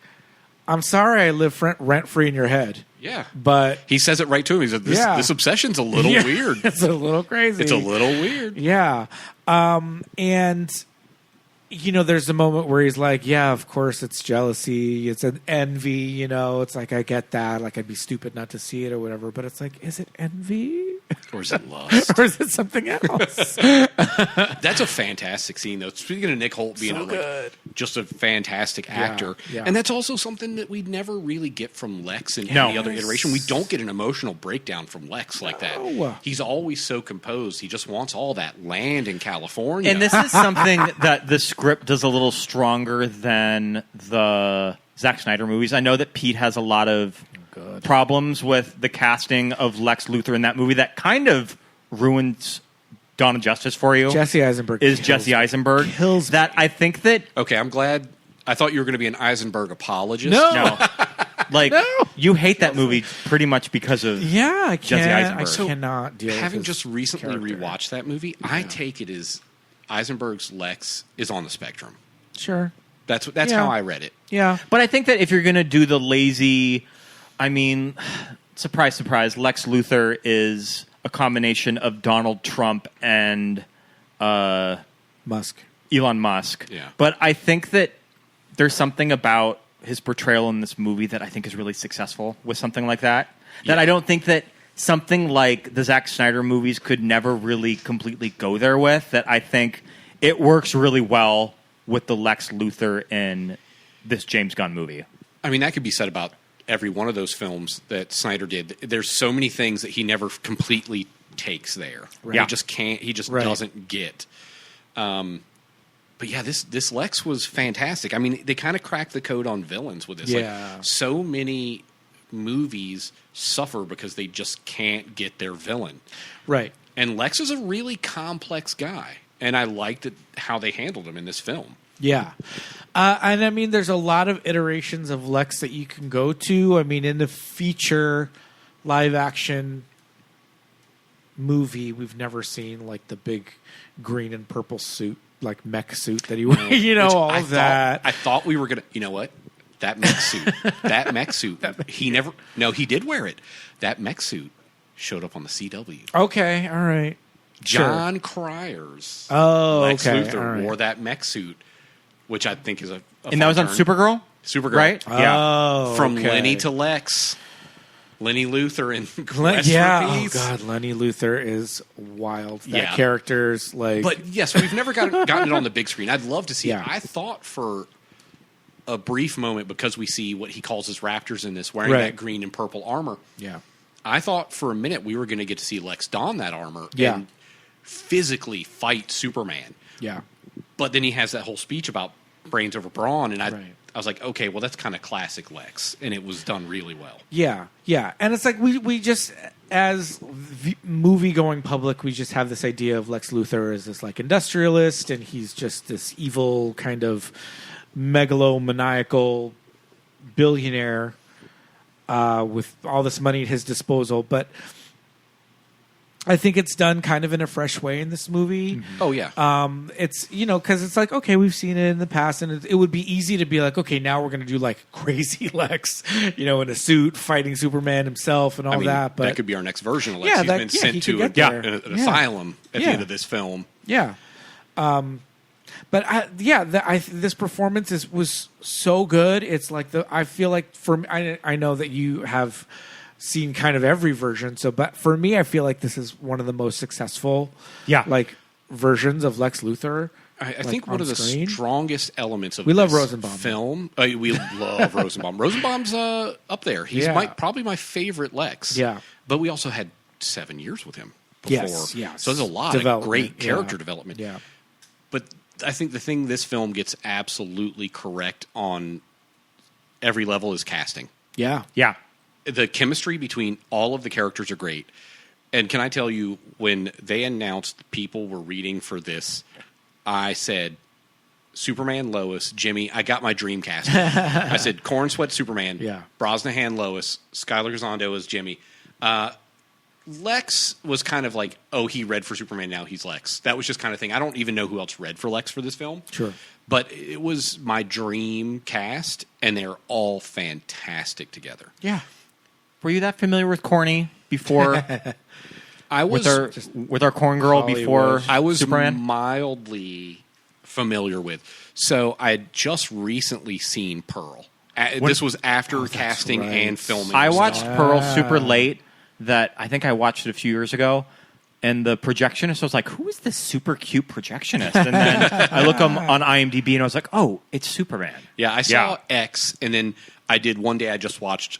Speaker 7: I'm sorry I live rent-free in your head.
Speaker 9: Yeah.
Speaker 7: But
Speaker 9: he says it right to him. He said, this obsession's a little weird.
Speaker 7: It's a little crazy.
Speaker 9: It's a little weird.
Speaker 7: Yeah. And, there's a moment where he's like, yeah, of course it's jealousy. It's an envy, It's like, I get that. Like, I'd be stupid not to see it or whatever. But it's like, is it envy?
Speaker 9: Or is it lust?
Speaker 7: Or is it something else?
Speaker 9: That's a fantastic scene, though. Speaking of Nick Hoult being just a fantastic actor.
Speaker 7: Yeah.
Speaker 9: And that's also something that we'd never really get from Lex in any other iteration. We don't get an emotional breakdown from Lex like that. He's always so composed. He just wants all that land in California.
Speaker 8: And this is something that the script does a little stronger than the Zack Snyder movies. I know that Pete has a lot of problems with the casting of Lex Luthor in that movie that kind of ruins Dawn of Justice for you.
Speaker 7: Jesse Eisenberg
Speaker 8: kills that. I think that...
Speaker 9: Okay, I'm glad. I thought you were going to be an Eisenberg apologist.
Speaker 8: No. You hate that movie pretty much because of Jesse Eisenberg.
Speaker 7: I cannot deal with
Speaker 9: having just recently
Speaker 7: character.
Speaker 9: rewatched that movie, I take it as Eisenberg's Lex is on the spectrum.
Speaker 7: Sure.
Speaker 9: That's how I read it.
Speaker 7: Yeah.
Speaker 8: But I think that if you're going to do the lazy... I mean, surprise, surprise, Lex Luthor is a combination of Donald Trump and Elon Musk.
Speaker 9: Yeah.
Speaker 8: But I think that there's something about his portrayal in this movie that I think is really successful with something like that. That I don't think that something like the Zack Snyder movies could never really completely go there with. That I think it works really well with the Lex Luthor in this James Gunn movie.
Speaker 9: I mean, that could be said about every one of those films that Snyder did. There's so many things that he never completely takes there.
Speaker 7: Right.
Speaker 9: He just can't. He just doesn't get. But yeah, this Lex was fantastic. I mean, they kind of cracked the code on villains with this.
Speaker 7: Yeah.
Speaker 9: Like, so many movies suffer because they just can't get their villain.
Speaker 7: Right.
Speaker 9: And Lex is a really complex guy, and I liked how they handled him in this film.
Speaker 7: Yeah. And I mean, there's a lot of iterations of Lex that you can go to. I mean, in the feature live action movie, we've never seen like the big green and purple suit, like mech suit that he wears, all of that.
Speaker 9: I thought we were going to, you know what? That mech suit, he did wear it. That mech suit showed up on the CW.
Speaker 7: Okay. All right.
Speaker 9: John Cryer's Lex Luthor wore that mech suit, which I think is a
Speaker 8: and that was on Supergirl?
Speaker 9: Supergirl.
Speaker 8: Right?
Speaker 7: Oh,
Speaker 9: From Lenny to Lex. Lenny Luthor in
Speaker 7: Oh God, Lenny Luthor is wild. That character's like...
Speaker 9: But yes, we've never gotten it on the big screen. I'd love to see it. I thought for a brief moment, because we see what he calls his Raptors in this, wearing that green and purple armor.
Speaker 7: Yeah.
Speaker 9: I thought for a minute we were going to get to see Lex don that armor and physically fight Superman.
Speaker 7: Yeah.
Speaker 9: But then he has that whole speech about brains over brawn, and I was like, okay, well, that's kind of classic Lex, and it was done really well.
Speaker 7: Yeah, yeah. And it's like we just, as movie-going public, we just have this idea of Lex Luthor as this like industrialist, and he's just this evil kind of megalomaniacal billionaire with all this money at his disposal. But I think it's done kind of in a fresh way in this movie.
Speaker 9: Mm-hmm. Oh, yeah.
Speaker 7: It's, because it's like, okay, we've seen it in the past, and it would be easy to be like, okay, now we're going to do like crazy Lex, in a suit fighting Superman himself and all that. But
Speaker 9: that could be our next version of Lex. He's been sent to an asylum at the end of this film.
Speaker 7: Yeah. But this performance was so good. It's like I feel like I know that you have seen kind of every version. But for me, I feel like this is one of the most successful, versions of Lex Luthor.
Speaker 9: I think one of the strongest elements of
Speaker 7: love
Speaker 9: this
Speaker 7: Rosenbaum
Speaker 9: film. We love Rosenbaum. Rosenbaum's up there. He's probably my favorite Lex.
Speaker 7: Yeah,
Speaker 9: but we also had 7 years with him before.
Speaker 7: Yes.
Speaker 9: So there's a lot of great character development.
Speaker 7: Yeah,
Speaker 9: but I think the thing this film gets absolutely correct on every level is casting.
Speaker 7: Yeah.
Speaker 9: The chemistry between all of the characters are great. And can I tell you, when they announced people were reading for this, I said, Superman, Lois, Jimmy, I got my dream cast. I said, Corenswet, Superman, Brosnahan, Lois, Skylar Gisondo as Jimmy. Lex was kind of like, he read for Superman, now he's Lex. That was just kind of thing. I don't even know who else read for Lex for this film.
Speaker 7: Sure.
Speaker 9: But it was my dream cast, and they're all fantastic together.
Speaker 7: Yeah.
Speaker 8: Were you that familiar with Corny before?
Speaker 9: I was
Speaker 8: with our corn girl before
Speaker 9: I was
Speaker 8: Superman?
Speaker 9: mildly familiar with. So I had just recently seen Pearl. This was after casting and filming.
Speaker 8: I watched Pearl super late. That I think I watched it a few years ago. And the projectionist, I was like, who is this super cute projectionist? And then I look on IMDb and I was like, oh, it's Superman.
Speaker 9: Yeah, I saw X, and then I just watched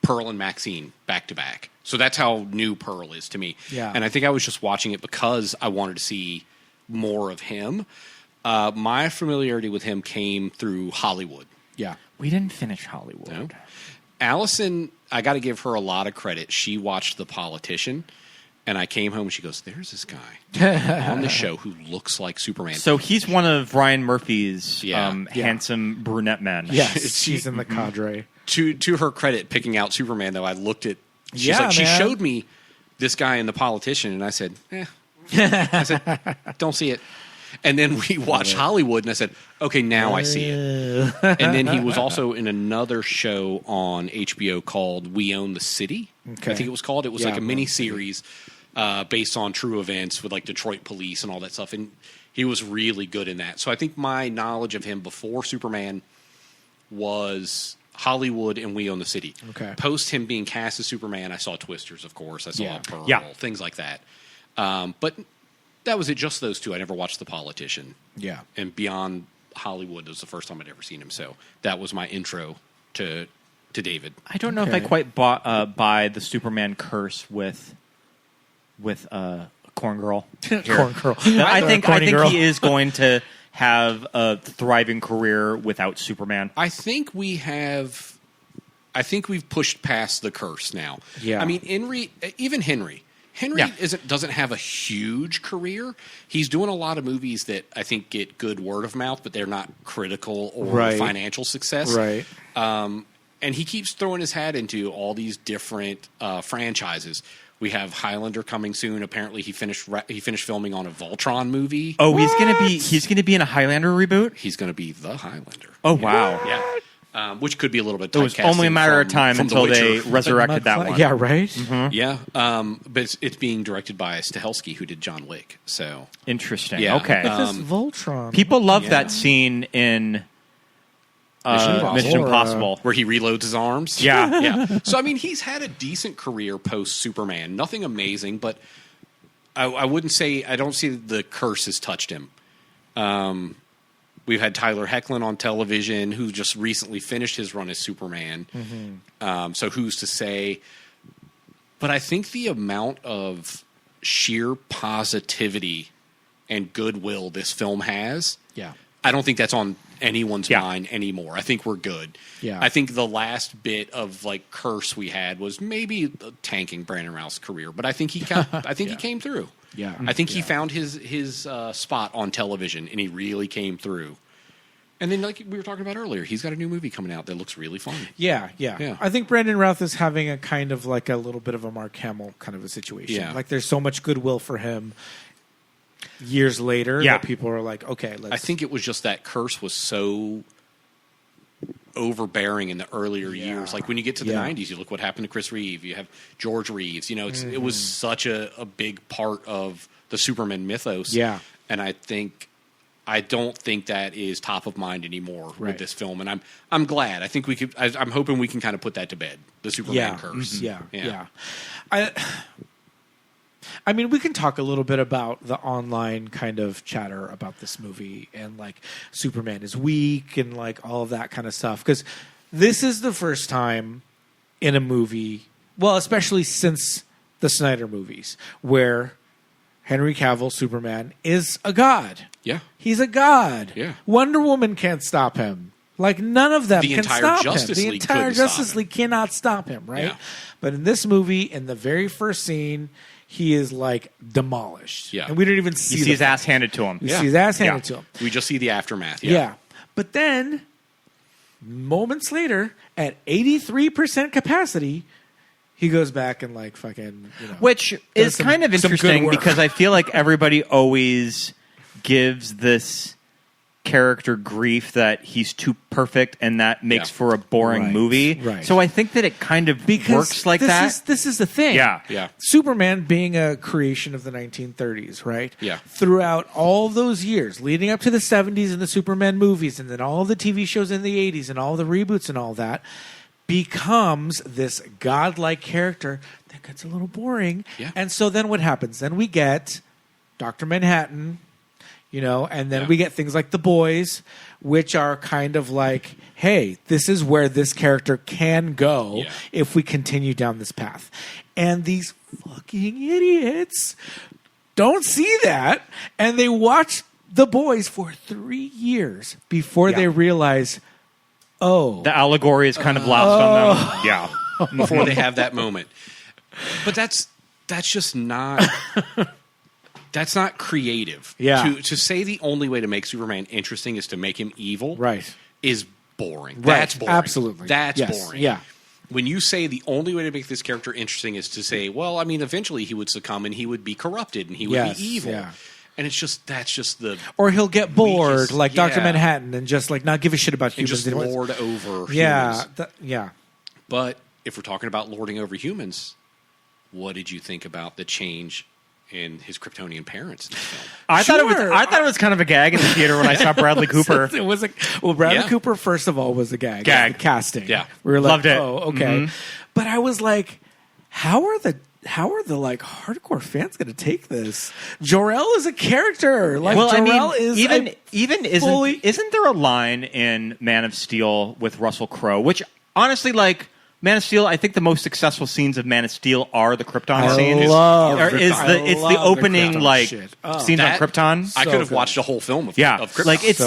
Speaker 9: Pearl and Maxine back to back. So that's how new Pearl is to me.
Speaker 7: Yeah.
Speaker 9: And I think I was just watching it because I wanted to see more of him. My familiarity with him came through Hollywood.
Speaker 7: Yeah.
Speaker 8: We didn't finish Hollywood.
Speaker 9: No. Allison, I got to give her a lot of credit. She watched The Politician. And I came home and she goes, there's this guy on the show who looks like Superman.
Speaker 8: So he's one of Ryan Murphy's handsome brunette men.
Speaker 7: Yes, she's in the cadre.
Speaker 9: To her credit, picking out Superman, though, I looked at... She showed me this guy in The Politician, and I said, I said, don't see it. And then we watched Hollywood, and I said, okay, now I see it. And then he was also in another show on HBO called We Own the City. Okay. I think it was called. It was like a mini-series based on true events with like Detroit police and all that stuff. And he was really good in that. So I think my knowledge of him before Superman was Hollywood and We Own the City.
Speaker 7: Okay.
Speaker 9: Post him being cast as Superman, I saw Twisters, of course. I saw Pearl, things like that. But that was it, just those two. I never watched The Politician.
Speaker 7: Yeah.
Speaker 9: And beyond Hollywood was the first time I'd ever seen him. So that was my intro to David.
Speaker 8: I don't know if I quite buy the Superman curse with Corn Girl.
Speaker 7: Corn Girl.
Speaker 8: I think he is going to have a thriving career without Superman.
Speaker 9: I think we've pushed past the curse now.
Speaker 7: Yeah.
Speaker 9: I mean, Henry doesn't have a huge career. He's doing a lot of movies that I think get good word of mouth, but they're not critical or financial success.
Speaker 7: Right.
Speaker 9: And he keeps throwing his hat into all these different franchises. We have Highlander coming soon. Apparently, he finished filming on a Voltron movie.
Speaker 8: Oh, he's gonna be in a Highlander reboot.
Speaker 9: He's gonna be the Highlander.
Speaker 8: Oh wow,
Speaker 9: yeah. Which could be a little bit.
Speaker 8: It was only a matter of time until they resurrected that one.
Speaker 7: Yeah, right.
Speaker 8: Mm-hmm.
Speaker 9: Yeah, but it's being directed by Stahelski, who did John Wick. So
Speaker 8: interesting.
Speaker 9: Yeah.
Speaker 8: Okay,
Speaker 7: Voltron.
Speaker 8: People love that scene in Mission Impossible,
Speaker 9: where he reloads his arms.
Speaker 8: Yeah,
Speaker 9: yeah. So I mean, he's had a decent career post Superman. Nothing amazing, but I wouldn't say I don't see the curse has touched him. We've had Tyler Hoechlin on television, who just recently finished his run as Superman. Mm-hmm. So who's to say? But I think the amount of sheer positivity and goodwill this film has, I don't think that's on anyone's mind anymore. I think we're good.
Speaker 7: Yeah.
Speaker 9: I think the last bit of like curse we had was maybe tanking Brandon Routh's career, but I think he came through.
Speaker 7: Yeah.
Speaker 9: I think he found his spot on television, and he really came through. And then, like we were talking about earlier, he's got a new movie coming out that looks really fun.
Speaker 7: Yeah. I think Brandon Routh is having a kind of like a little bit of a Mark Hamill kind of a situation.
Speaker 9: Yeah.
Speaker 7: Like there's so much goodwill for him years later that people are like, okay, let's...
Speaker 9: I think it was just that curse was so overbearing in the earlier years. Like when you get to the 90s, you look what happened to Chris Reeve. You have George Reeves. You know, it was such a big part of the Superman mythos.
Speaker 7: Yeah.
Speaker 9: And I don't think that is top of mind anymore with this film. And I'm glad. I think I'm hoping we can kind of put that to bed. The Superman curse.
Speaker 7: Yeah. I mean, we can talk a little bit about the online kind of chatter about this movie and like Superman is weak and like all of that kind of stuff. Because this is the first time in a movie, well, especially since the Snyder movies, where Henry Cavill, Superman, is a god.
Speaker 9: Yeah.
Speaker 7: He's a god.
Speaker 9: Yeah.
Speaker 7: Wonder Woman can't stop him. Like, none of them
Speaker 9: the
Speaker 7: can
Speaker 9: entire
Speaker 7: stop
Speaker 9: Justice
Speaker 7: him. The
Speaker 9: League
Speaker 7: entire Justice League cannot stop him, right?
Speaker 9: Yeah.
Speaker 7: But in this movie, in the very first scene, he is, like, demolished.
Speaker 9: Yeah.
Speaker 7: And we don't even see
Speaker 8: his ass handed to him.
Speaker 7: We see his ass handed to him.
Speaker 9: We just see the aftermath.
Speaker 7: Yeah. But then, moments later, at 83% capacity, he goes back and, like, fucking, you know.
Speaker 8: Which is kind of interesting because I feel like everybody always gives this character grief that he's too perfect, and that makes for a boring movie.
Speaker 7: Right.
Speaker 8: So I think that it kind of works like that.
Speaker 7: This is the thing.
Speaker 9: Yeah.
Speaker 7: Superman being a creation of the 1930s, right?
Speaker 9: Yeah.
Speaker 7: Throughout all those years, leading up to the 70s and the Superman movies, and then all the TV shows in the 80s and all the reboots and all that, becomes this godlike character that gets a little boring.
Speaker 9: Yeah.
Speaker 7: And so then what happens? Then we get Dr. Manhattan, and then we get things like The Boys, which are kind of like, hey, this is where this character can go if we continue down this path. And these fucking idiots don't see that, and they watch The Boys for 3 years before they realize,
Speaker 8: the allegory is kind of lost on them. Yeah.
Speaker 9: Before they have that moment. But that's just not... That's not creative.
Speaker 7: Yeah.
Speaker 9: To say the only way to make Superman interesting is to make him evil
Speaker 7: right.
Speaker 9: is boring.
Speaker 7: Right.
Speaker 9: That's boring.
Speaker 7: Absolutely.
Speaker 9: That's
Speaker 7: yes.
Speaker 9: boring.
Speaker 7: Yeah.
Speaker 9: When you say the only way to make this character interesting is to say, well, I mean, eventually he would succumb and he would be corrupted and he would be evil.
Speaker 7: Yeah.
Speaker 9: And that's just the...
Speaker 7: Or he'll get bored
Speaker 9: weakest,
Speaker 7: like Dr. Manhattan and just like not give a shit about
Speaker 9: and
Speaker 7: humans.
Speaker 9: just lord over
Speaker 7: yeah.
Speaker 9: humans. But if we're talking about lording over humans, what did you think about the change in his Kryptonian parents in the film?
Speaker 8: I thought it was kind of a gag in the theater when I saw Bradley Cooper.
Speaker 7: It was Bradley Cooper first of all was a gag.
Speaker 8: Gag.
Speaker 7: The casting.
Speaker 9: Yeah.
Speaker 7: We were like,
Speaker 8: Loved it.
Speaker 7: oh, okay.
Speaker 8: Mm-hmm.
Speaker 7: But I was like, how are the like hardcore fans going to take this? Jor-El is a character. Like Jor-El is
Speaker 8: isn't there a line in Man of Steel with Russell Crowe, which honestly, like Man of Steel, I think the most successful scenes of Man of Steel are the Krypton scenes.
Speaker 7: It's
Speaker 8: the opening scenes on Krypton.
Speaker 9: I could have watched a whole film of Krypton.
Speaker 8: Like it's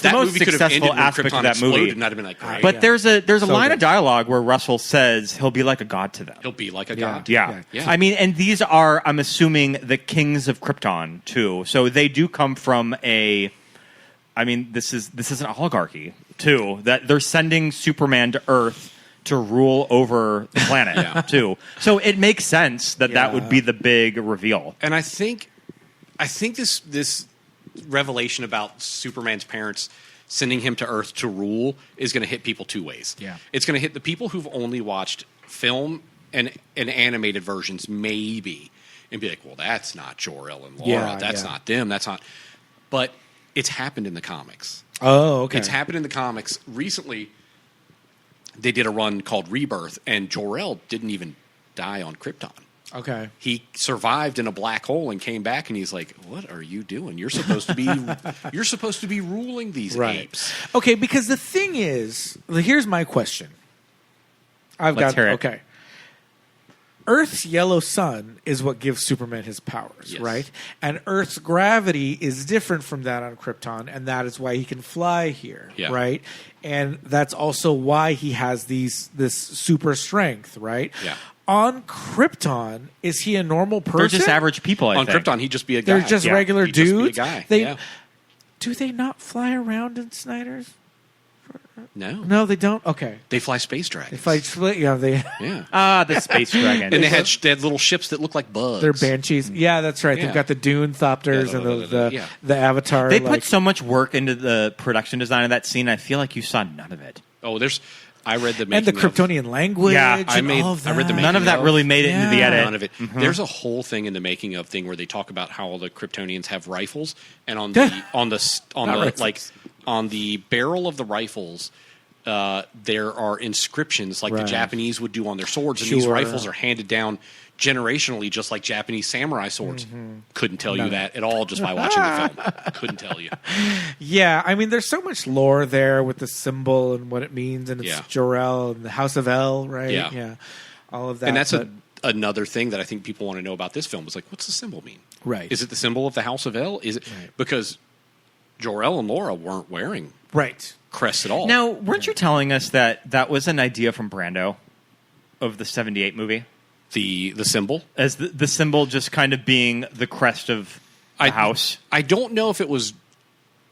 Speaker 8: the most successful aspect of that movie.
Speaker 9: And I'd have been like, great.
Speaker 8: But there's a line of dialogue where Russell says he'll be like a god to them.
Speaker 9: He'll be like a god.
Speaker 8: Yeah. I mean, and these are, I'm assuming, the kings of Krypton too. So they do come from this is an oligarchy too. That they're sending Superman to Earth to rule over the planet too. So it makes sense that would be the big reveal.
Speaker 9: And I think this revelation about Superman's parents sending him to Earth to rule is going to hit people two ways.
Speaker 7: Yeah.
Speaker 9: It's going to hit the people who've only watched film and animated versions maybe and be like, well, that's not Jor-El and Laura. That's not them. That's not. But it's happened in the comics.
Speaker 7: Oh, okay.
Speaker 9: It's happened in the comics. Recently, they did a run called Rebirth, and Jor-El didn't even die on Krypton.
Speaker 7: Okay.
Speaker 9: He survived in a black hole and came back, and he's like, "What are you doing? You're supposed to be ruling these apes."
Speaker 7: Okay, because the thing is, here's my question.
Speaker 8: Let's hear it.
Speaker 7: Okay. Earth's yellow sun is what gives Superman his powers, right? And Earth's gravity is different from that on Krypton, and that is why he can fly here, right? And that's also why he has this super strength, right?
Speaker 9: Yeah.
Speaker 7: On Krypton, is he a normal person?
Speaker 8: They're just average people, I think.
Speaker 9: On Krypton, he'd just be a guy.
Speaker 7: They're just regular
Speaker 9: He'd
Speaker 7: dudes?
Speaker 9: Just be a guy.
Speaker 7: Do they not fly around in Snyder's?
Speaker 9: No,
Speaker 7: they don't. Okay,
Speaker 9: they fly space dragons.
Speaker 7: They fly.
Speaker 8: the space dragon.
Speaker 9: And they had little ships that look like bugs.
Speaker 7: They're banshees. Yeah, that's right. They've got the Dune Thopters and the Avatar.
Speaker 8: They put so much work into the production design of that scene. I feel like you saw none of it.
Speaker 9: Oh, I read the
Speaker 7: and the Kryptonian language.
Speaker 9: Yeah, I
Speaker 7: read the
Speaker 9: making
Speaker 8: none of that really made it into the edit.
Speaker 9: None of it. Mm-hmm. There's a whole thing in the making of thing where they talk about how all the Kryptonians have rifles, and on the barrel of the rifles, there are inscriptions like the Japanese would do on their swords, and these rifles are handed down generationally, just like Japanese samurai swords.
Speaker 7: Mm-hmm.
Speaker 9: Couldn't tell you that at all just by watching the film. Couldn't tell you.
Speaker 7: Yeah, I mean, there's so much lore there with the symbol and what it means, and it's Jor-El and the House of El, right?
Speaker 9: Yeah.
Speaker 7: All of that.
Speaker 9: And that's another thing that I think people want to know about this film is like, what's the symbol mean?
Speaker 7: Right.
Speaker 9: Is it the symbol of the House of El? Is it because Jor-El and Laura weren't wearing crests at all?
Speaker 8: Now, weren't you telling us that was an idea from Brando of the 78 movie?
Speaker 9: The symbol?
Speaker 8: As the symbol just kind of being the crest of the house?
Speaker 9: I don't know if it was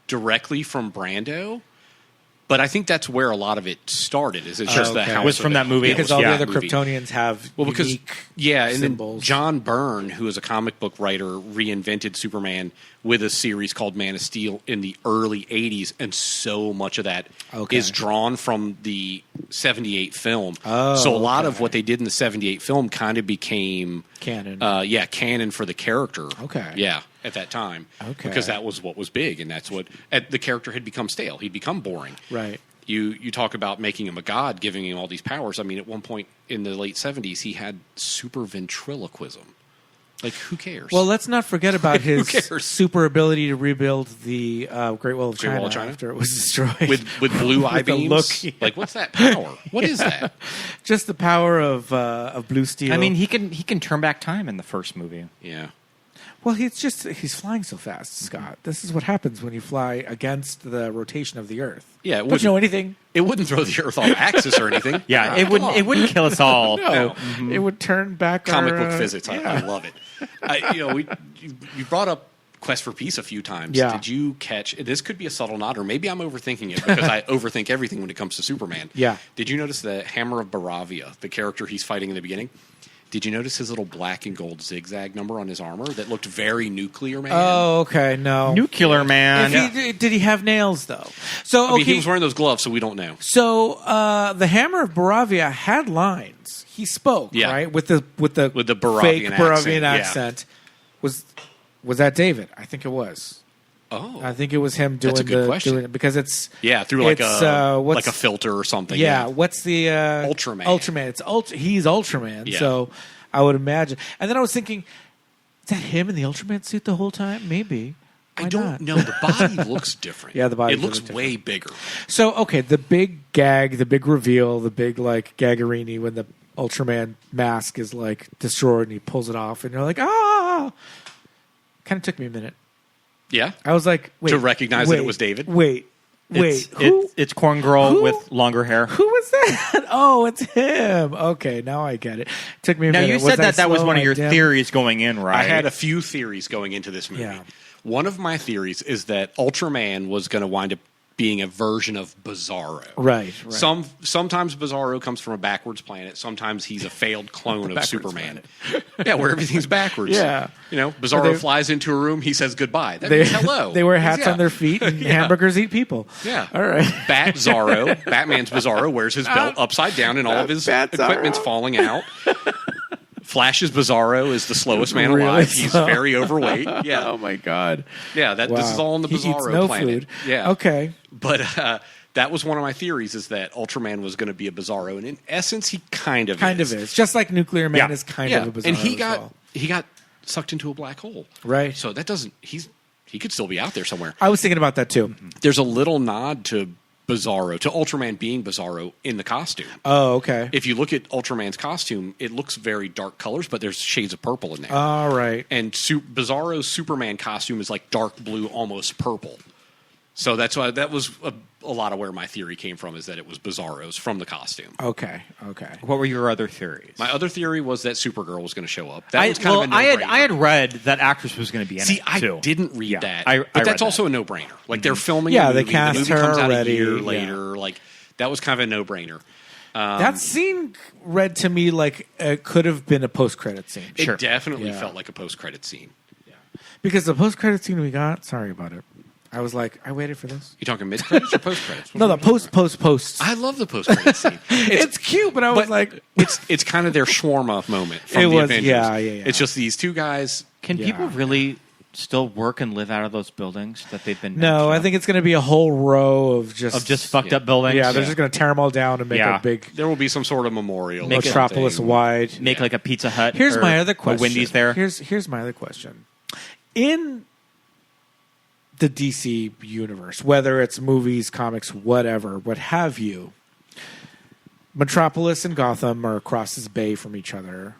Speaker 9: directly from Brando, But I think that's where a lot of it started. Is it's just the house
Speaker 8: was from that movie
Speaker 7: because all the other Kryptonians have unique
Speaker 9: and
Speaker 7: symbols.
Speaker 9: then John Byrne, who is a comic book writer, reinvented Superman with a series called Man of Steel in the early 80s, and so much of that is drawn from the 78 film. So a lot of what they did in the 78 film kind of became
Speaker 7: canon.
Speaker 9: Canon for the character.
Speaker 7: Okay.
Speaker 9: Yeah, at that time.
Speaker 7: Okay.
Speaker 9: Because that was what was big, and that's what the character had become stale. He'd become boring.
Speaker 7: Right.
Speaker 9: You talk about making him a god, giving him all these powers. I mean, at one point in the late 70s, he had super ventriloquism. Like, who cares?
Speaker 7: Well, let's not forget about his super ability to rebuild the Great Wall of China after it was destroyed.
Speaker 9: With blue eye beams?
Speaker 7: Look,
Speaker 9: Like, what's that power? What is that?
Speaker 7: Just the power of blue steel.
Speaker 8: I mean, he can turn back time in the first movie.
Speaker 9: Yeah.
Speaker 7: Well, he's flying so fast, Scott. This is what happens when you fly against the rotation of the Earth.
Speaker 9: Yeah,
Speaker 7: don't you know anything?
Speaker 9: It wouldn't throw the Earth off axis or anything.
Speaker 8: Yeah, it wouldn't kill us all.
Speaker 7: No, it would turn back.
Speaker 9: Comic book physics. I love it. You brought up Quest for Peace a few times.
Speaker 7: Yeah.
Speaker 9: Did you catch? This could be a subtle nod, or maybe I'm overthinking it because I overthink everything when it comes to Superman.
Speaker 7: Yeah.
Speaker 9: Did you notice the Hammer of Baravia, the character he's fighting in the beginning? Did you notice his little black and gold zigzag number on his armor that looked very Nuclear Man?
Speaker 7: Oh, okay, no.
Speaker 8: Nuclear Man.
Speaker 7: Did he have nails, though? So
Speaker 9: I mean, he was wearing those gloves, so we don't know.
Speaker 7: So the Hammer of Baravia had lines. He spoke, right? With the
Speaker 9: Baravian
Speaker 7: fake Baravian
Speaker 9: accent.
Speaker 7: Was that David? I think it was.
Speaker 9: Oh,
Speaker 7: I think it was him doing
Speaker 9: that's a good question.
Speaker 7: doing it because it's
Speaker 9: through like a filter or something.
Speaker 7: Yeah, what's the
Speaker 9: Ultraman?
Speaker 7: Ultraman. He's Ultraman.
Speaker 9: Yeah.
Speaker 7: So I would imagine. And then I was thinking, is that him in the Ultraman suit the whole time? Maybe.
Speaker 9: I don't know. The body looks different.
Speaker 7: Yeah, the body.
Speaker 9: It looks way bigger.
Speaker 7: So okay, the big gag, the big reveal, the big like gaggerini when the Ultraman mask is like destroyed and he pulls it off and you're like, ah. Kind of took me a minute.
Speaker 9: Yeah,
Speaker 7: I was like, wait,
Speaker 9: to recognize that it was David.
Speaker 8: It's Corn Girl with longer hair.
Speaker 7: Who was that? Oh, it's him. Okay, now I get it. Took me a minute.
Speaker 8: Now you said that was one of your theories going in, right?
Speaker 9: I had a few theories going into this movie.
Speaker 7: Yeah.
Speaker 9: One of my theories is that Ultraman was going to wind up being a version of Bizarro.
Speaker 7: Right.
Speaker 9: Sometimes Bizarro comes from a backwards planet. Sometimes he's a failed clone of Superman. Yeah, where everything's backwards.
Speaker 7: Yeah.
Speaker 9: Bizarro flies into a room. He says goodbye. That means hello.
Speaker 7: They wear hats on their feet and hamburgers eat people.
Speaker 9: Yeah.
Speaker 7: All right.
Speaker 9: Batman's Bizarro wears his belt upside down and all of his equipment's falling out. Flash's Bizarro is the slowest man alive. He's very overweight. Yeah.
Speaker 7: Oh my God.
Speaker 9: Yeah. This is all on the Bizarro planet.
Speaker 7: Food.
Speaker 9: Yeah.
Speaker 7: Okay.
Speaker 9: But that was one of my theories: is that Ultraman was going to be a Bizarro, and in essence, he kind of is.
Speaker 7: Just like Nuclear Man is kind of a Bizarro.
Speaker 9: And he got sucked into a black hole.
Speaker 7: Right.
Speaker 9: So that doesn't. He could still be out there somewhere.
Speaker 7: I was thinking about that too.
Speaker 9: There's a little nod to Bizarro, to Ultraman being Bizarro in the costume.
Speaker 7: Oh, okay.
Speaker 9: If you look at Ultraman's costume, it looks very dark colors, but there's shades of purple in there.
Speaker 7: All right.
Speaker 9: And Bizarro's Superman costume is like dark blue, almost purple. So that's why that was a lot of where my theory came from, is that it was Bizarro's from the costume.
Speaker 7: Okay.
Speaker 8: What were your other theories?
Speaker 9: My other theory was that Supergirl was going to show up. That was kind of a
Speaker 8: no-brainer.
Speaker 9: no-brainer.
Speaker 8: I had read that actress was going to be in it, too.
Speaker 9: I didn't read that.
Speaker 8: But
Speaker 9: that's also a no-brainer. Like, they're filming
Speaker 7: a
Speaker 9: movie.
Speaker 7: they cast
Speaker 9: the movie
Speaker 7: her
Speaker 9: comes out
Speaker 7: already.
Speaker 9: a year later. Like, that was kind of a no-brainer.
Speaker 7: That scene read to me like it could have been a post-credit scene.
Speaker 9: It definitely felt like a post-credit scene.
Speaker 7: Yeah. Because the post-credit scene we got, sorry about it. I was like, I waited for this.
Speaker 9: You talking mid-credits or post-credits?
Speaker 7: No, the post.
Speaker 9: I love the post-credit scene.
Speaker 7: It's cute, but I was like...
Speaker 9: It's kind of their shawarma moment from the Avengers.
Speaker 7: Yeah.
Speaker 9: It's just these two guys.
Speaker 8: Can people really still work and live out of those buildings that they've been...
Speaker 7: No, I think it's going to be a whole row of just
Speaker 8: fucked up buildings.
Speaker 7: Yeah, they're just going to tear them all down and make a big...
Speaker 9: There will be some sort of memorial.
Speaker 7: Metropolis-wide.
Speaker 8: Make like a Pizza Hut.
Speaker 7: Here's my other question.
Speaker 8: A Wendy's there.
Speaker 7: Here's my other question. In the DC universe, whether it's movies, comics, whatever, what have you, Metropolis and Gotham are across this bay from each other,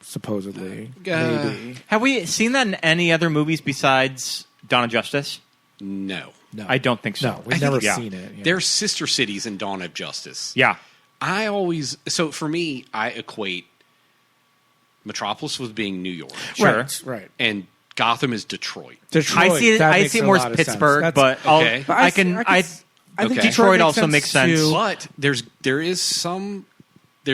Speaker 7: supposedly. Maybe.
Speaker 8: Have we seen that in any other movies besides Dawn of Justice?
Speaker 9: No.
Speaker 8: I don't think so.
Speaker 7: No, we've never seen it. Yeah.
Speaker 9: They're sister cities in Dawn of Justice.
Speaker 8: Yeah.
Speaker 9: So for me, I equate Metropolis with being New York.
Speaker 7: Sure. Right.
Speaker 9: And Gotham is Detroit.
Speaker 7: I
Speaker 8: see it more as Pittsburgh, but
Speaker 7: I think
Speaker 8: Detroit also makes sense.
Speaker 7: too.
Speaker 9: But there's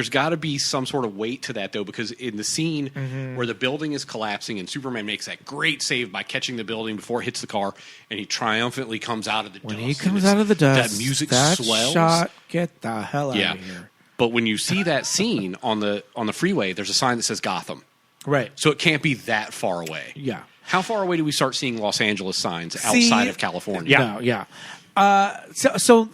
Speaker 9: got to be some sort of weight to that, though, because in the scene where the building is collapsing and Superman makes that great save by catching the building before it hits the car, and he triumphantly comes out of the dust.
Speaker 7: When he comes out of the dust,
Speaker 9: that music
Speaker 7: that
Speaker 9: swells.
Speaker 7: shot, get the hell out of here.
Speaker 9: But when you see that scene on the freeway, there's a sign that says Gotham.
Speaker 7: Right.
Speaker 9: So it can't be that far away.
Speaker 7: Yeah.
Speaker 9: How far away do we start seeing Los Angeles signs outside of California?
Speaker 7: No, yeah. So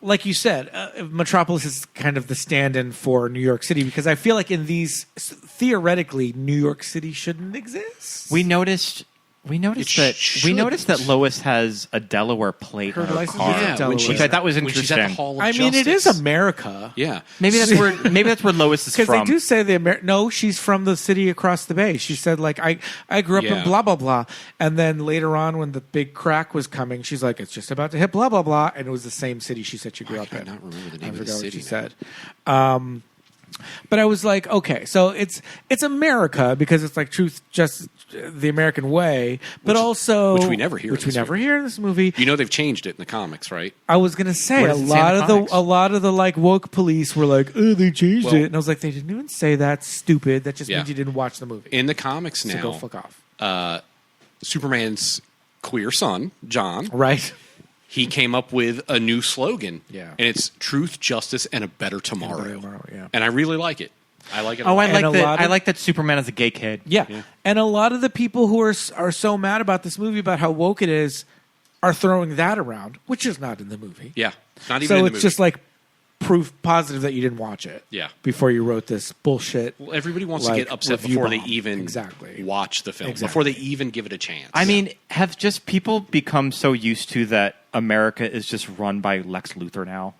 Speaker 7: like you said, Metropolis is kind of the stand-in for New York City because I feel like in these, theoretically, New York City shouldn't exist.
Speaker 8: We noticed that Lois has a Delaware plate on her
Speaker 7: license
Speaker 8: car,
Speaker 7: is in Delaware.
Speaker 8: which I thought was
Speaker 9: When she's at the
Speaker 8: interesting.
Speaker 9: Hall of
Speaker 7: I mean, it is
Speaker 9: Justice.
Speaker 7: America.
Speaker 9: Yeah.
Speaker 8: Maybe that's where Lois is
Speaker 7: Because
Speaker 8: from.
Speaker 7: they do say no, she's from the city across the bay. She said, like, I grew up in blah, blah, blah. And then later on when the big crack was coming, she's like, it's just about to hit blah, blah, blah. And it was the same city she said she grew up in.
Speaker 9: I cannot remember the name
Speaker 7: I
Speaker 9: of the
Speaker 7: forgot what
Speaker 9: city.
Speaker 7: she said. But I was like, okay, so it's America because it's like truth, just the American way, but also
Speaker 9: which we never hear
Speaker 7: in this movie.
Speaker 9: You know they've changed it in the comics, right?
Speaker 7: I was gonna say
Speaker 8: What
Speaker 7: a
Speaker 8: does it say in the comics?
Speaker 7: lot of the like woke police were like, oh, they changed
Speaker 9: Well-
Speaker 7: it, and I was like, they didn't even say that. Stupid. That just
Speaker 9: Yeah.
Speaker 7: means you didn't watch the movie.
Speaker 9: In the comics
Speaker 7: So
Speaker 9: now,
Speaker 7: go fuck off.
Speaker 9: Superman's queer son, John,
Speaker 7: Right.
Speaker 9: he came up with a new slogan.
Speaker 7: Yeah.
Speaker 9: And it's truth, justice, and a better tomorrow.
Speaker 7: better tomorrow, yeah.
Speaker 9: And I really like it. I like it a
Speaker 8: Oh,
Speaker 9: lot.
Speaker 8: I like
Speaker 7: a
Speaker 8: that.
Speaker 7: lot of-
Speaker 8: I like that Superman is a gay kid.
Speaker 7: Yeah. And a lot of the people who are so mad about this movie about how woke it is are throwing that around, which is not in the movie.
Speaker 9: Yeah. Not even
Speaker 7: So
Speaker 9: in the
Speaker 7: it's
Speaker 9: movie.
Speaker 7: just like proof positive that you didn't watch it.
Speaker 9: Yeah.
Speaker 7: Before you wrote this bullshit.
Speaker 9: Well, everybody wants
Speaker 7: like,
Speaker 9: to get upset
Speaker 7: review
Speaker 9: before they
Speaker 7: bomb.
Speaker 9: even
Speaker 7: Exactly.
Speaker 9: watch the film,
Speaker 7: Exactly.
Speaker 9: before they even give it a chance.
Speaker 8: I mean, have just people become so used to that America is just run by Lex Luthor now?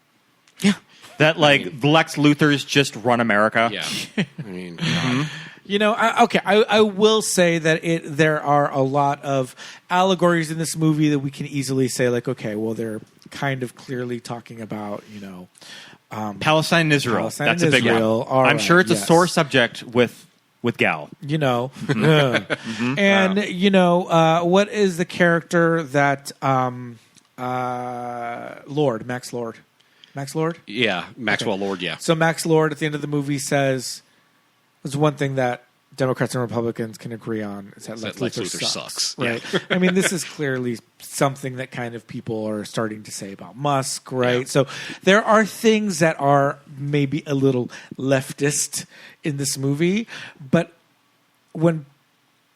Speaker 7: Yeah.
Speaker 8: That like Lex Luthor's just run America.
Speaker 9: Yeah. I mean,
Speaker 7: You know, I will say that there are a lot of allegories in this movie that we can easily say, like, okay, well, they're kind of clearly talking about, you know,
Speaker 8: Palestine and Israel.
Speaker 7: Palestine
Speaker 8: That's
Speaker 7: and
Speaker 8: a big
Speaker 7: Israel.
Speaker 8: one.
Speaker 7: All
Speaker 8: I'm
Speaker 7: right,
Speaker 8: sure it's a
Speaker 7: yes.
Speaker 8: sore subject with Gal.
Speaker 7: you know, and you know, what is the character that Max Lord?
Speaker 9: yeah, Maxwell Lord, yeah.
Speaker 7: So Max Lord at the end of the movie says, "There's one thing that Democrats and Republicans can agree on is that Lex Luthor sucks."
Speaker 9: Yeah.
Speaker 7: Right? I mean, this is clearly something that kind of people are starting to say about Musk, right?
Speaker 9: Yeah.
Speaker 7: So there are things that are maybe a little leftist in this movie, but when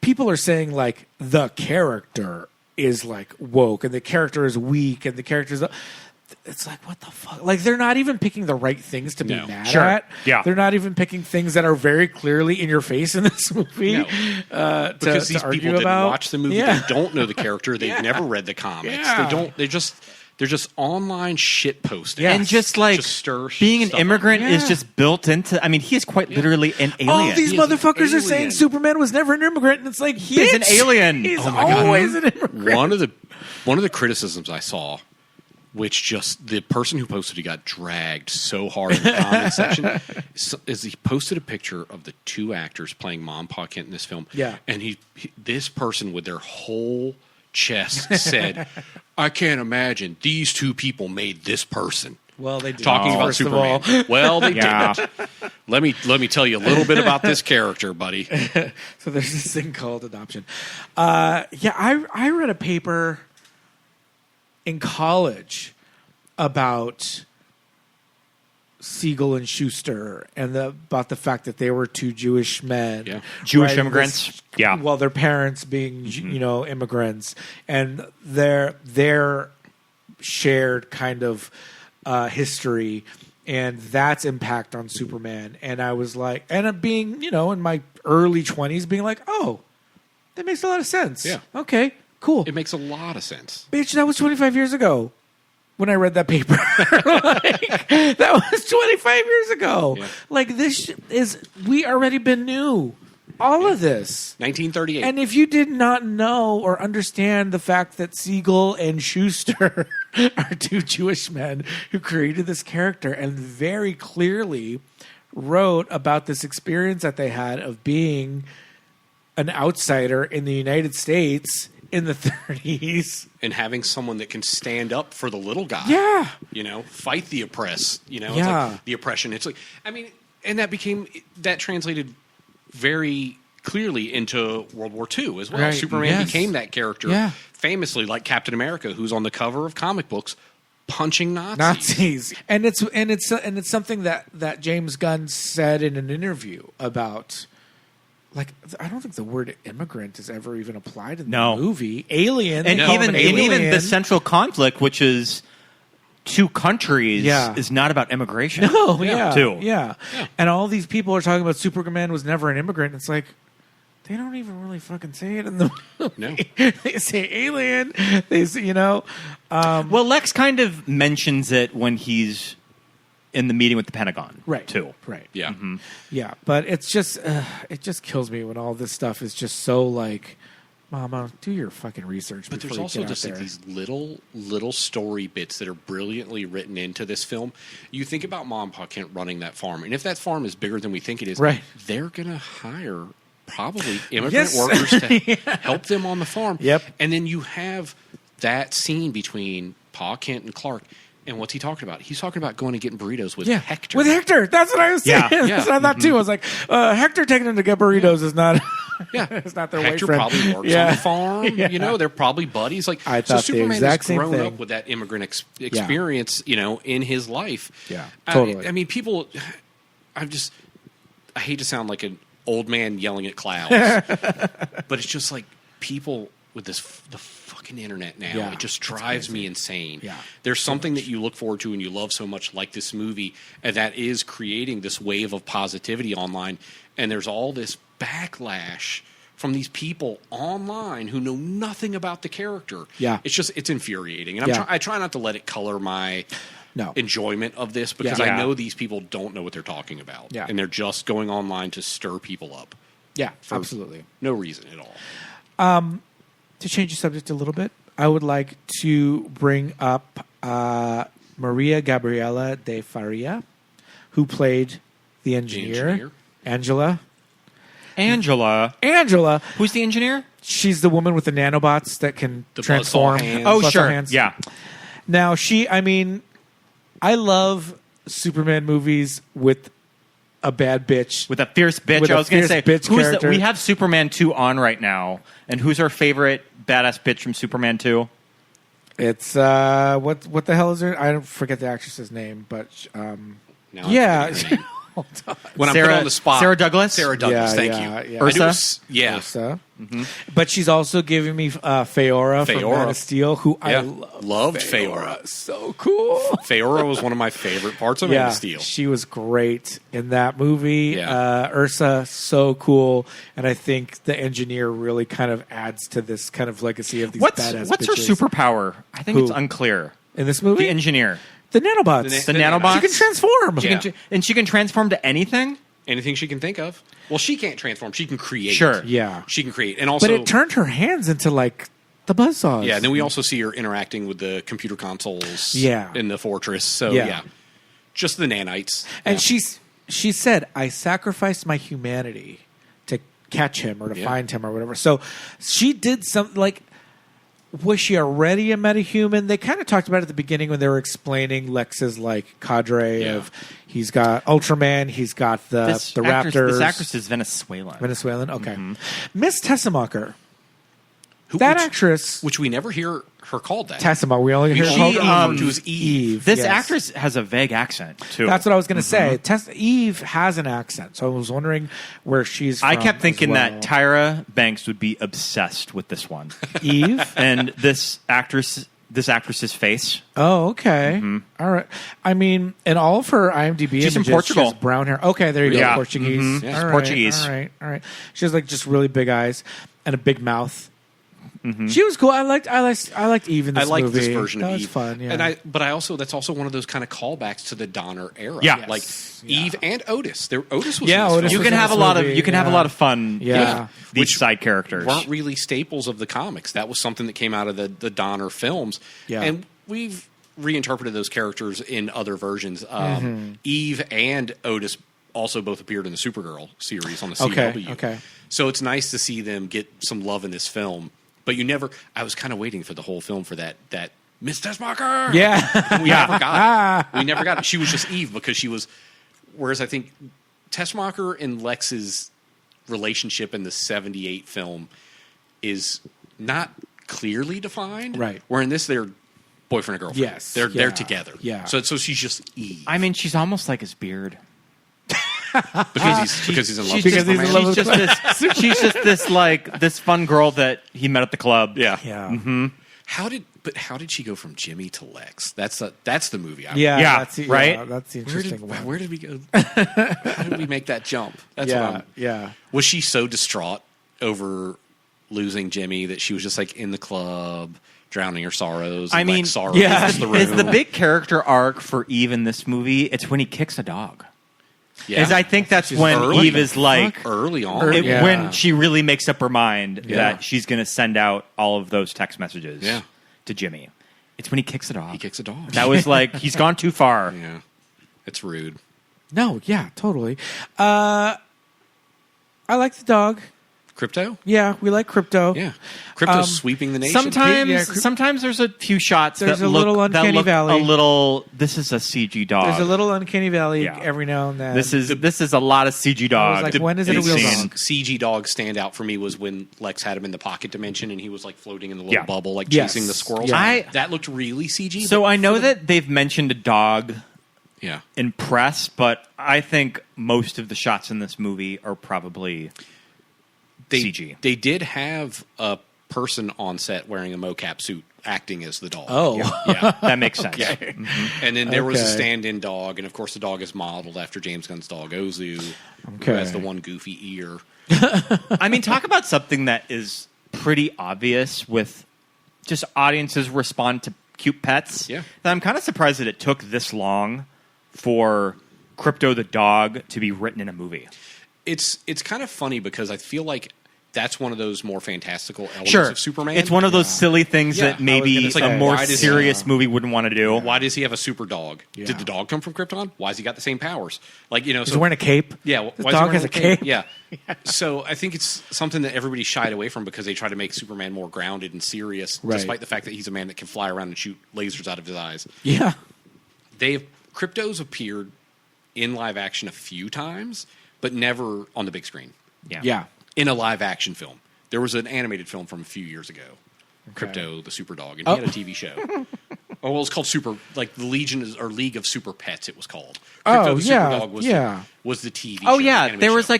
Speaker 7: people are saying like the character is like woke and the character is weak and the character is, it's like, what the fuck? Like, they're not even picking the right things to be
Speaker 9: No.
Speaker 7: mad
Speaker 8: Sure.
Speaker 7: at.
Speaker 8: Yeah.
Speaker 7: They're not even picking things that are very clearly in your face in this movie.
Speaker 9: No.
Speaker 7: To
Speaker 9: Because these
Speaker 7: argue
Speaker 9: people didn't
Speaker 7: about.
Speaker 9: watch the movie,
Speaker 7: Yeah.
Speaker 9: they don't know the character, they've
Speaker 7: Yeah.
Speaker 9: never read the comics.
Speaker 7: Yeah.
Speaker 9: They're just online shit posting.
Speaker 7: Yeah.
Speaker 8: And just like
Speaker 9: stir
Speaker 8: being an
Speaker 9: stuff up.
Speaker 8: immigrant is
Speaker 7: Yeah.
Speaker 8: just built into. I mean, he is quite literally an alien.
Speaker 7: All these
Speaker 9: He is an
Speaker 7: motherfuckers are saying
Speaker 9: alien.
Speaker 7: Superman was never an immigrant, and it's like,
Speaker 8: He is an
Speaker 7: bitch,
Speaker 8: alien.
Speaker 7: He's
Speaker 8: Oh
Speaker 9: my God.
Speaker 7: always an immigrant.
Speaker 9: One of the criticisms I saw, which just the person who posted it got dragged so hard in the comment section, is he posted a picture of the two actors playing Mom, Pa Kent in this film.
Speaker 7: Yeah.
Speaker 9: And this person with their whole chest said, I can't imagine these two people made this person.
Speaker 7: Well, they did.
Speaker 9: Talking about
Speaker 7: First of all.
Speaker 9: Superman. Well, they
Speaker 8: Yeah.
Speaker 9: didn't. Let me tell you a little bit about this character, buddy.
Speaker 7: So there's this thing called adoption. I read a paper in college about Siegel and Schuster and about the fact that they were two Jewish men,
Speaker 9: Yeah.
Speaker 8: Jewish
Speaker 7: right?
Speaker 8: immigrants. Yeah.
Speaker 7: Well, their parents being immigrants, and their shared kind of history, and that's impact on Superman. And I was like, and being in my early 20s, being like, oh, that makes a lot of sense.
Speaker 9: Yeah.
Speaker 7: Okay. Cool.
Speaker 9: It makes a lot of sense.
Speaker 7: Bitch, that was 25 years ago when I read that paper. Like, that was 25 years ago.
Speaker 9: Yeah.
Speaker 7: Like, we already been new. All of this.
Speaker 9: 1938.
Speaker 7: And if you did not know or understand the fact that Siegel and Schuster are two Jewish men who created this character and very clearly wrote about this experience that they had of being an outsider in the United States in the 30s.
Speaker 9: And having someone that can stand up for the little guy.
Speaker 7: Yeah.
Speaker 9: You know, fight the oppressed. You know, it's
Speaker 7: Yeah.
Speaker 9: like the oppression. It's like, I mean, and that translated very clearly into World War II as well.
Speaker 7: Right.
Speaker 9: Superman became that character famously, like Captain America, who's on the cover of comic books punching Nazis.
Speaker 7: And it's something that James Gunn said in an interview about. Like, I don't think the word immigrant is ever even applied in the movie. Alien,
Speaker 8: and even the central conflict, which is two countries, is not about immigration.
Speaker 7: No,
Speaker 8: too.
Speaker 7: Yeah. And all these people are talking about Superman was never an immigrant. It's like they don't even really fucking say it in the movie.
Speaker 9: No.
Speaker 7: They say alien. They say, you know.
Speaker 8: Well, Lex kind of mentions it when he's in the meeting with the Pentagon,
Speaker 7: right?
Speaker 8: Too,
Speaker 7: right?
Speaker 9: Yeah,
Speaker 7: yeah. But it's just it just kills me when all this stuff is just so like, Mama, do your fucking research.
Speaker 9: But there's also just like these little story bits that are brilliantly written into this film. You think about Mom and Pa Kent running that farm, and if that farm is bigger than we think it is,
Speaker 7: right?
Speaker 9: They're gonna hire probably immigrant workers to help them on the farm.
Speaker 7: Yep.
Speaker 9: And then you have that scene between Pa Kent and Clark. And what's he talking about? He's talking about going and getting burritos with Hector.
Speaker 7: With Hector. That's what I was saying. That's what I thought too. I was like, Hector taking him to get burritos is not it's not their
Speaker 9: Hector
Speaker 7: way friend.
Speaker 9: probably works on the farm. You know, they're probably buddies. Like,
Speaker 7: I thought
Speaker 9: so Superman has grown
Speaker 7: thing.
Speaker 9: up with that immigrant experience, you know, in his life.
Speaker 7: Yeah, totally.
Speaker 9: I mean, people, I hate to sound like an old man yelling at clouds, but it's just like people with the fucking internet now, it just drives me insane.
Speaker 7: Yeah.
Speaker 9: There's something that you look forward to and you love so much, like this movie, and that is creating this wave of positivity online. And there's all this backlash from these people online who know nothing about the character.
Speaker 7: Yeah.
Speaker 9: It's infuriating. And I try not to let it color my enjoyment of this, because I know these people don't know what they're talking about.
Speaker 7: Yeah.
Speaker 9: And they're just going online to stir people up.
Speaker 7: Yeah,
Speaker 9: for
Speaker 7: absolutely.
Speaker 9: No reason at all.
Speaker 7: To change the subject a little bit, I would like to bring up Maria Gabriela de Faria, who played the engineer. Angela.
Speaker 8: Who's the engineer?
Speaker 7: She's the woman with the nanobots that can transform.
Speaker 8: Oh, sure.
Speaker 7: Hands.
Speaker 8: Yeah.
Speaker 7: Now, I love Superman movies with a bad bitch.
Speaker 8: With a fierce bitch.
Speaker 7: With
Speaker 8: I was going to say,
Speaker 7: character.
Speaker 8: We have Superman 2 on right now, and who's our favorite badass bitch from Superman 2?
Speaker 7: It's, what the hell is her? I don't forget the actress's name, but,
Speaker 9: When I'm put on the spot.
Speaker 8: Sarah Douglas?
Speaker 9: Sarah Douglas, thank you.
Speaker 7: Yeah.
Speaker 8: Ursa?
Speaker 7: Ursa. Mm-hmm. But she's also giving me Feora from Man of Steel, who I
Speaker 9: loved Feora.
Speaker 7: So cool.
Speaker 9: Feora was one of my favorite parts of Man of Steel.
Speaker 7: She was great in that movie. Ursa, so cool. And I think the engineer really kind of adds to this kind of legacy of these badass
Speaker 8: What's her
Speaker 7: bitches.
Speaker 8: superpower? I think it's unclear.
Speaker 7: In this movie?
Speaker 8: The engineer.
Speaker 7: The nanobots.
Speaker 8: The nanobots?
Speaker 7: She can transform.
Speaker 8: And she can transform to anything?
Speaker 9: Anything she can think of. Well, she can't transform. She can create.
Speaker 8: Sure.
Speaker 7: Yeah.
Speaker 9: She can create. And also,
Speaker 7: but it turned her hands into like the buzzsaws.
Speaker 9: Yeah, and then we also see her interacting with the computer consoles in the fortress. So, just the nanites.
Speaker 7: And she said, I sacrificed my humanity to catch him or to find him or whatever. So she did something like... Was she already a metahuman? They kind of talked about it at the beginning when they were explaining Lex's like cadre of he's got Ultraman, he's got the Raptors.
Speaker 8: This actress is Venezuelan.
Speaker 7: Okay. Miss Tessemacher. That actress,
Speaker 9: which we never hear her called that.
Speaker 7: Tessemacher. We only hear her called
Speaker 9: Eve.
Speaker 8: This actress has a vague accent too.
Speaker 7: That's what I was going to say. Eve has an accent, so I was wondering where she's from.
Speaker 8: I kept thinking that Tyra Banks would be obsessed with this one,
Speaker 7: Eve,
Speaker 8: and this actress's face.
Speaker 7: Oh, okay. All right. I mean, in all of her IMDb
Speaker 8: she's
Speaker 7: images,
Speaker 8: from Portugal.
Speaker 7: she has brown hair. Okay, there you go.
Speaker 8: Yeah.
Speaker 7: Portuguese.
Speaker 8: She's Portuguese.
Speaker 7: All right. She has like just really big eyes and a big mouth. She was cool. I liked Eve in this movie.
Speaker 9: I liked this version of Eve.
Speaker 7: That was fun. Yeah.
Speaker 9: And that's also one of those kind of callbacks to the Donner era.
Speaker 8: Yeah.
Speaker 9: Like Eve and Otis. Otis was
Speaker 7: Otis.
Speaker 8: You can have a lot of fun.
Speaker 7: Yeah.
Speaker 8: These side characters
Speaker 9: weren't really staples of the comics. That was something that came out of the Donner films. Yeah. And we've reinterpreted those characters in other versions. Eve and Otis also both appeared in the Supergirl series on the CW.
Speaker 7: Okay.
Speaker 9: So it's nice to see them get some love in this film. But you never. I was kind of waiting for the whole film for that Miss Tessmacher.
Speaker 7: Yeah,
Speaker 9: we never got it. We never got it. She was just Eve because she was. Whereas I think Tessmacher and Lex's relationship in the '78 film is not clearly defined.
Speaker 7: Right.
Speaker 9: Where in this they're boyfriend and girlfriend.
Speaker 7: Yes.
Speaker 9: They're together.
Speaker 7: Yeah.
Speaker 9: So she's just Eve.
Speaker 8: I mean, she's almost like his beard.
Speaker 9: because he's in love.
Speaker 7: Because he's in love with
Speaker 8: She's just this fun girl that he met at the club.
Speaker 9: Yeah.
Speaker 8: Mm-hmm.
Speaker 9: How did she go from Jimmy to Lex? That's the movie.
Speaker 8: Right?
Speaker 7: That's the interesting one.
Speaker 9: Where did we go? How did we make that jump? That's what I'm. Was she so distraught over losing Jimmy that she was just like in the club, drowning her sorrows?
Speaker 8: I mean,
Speaker 9: Lex sorrows
Speaker 8: is
Speaker 9: the
Speaker 8: the big character arc for Eve in this movie? It's when he kicks a dog.
Speaker 9: Yeah.
Speaker 8: I think that's when Eve is like
Speaker 9: early on,
Speaker 8: when she really makes up her mind that she's going to send out all of those text messages to Jimmy. It's when he kicks a dog.
Speaker 9: He kicks a dog.
Speaker 8: That was like he's gone too far.
Speaker 9: Yeah, it's rude.
Speaker 7: No, yeah, totally. I like the dog.
Speaker 9: Crypto?
Speaker 7: Yeah, we like Crypto.
Speaker 9: Yeah. Crypto's sweeping the nation.
Speaker 8: Sometimes there's a few shots
Speaker 7: there's
Speaker 8: that
Speaker 7: a little uncanny valley.
Speaker 8: A little. This is a CG dog.
Speaker 7: There's a little uncanny valley every now and then.
Speaker 8: This is a lot of CG dog.
Speaker 7: Like, when is it a real dog?
Speaker 9: CG dog standout for me was when Lex had him in the pocket dimension and he was like floating in the little bubble, like chasing the squirrels.
Speaker 7: Yeah.
Speaker 9: That looked really CG.
Speaker 8: So I know that they've mentioned a dog.
Speaker 9: Yeah.
Speaker 8: In press, but I think most of the shots in this movie are probably CG.
Speaker 9: They did have a person on set wearing a mocap suit acting as the dog.
Speaker 7: Oh.
Speaker 9: Yeah.
Speaker 8: That makes sense.
Speaker 9: Okay. Mm-hmm. And then there was a stand-in dog, and of course the dog is modeled after James Gunn's dog, Ozu, who has the one goofy ear.
Speaker 8: I mean, talk about something that is pretty obvious with just audiences respond to cute pets.
Speaker 9: Yeah.
Speaker 8: That I'm kind of surprised that it took this long for Crypto the dog to be written in a movie.
Speaker 9: It's kind of funny because I feel like that's one of those more fantastical elements of Superman.
Speaker 8: It's one of those silly things that maybe a more serious movie wouldn't want to do.
Speaker 9: Why does he have a super dog? Yeah. Did the dog come from Krypton? Why has he got the same powers? Like, you know,
Speaker 7: he's wearing a cape.
Speaker 9: Yeah,
Speaker 7: the dog has a cape.
Speaker 9: Yeah. So I think it's something that everybody shied away from because they try to make Superman more grounded and serious, despite the fact that he's a man that can fly around and shoot lasers out of his eyes.
Speaker 7: Yeah.
Speaker 9: Crypto's appeared in live action a few times, but never on the big screen.
Speaker 7: Yeah.
Speaker 9: In a live action film. There was an animated film from a few years ago, Crypto the Super Dog, and he had a TV show. Oh, well, it's called the League of Super Pets. It was called. Crypto the Super Dog was the TV show.
Speaker 8: Oh yeah, there was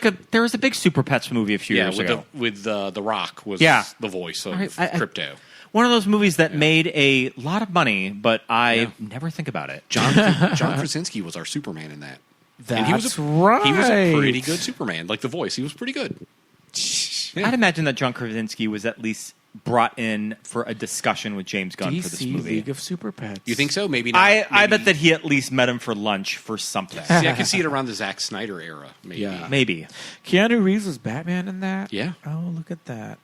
Speaker 8: a big Super Pets movie a few years ago.
Speaker 9: With The Rock was the voice of Crypto.
Speaker 8: One of those movies that made a lot of money, but I never think about it.
Speaker 9: John Krasinski was our Superman in that.
Speaker 7: That's right.
Speaker 9: He was a pretty good Superman. Like the voice, he was pretty good.
Speaker 8: Yeah. I'd imagine that John Krasinski was at least brought in for a discussion with James Gunn for this movie.
Speaker 7: League of Super Pets.
Speaker 9: You think so? Maybe not.
Speaker 8: I bet that he at least met him for lunch for something.
Speaker 9: See, I can see it around the Zack Snyder era. Maybe.
Speaker 7: Yeah.
Speaker 8: Maybe.
Speaker 7: Keanu Reeves was Batman in that?
Speaker 9: Yeah.
Speaker 7: Oh, look at that.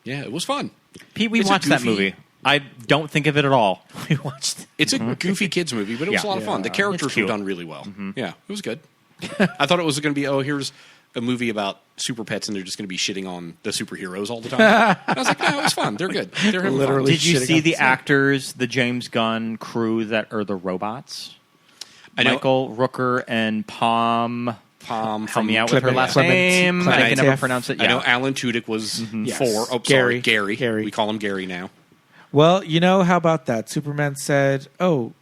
Speaker 9: Yeah, it was fun.
Speaker 8: Pete, we watched that movie. I don't think of it at all. We watched it.
Speaker 9: It's a goofy kids movie, but it was a lot of fun. The characters were done really well. Mm-hmm. Yeah, it was good. I thought it was going to be, here's a movie about super pets and they're just going to be shitting on the superheroes all the time. I was like, no, it was fun. They're good. They're
Speaker 7: literally.
Speaker 8: Did you see the actors, the James Gunn crew that are the robots? Michael Rooker and Pom. Help me out with her last name. I can never pronounce it. Yeah.
Speaker 9: I know Alan Tudyk was four. Oh,
Speaker 7: Gary.
Speaker 9: Sorry, Gary. We call him Gary now.
Speaker 7: Well, how about that? Superman said, "Oh,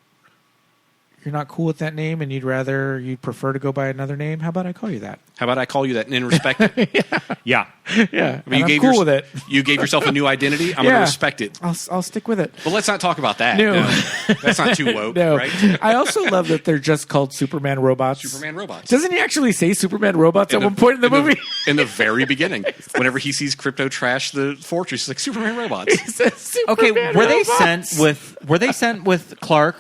Speaker 7: you're not cool with that name, and you'd prefer to go by another name. How about I call you that?
Speaker 9: How about I call you that and respect it?
Speaker 8: Yeah.
Speaker 7: I mean, I'm cool with it.
Speaker 9: You gave yourself a new identity. I'm going to respect it.
Speaker 7: I'll stick with it.
Speaker 9: But let's not talk about that.
Speaker 7: No.
Speaker 9: That's not too woke, right?
Speaker 7: I also love that they're just called Superman robots.
Speaker 9: Superman robots.
Speaker 7: Doesn't he actually say Superman robots at one point in the movie?
Speaker 9: In the very beginning. Whenever he sees Crypto trash the fortress, he's like, Superman robots.
Speaker 7: He says Superman robots.
Speaker 8: Were they sent with Clark?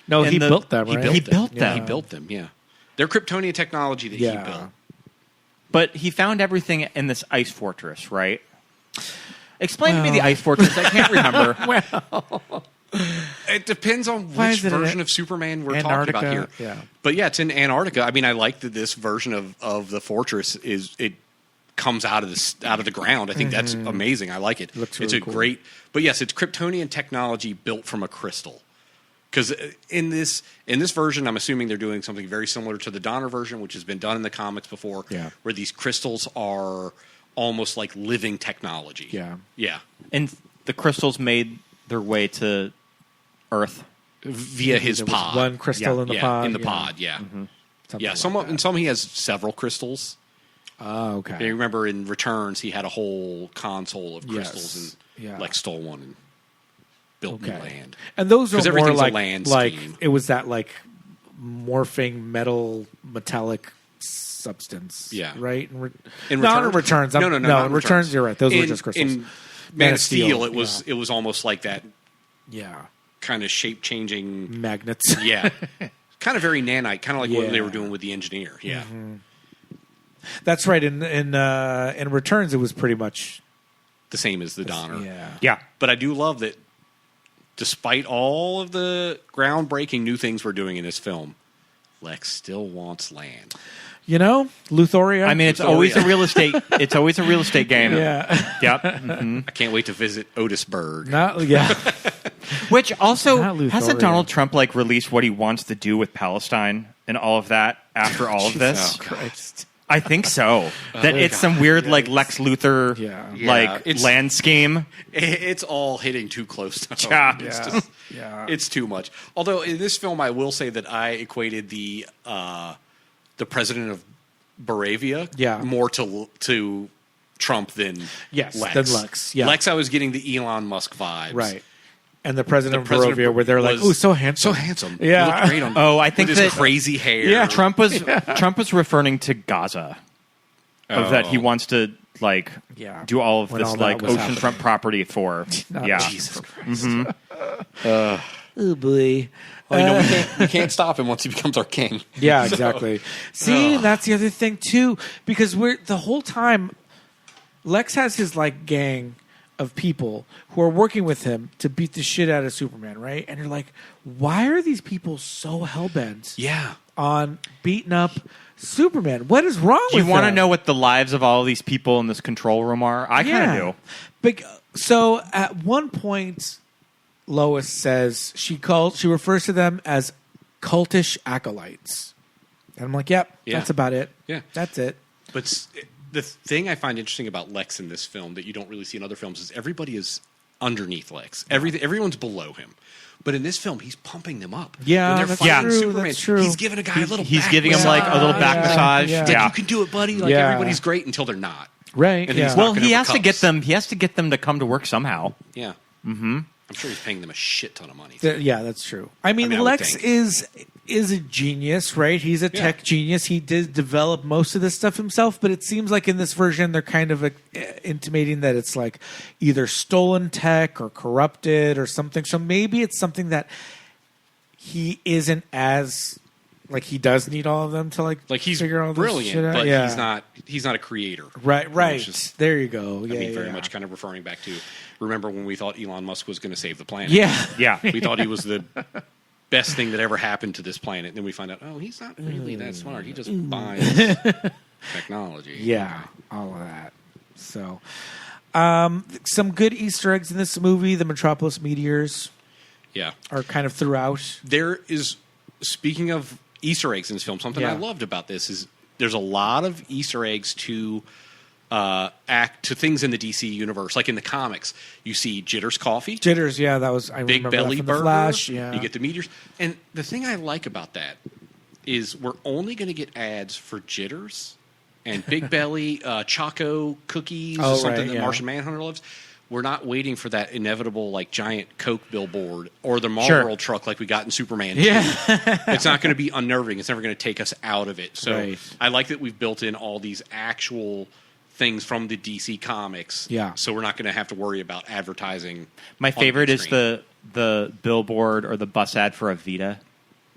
Speaker 7: No, he built them, right?
Speaker 8: He built them.
Speaker 9: He built them, yeah. They're Kryptonian technology that he built.
Speaker 8: But he found everything in this ice fortress, right? Explain to me the ice fortress. I can't remember.
Speaker 9: It depends on which version of Superman we're talking about here.
Speaker 7: Yeah.
Speaker 9: But yeah, it's in Antarctica. I mean, I like that this version of the fortress comes out of the ground. I think that's amazing. I like it.
Speaker 7: Looks
Speaker 9: it's
Speaker 7: really
Speaker 9: a
Speaker 7: cool.
Speaker 9: great, but yes, it's Kryptonian technology built from a crystal. Because in this version, I'm assuming they're doing something very similar to the Donner version, which has been done in the comics before, where these crystals are almost like living technology. Yeah.
Speaker 8: And the crystals made their way to Earth
Speaker 9: via his pod.
Speaker 7: One crystal in the pod.
Speaker 9: In the pod, yeah.
Speaker 7: Mm-hmm.
Speaker 9: Yeah, some he has several crystals.
Speaker 7: Oh, okay.
Speaker 9: You remember in Returns, he had a whole console of crystals, and Lex stole one and built new land.
Speaker 7: And those are more like
Speaker 9: land
Speaker 7: scheme. It was that like morphing metallic substance.
Speaker 9: Yeah.
Speaker 7: Right?
Speaker 9: In
Speaker 7: Returns.
Speaker 9: No,
Speaker 7: in Returns, you're right. Those were just crystals.
Speaker 9: In Man of Steel, it was almost like that.
Speaker 7: Yeah.
Speaker 9: Kind of shape changing
Speaker 7: magnets.
Speaker 9: Yeah. Kind of very nanite, kind of like what they were doing with the Engineer. Yeah.
Speaker 7: Mm-hmm. That's right. In Returns, it was pretty much
Speaker 9: the same as the Donner.
Speaker 7: Yeah.
Speaker 9: But I do love that despite all of the groundbreaking new things we're doing in this film, Lex still wants land.
Speaker 7: You know, Luthoria.
Speaker 8: I mean, it's always a real estate. It's always a real estate game.
Speaker 7: Yeah.
Speaker 8: Yep. Mm-hmm.
Speaker 9: I can't wait to visit Otisburg.
Speaker 8: Which also
Speaker 7: Not Luthoria.
Speaker 8: hasn't Donald Trump like released what he wants to do with Palestine and all of that after all of this?
Speaker 7: Oh, Christ.
Speaker 8: I think so. That it's some weird like Lex Luthor like
Speaker 9: it's,
Speaker 8: land scheme.
Speaker 9: It's all hitting too close to home. It's too much. Although in this film, I will say that I equated the president of Moravia more to Trump than Lex.
Speaker 7: Yeah.
Speaker 9: Lex, I was getting the Elon Musk vibes.
Speaker 7: Right. And the president of Moravia, where they're like, "Oh, so handsome,
Speaker 9: so handsome."
Speaker 7: Yeah.
Speaker 9: He looked great on,
Speaker 8: I think
Speaker 9: with his crazy hair.
Speaker 8: Yeah, Trump was referring to Gaza. Of that he wants to like do all of
Speaker 7: When
Speaker 8: this
Speaker 7: all
Speaker 8: like
Speaker 7: that was
Speaker 8: oceanfront property for.
Speaker 9: Jesus Christ.
Speaker 7: oh boy.
Speaker 9: Well, we can't stop him once he becomes our king.
Speaker 7: Yeah, exactly. See, that's the other thing too, because we're the whole time. Lex has his like gang of people who are working with him to beat the shit out of Superman, right? And you're like, why are these people so hell-bent on beating up Superman? What is wrong with them?
Speaker 8: Do you want to know what the lives of all of these people in this control room are? I kind of do.
Speaker 7: So at one point, Lois says she refers to them as cultish acolytes. And I'm like, yep, that's about it.
Speaker 9: Yeah.
Speaker 7: That's it.
Speaker 9: But the thing I find interesting about Lex in this film that you don't really see in other films is everybody is underneath Lex. Everyone's below him. But in this film, he's pumping them up.
Speaker 7: Yeah,
Speaker 9: when they're fighting
Speaker 7: true,
Speaker 9: Superman,
Speaker 7: that's true.
Speaker 9: he's giving a guy a little
Speaker 8: He's
Speaker 9: back
Speaker 8: giving him
Speaker 9: massage.
Speaker 8: like a little back massage.
Speaker 7: Yeah.
Speaker 9: He's like, you can do it, buddy. Like everybody's great until they're not.
Speaker 7: Right.
Speaker 9: And he's
Speaker 8: Well,
Speaker 9: knocking
Speaker 8: he
Speaker 9: over
Speaker 8: has to
Speaker 9: cups.
Speaker 8: get them. He has to get them to come to work somehow.
Speaker 9: Yeah.
Speaker 8: Mm-hmm.
Speaker 9: I'm sure he's paying them a shit ton of money.
Speaker 7: Yeah, that's true. I mean,
Speaker 9: I would
Speaker 7: Lex
Speaker 9: think.
Speaker 7: is a genius, right? He's a tech genius. He did develop most of this stuff himself, but it seems like in this version they're kind of intimating that it's like either stolen tech or corrupted or something. So maybe it's something that he isn't as like he does need all of them to like
Speaker 9: he's
Speaker 7: figure all this
Speaker 9: brilliant,
Speaker 7: shit out.
Speaker 9: but he's not a creator.
Speaker 7: Right.
Speaker 9: Which is,
Speaker 7: There you go.
Speaker 9: I mean, very much kind of referring back to remember when we thought Elon Musk was going to save the planet.
Speaker 7: Yeah.
Speaker 9: We thought he was the best thing that ever happened to this planet. And then we find out, he's not really that smart. He just buys technology.
Speaker 7: Yeah, all of that. So, some good Easter eggs in this movie. The Metropolis meteors are kind of throughout.
Speaker 9: There is, speaking of Easter eggs in this film, something I loved about this is there's a lot of Easter eggs to things in the DC universe. Like in the comics, you see Jitter's coffee.
Speaker 7: Jitters, that was I
Speaker 9: Big
Speaker 7: remember
Speaker 9: Belly
Speaker 7: that from the
Speaker 9: Burger.
Speaker 7: Flash.
Speaker 9: You get the meteors. And the thing I like about that is we're only going to get ads for Jitters and Big Belly Choco cookies or something that Martian Manhunter loves. We're not waiting for that inevitable like giant Coke billboard or the Marlboro truck like we got in Superman 2. It's not going to be unnerving. It's never going to take us out of it. So I like that we've built in all these actual things from the DC comics.
Speaker 7: Yeah.
Speaker 9: So we're not going to have to worry about advertising.
Speaker 8: My favorite is the billboard or the bus ad for Avita.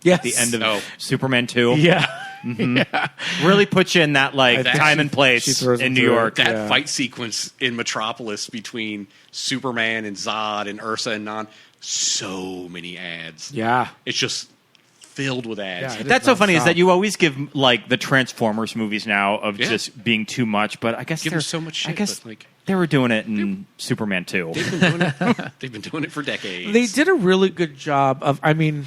Speaker 7: Yes.
Speaker 8: At the end of Superman 2.
Speaker 7: Yeah.
Speaker 8: Mm-hmm. Really puts you in that like time and place in New York.
Speaker 9: That fight sequence in Metropolis between Superman and Zod and Ursa and Non, so many ads.
Speaker 7: Yeah.
Speaker 9: It's just filled with ads.
Speaker 7: Yeah,
Speaker 8: That's so funny is
Speaker 7: nonstop.
Speaker 8: that you always give like the Transformers movies now of just being too much, but I guess
Speaker 9: Give them so much shit.
Speaker 8: I guess
Speaker 9: but, like,
Speaker 8: they were doing it in Superman 2.
Speaker 9: they've been doing it for decades.
Speaker 7: They did a really good job of. I mean,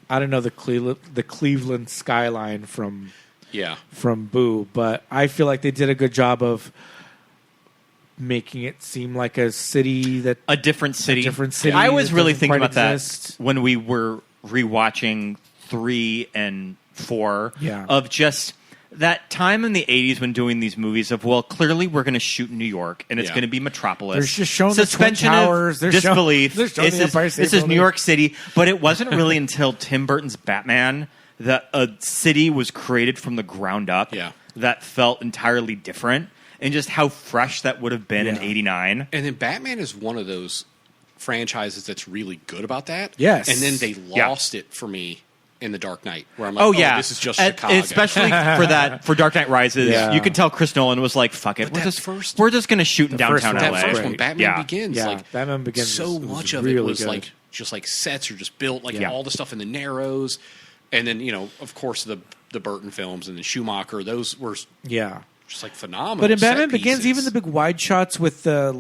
Speaker 7: I don't know the Cleveland skyline from Boo, but I feel like they did a good job of making it seem like a city that
Speaker 8: a different city.
Speaker 7: I
Speaker 8: was really thinking about
Speaker 7: exist.
Speaker 8: that when we were rewatching 3 and 4
Speaker 7: Yeah.
Speaker 8: of just that time in the 80s when doing these movies of, well, clearly we're going to shoot in New York and it's going to be Metropolis.
Speaker 7: They're just showing the Twin
Speaker 8: suspension
Speaker 7: Towers.
Speaker 8: of disbelief.
Speaker 7: They're showing the Empire State
Speaker 8: This is
Speaker 7: Building.
Speaker 8: New York City, but it wasn't really until Tim Burton's Batman that a city was created from the ground up that felt entirely different. And just how fresh that would have been in '89.
Speaker 9: And then Batman is one of those franchises that's really good about that.
Speaker 7: Yes.
Speaker 9: And then they lost it for me in The Dark Knight, where I'm like, this is just Chicago.
Speaker 8: Especially for Dark Knight Rises.
Speaker 7: Yeah.
Speaker 8: You can tell Chris Nolan was like, fuck it. We're just going to shoot in downtown LA.
Speaker 9: That first one, Batman Begins.
Speaker 7: Yeah,
Speaker 9: like,
Speaker 7: Batman Begins.
Speaker 9: So much of it
Speaker 7: really
Speaker 9: was
Speaker 7: good.
Speaker 9: like just like sets are just built, like all the stuff in the Narrows. And then, of course, the Burton films and the Schumacher, those were just like phenomenal.
Speaker 7: But in Batman
Speaker 9: set
Speaker 7: Begins,
Speaker 9: pieces.
Speaker 7: even the big wide shots with the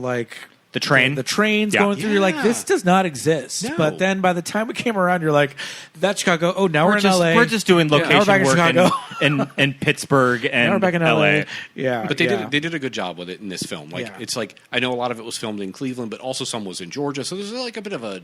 Speaker 8: the train,
Speaker 7: the trains going through, you're like, this does not exist.
Speaker 9: No.
Speaker 7: But then by the time we came around, you're like, that's Chicago. Oh, now we're in LA.
Speaker 8: We're just doing
Speaker 7: Now we're
Speaker 8: location
Speaker 7: back in
Speaker 8: work
Speaker 7: Chicago.
Speaker 8: in Pittsburgh and
Speaker 7: Now we're back in
Speaker 8: LA.
Speaker 7: Yeah,
Speaker 9: But they did a good job with it in this film. Like it's like I know a lot of it was filmed in Cleveland, but also some was in Georgia. So there's like a bit of a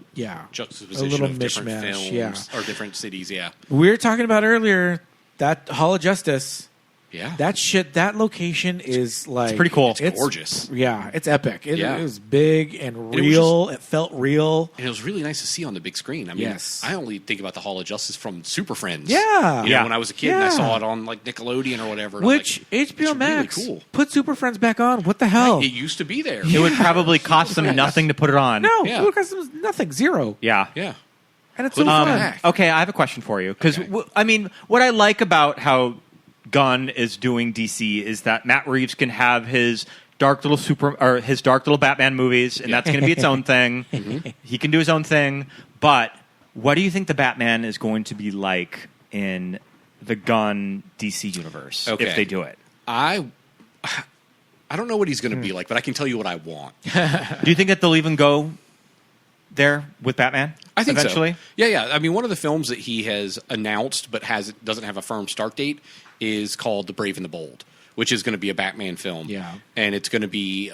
Speaker 9: juxtaposition
Speaker 7: a little
Speaker 9: of different
Speaker 7: mishmash,
Speaker 9: films or different cities. Yeah,
Speaker 7: we were talking about earlier that Hall of Justice.
Speaker 9: Yeah,
Speaker 7: that location is like
Speaker 8: it's pretty cool.
Speaker 9: It's gorgeous.
Speaker 7: Yeah, it's epic. It was big and
Speaker 9: And
Speaker 7: real. It felt real.
Speaker 9: And it was really nice to see on the big screen. I mean, I only think about the Hall of Justice from Super Friends.
Speaker 7: Yeah.
Speaker 9: You know, when I was a kid and I saw it on like Nickelodeon or whatever. and
Speaker 7: Which
Speaker 9: I'm like,
Speaker 7: HBO
Speaker 9: it's
Speaker 7: Max
Speaker 9: really cool.
Speaker 7: put Super Friends back on. What the hell?
Speaker 9: It used to be there.
Speaker 8: It would probably cost them nothing to put it on.
Speaker 7: No,
Speaker 9: Yeah.
Speaker 7: it would cost them nothing. Zero.
Speaker 8: Yeah.
Speaker 9: Yeah.
Speaker 7: And it's so fun.
Speaker 9: back.
Speaker 8: Okay, I have a question for you. Because, I mean, what I like about how Gunn is doing DC is that Matt Reeves can have his dark little Batman movies, and that's going to be its own thing. He can do his own thing. But what do you think the Batman is going to be like in the Gunn DC universe if they do it?
Speaker 9: I don't know what he's going to be like, but I can tell you what I want.
Speaker 8: Do you think that they'll even go there with Batman?
Speaker 9: I think
Speaker 8: eventually?
Speaker 9: so. Yeah. I mean, one of the films that he has announced but doesn't have a firm start date is called The Brave and the Bold, which is going to be a Batman film.
Speaker 7: Yeah.
Speaker 9: And it's going to be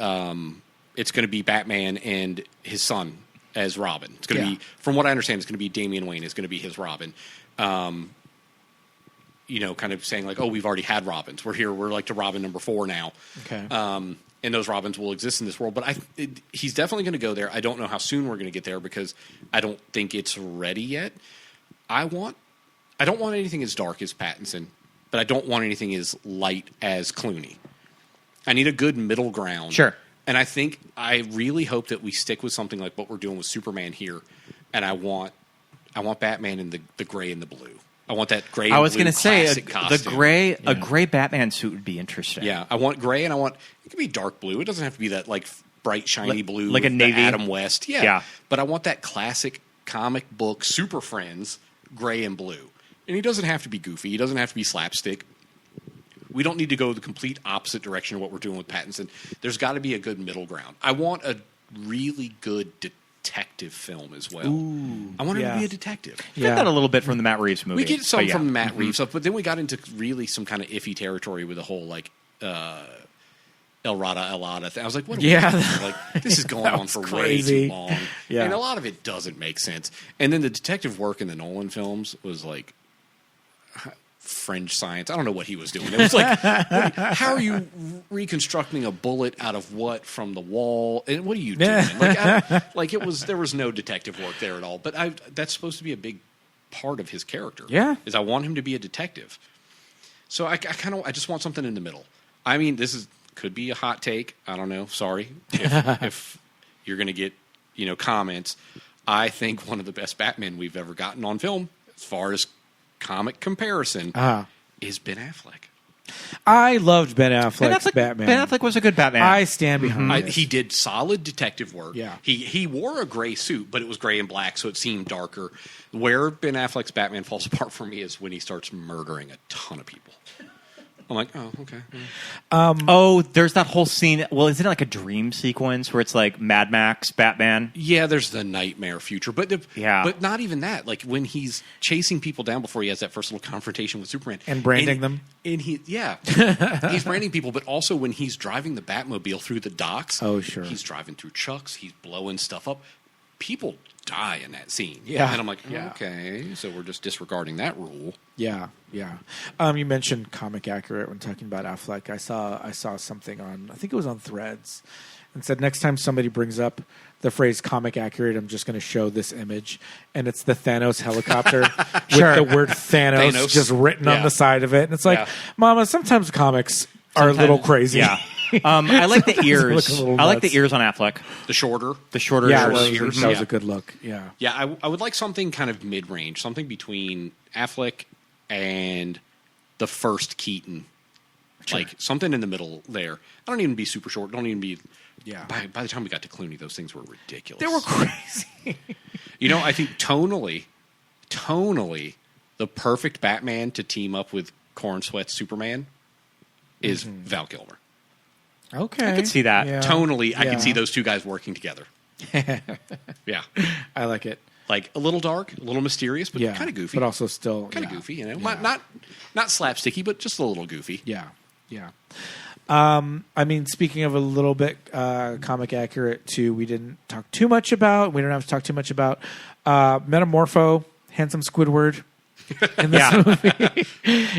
Speaker 9: Batman and his son as Robin. It's going to be, from what I understand, it's going to be Damian Wayne is going to be his Robin. Kind of saying like, oh, we've already had Robins. We're here. We're like to Robin number 4 now.
Speaker 7: Okay.
Speaker 9: And those Robins will exist in this world. But he's definitely going to go there. I don't know how soon we're going to get there because I don't think it's ready yet. I don't want anything as dark as Pattinson, but I don't want anything as light as Clooney. I need a good middle ground.
Speaker 8: Sure.
Speaker 9: And I really hope that we stick with something like what we're doing with Superman here. And I want Batman in the gray and the blue. I want that gray and blue.
Speaker 8: I was going to say a gray Batman suit would be interesting.
Speaker 9: Yeah, I want gray, and it could be dark blue. It doesn't have to be that like bright shiny blue,
Speaker 8: like a
Speaker 9: with
Speaker 8: navy
Speaker 9: the Adam West.
Speaker 8: Yeah,
Speaker 9: but I want that classic comic book Super Friends gray and blue. And he doesn't have to be goofy. He doesn't have to be slapstick. We don't need to go the complete opposite direction of what we're doing with Pattinson. There's got to be a good middle ground. I want a really good detective film as well.
Speaker 7: Ooh,
Speaker 9: I want him to be a detective.
Speaker 8: We get that a little bit from the Matt Reeves movie.
Speaker 9: We get some from Matt Reeves stuff, but then we got into really some kind of iffy territory with the whole like El Rada thing. I was like, what? Like this is going on for
Speaker 7: crazy.
Speaker 9: way too long, and a lot of it doesn't make sense. And then the detective work in the Nolan films was like fringe science. I don't know what he was doing. It was like, how are you reconstructing a bullet out of what from the wall? And what are you doing? There was no detective work there at all. But that's supposed to be a big part of his character.
Speaker 7: Yeah,
Speaker 9: is I want him to be a detective. So I just want something in the middle. I mean, could be a hot take. I don't know. Sorry if you're going to get comments. I think one of the best Batman we've ever gotten on film, as far as comic comparison, is Ben Affleck.
Speaker 7: I loved Ben Affleck's Batman.
Speaker 8: Ben Affleck was a good Batman.
Speaker 7: I stand behind it.
Speaker 9: He did solid detective work.
Speaker 7: Yeah.
Speaker 9: He wore a gray suit, but it was gray and black, so it seemed darker. Where Ben Affleck's Batman falls apart for me is when he starts murdering a ton of people. I'm like, oh, okay.
Speaker 8: There's that whole scene. Well, isn't it like a dream sequence where it's like Mad Max, Batman?
Speaker 9: Yeah, there's the nightmare future. But but not even that. Like when he's chasing people down before he has that first little confrontation with Superman.
Speaker 7: And branding them.
Speaker 9: And he's branding people, but also when he's driving the Batmobile through the docks.
Speaker 7: Oh, sure.
Speaker 9: He's driving through trucks. He's blowing stuff up. People die in that scene.
Speaker 7: Yeah.
Speaker 9: And I'm like, okay, so we're just disregarding that rule.
Speaker 7: Yeah. You mentioned comic accurate when talking about Affleck. I saw something on, I think it was on Threads, and said next time somebody brings up the phrase comic accurate, I'm just going to show this image, and it's the Thanos helicopter with the word Thanos just written on the side of it, and it's like, Mama, sometimes comics are a little crazy.
Speaker 8: Yeah. I like the ears. I like the ears on Affleck.
Speaker 9: The shorter
Speaker 7: ears. That was a good look. Yeah.
Speaker 9: Yeah, I would like something kind of mid-range, something between Affleck and the first Keaton. Sure. Like something in the middle there. I don't even be super short. Don't even be. Yeah. By the time we got to Clooney, those things were ridiculous.
Speaker 7: They were crazy.
Speaker 9: I think tonally, the perfect Batman to team up with Corenswet's Superman is Val Kilmer.
Speaker 7: Okay.
Speaker 8: I could see that.
Speaker 7: Yeah.
Speaker 9: Tonally, I could see those two guys working together. Yeah.
Speaker 7: I like it.
Speaker 9: Like a little dark, a little mysterious, but kind of goofy.
Speaker 7: But also still
Speaker 9: kind of goofy, Not slapsticky, but just a little goofy.
Speaker 7: Yeah. I mean, speaking of a little bit comic accurate too, we didn't talk too much about. We don't have to talk too much about Metamorpho, handsome Squidward. In this movie.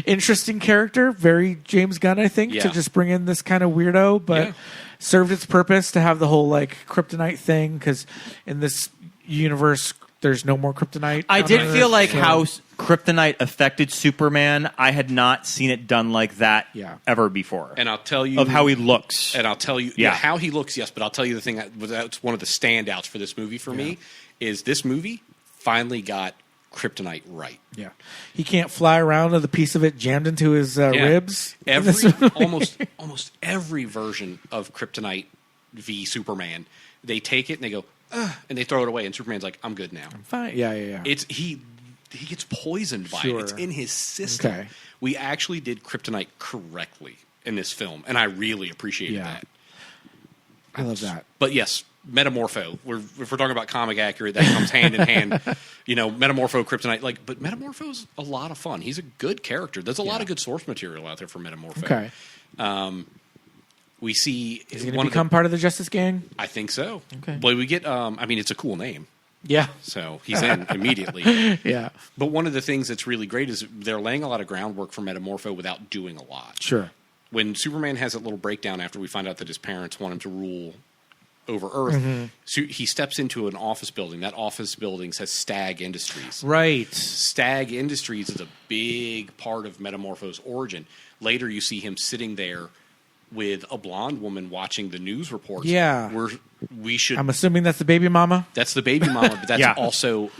Speaker 7: Interesting character, very James Gunn, I think, to just bring in this kind of weirdo, but served its purpose to have the whole like kryptonite thing, because in this universe there's no more kryptonite.
Speaker 8: I did feel like how kryptonite affected Superman. I had not seen it done like that ever before.
Speaker 9: And I'll tell you
Speaker 8: of how he looks.
Speaker 9: And I'll tell you how he looks, yes, but I'll tell you the thing that's one of the standouts for this movie for me is this movie finally got kryptonite right.
Speaker 7: Yeah. He can't fly around with a piece of it jammed into his ribs.
Speaker 9: Almost every version of Kryptonite v Superman, they take it and they go, and they throw it away, and Superman's like, I'm good now.
Speaker 7: I'm fine. Yeah.
Speaker 9: It's he gets poisoned by it. It's in his system. Okay. We actually did Kryptonite correctly in this film, and I really appreciated that.
Speaker 7: I love that.
Speaker 9: But yes, Metamorpho. If we're talking about comic accurate, that comes hand in hand. Metamorpho, Kryptonite. But Metamorpho's a lot of fun. He's a good character. There's a lot of good source material out there for Metamorpho.
Speaker 7: Okay.
Speaker 9: We see...
Speaker 7: Is he going to become part of the Justice Gang?
Speaker 9: I think so.
Speaker 7: Okay.
Speaker 9: Well, we get... it's a cool name.
Speaker 7: Yeah.
Speaker 9: So he's in immediately.
Speaker 7: Yeah.
Speaker 9: But one of the things that's really great is they're laying a lot of groundwork for Metamorpho without doing a lot.
Speaker 7: Sure.
Speaker 9: When Superman has that little breakdown after we find out that his parents want him to rule over Earth, so he steps into an office building. That office building says Stag Industries.
Speaker 7: Right.
Speaker 9: Stag Industries is a big part of Metamorpho's origin. Later, you see him sitting there with a blonde woman watching the news reports.
Speaker 7: Yeah.
Speaker 9: We should...
Speaker 7: I'm assuming that's the baby mama?
Speaker 9: That's the baby mama, but that's also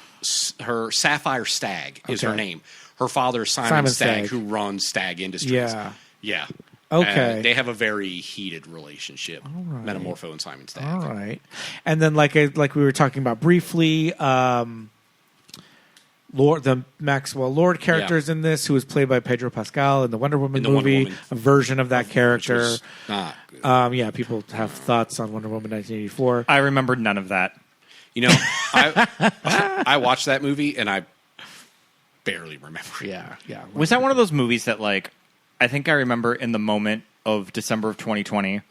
Speaker 9: her... Sapphire Stag is her name. Her father is Simon Stagg, who runs Stag Industries. Yeah.
Speaker 7: Okay.
Speaker 9: They have a very heated relationship, Metamorpho and Simon Stagg.
Speaker 7: All right. And then, like we were talking about briefly, the Maxwell Lord character is in this, who was played by Pedro Pascal in the Wonder Woman movie, a version of that character.
Speaker 9: Not good.
Speaker 7: People have thoughts on Wonder Woman 1984.
Speaker 8: I remember none of that.
Speaker 9: I watched that movie and I barely remember it.
Speaker 7: Yeah.
Speaker 8: Was that one of those movies that, like, I think I remember in the moment of December of 2020,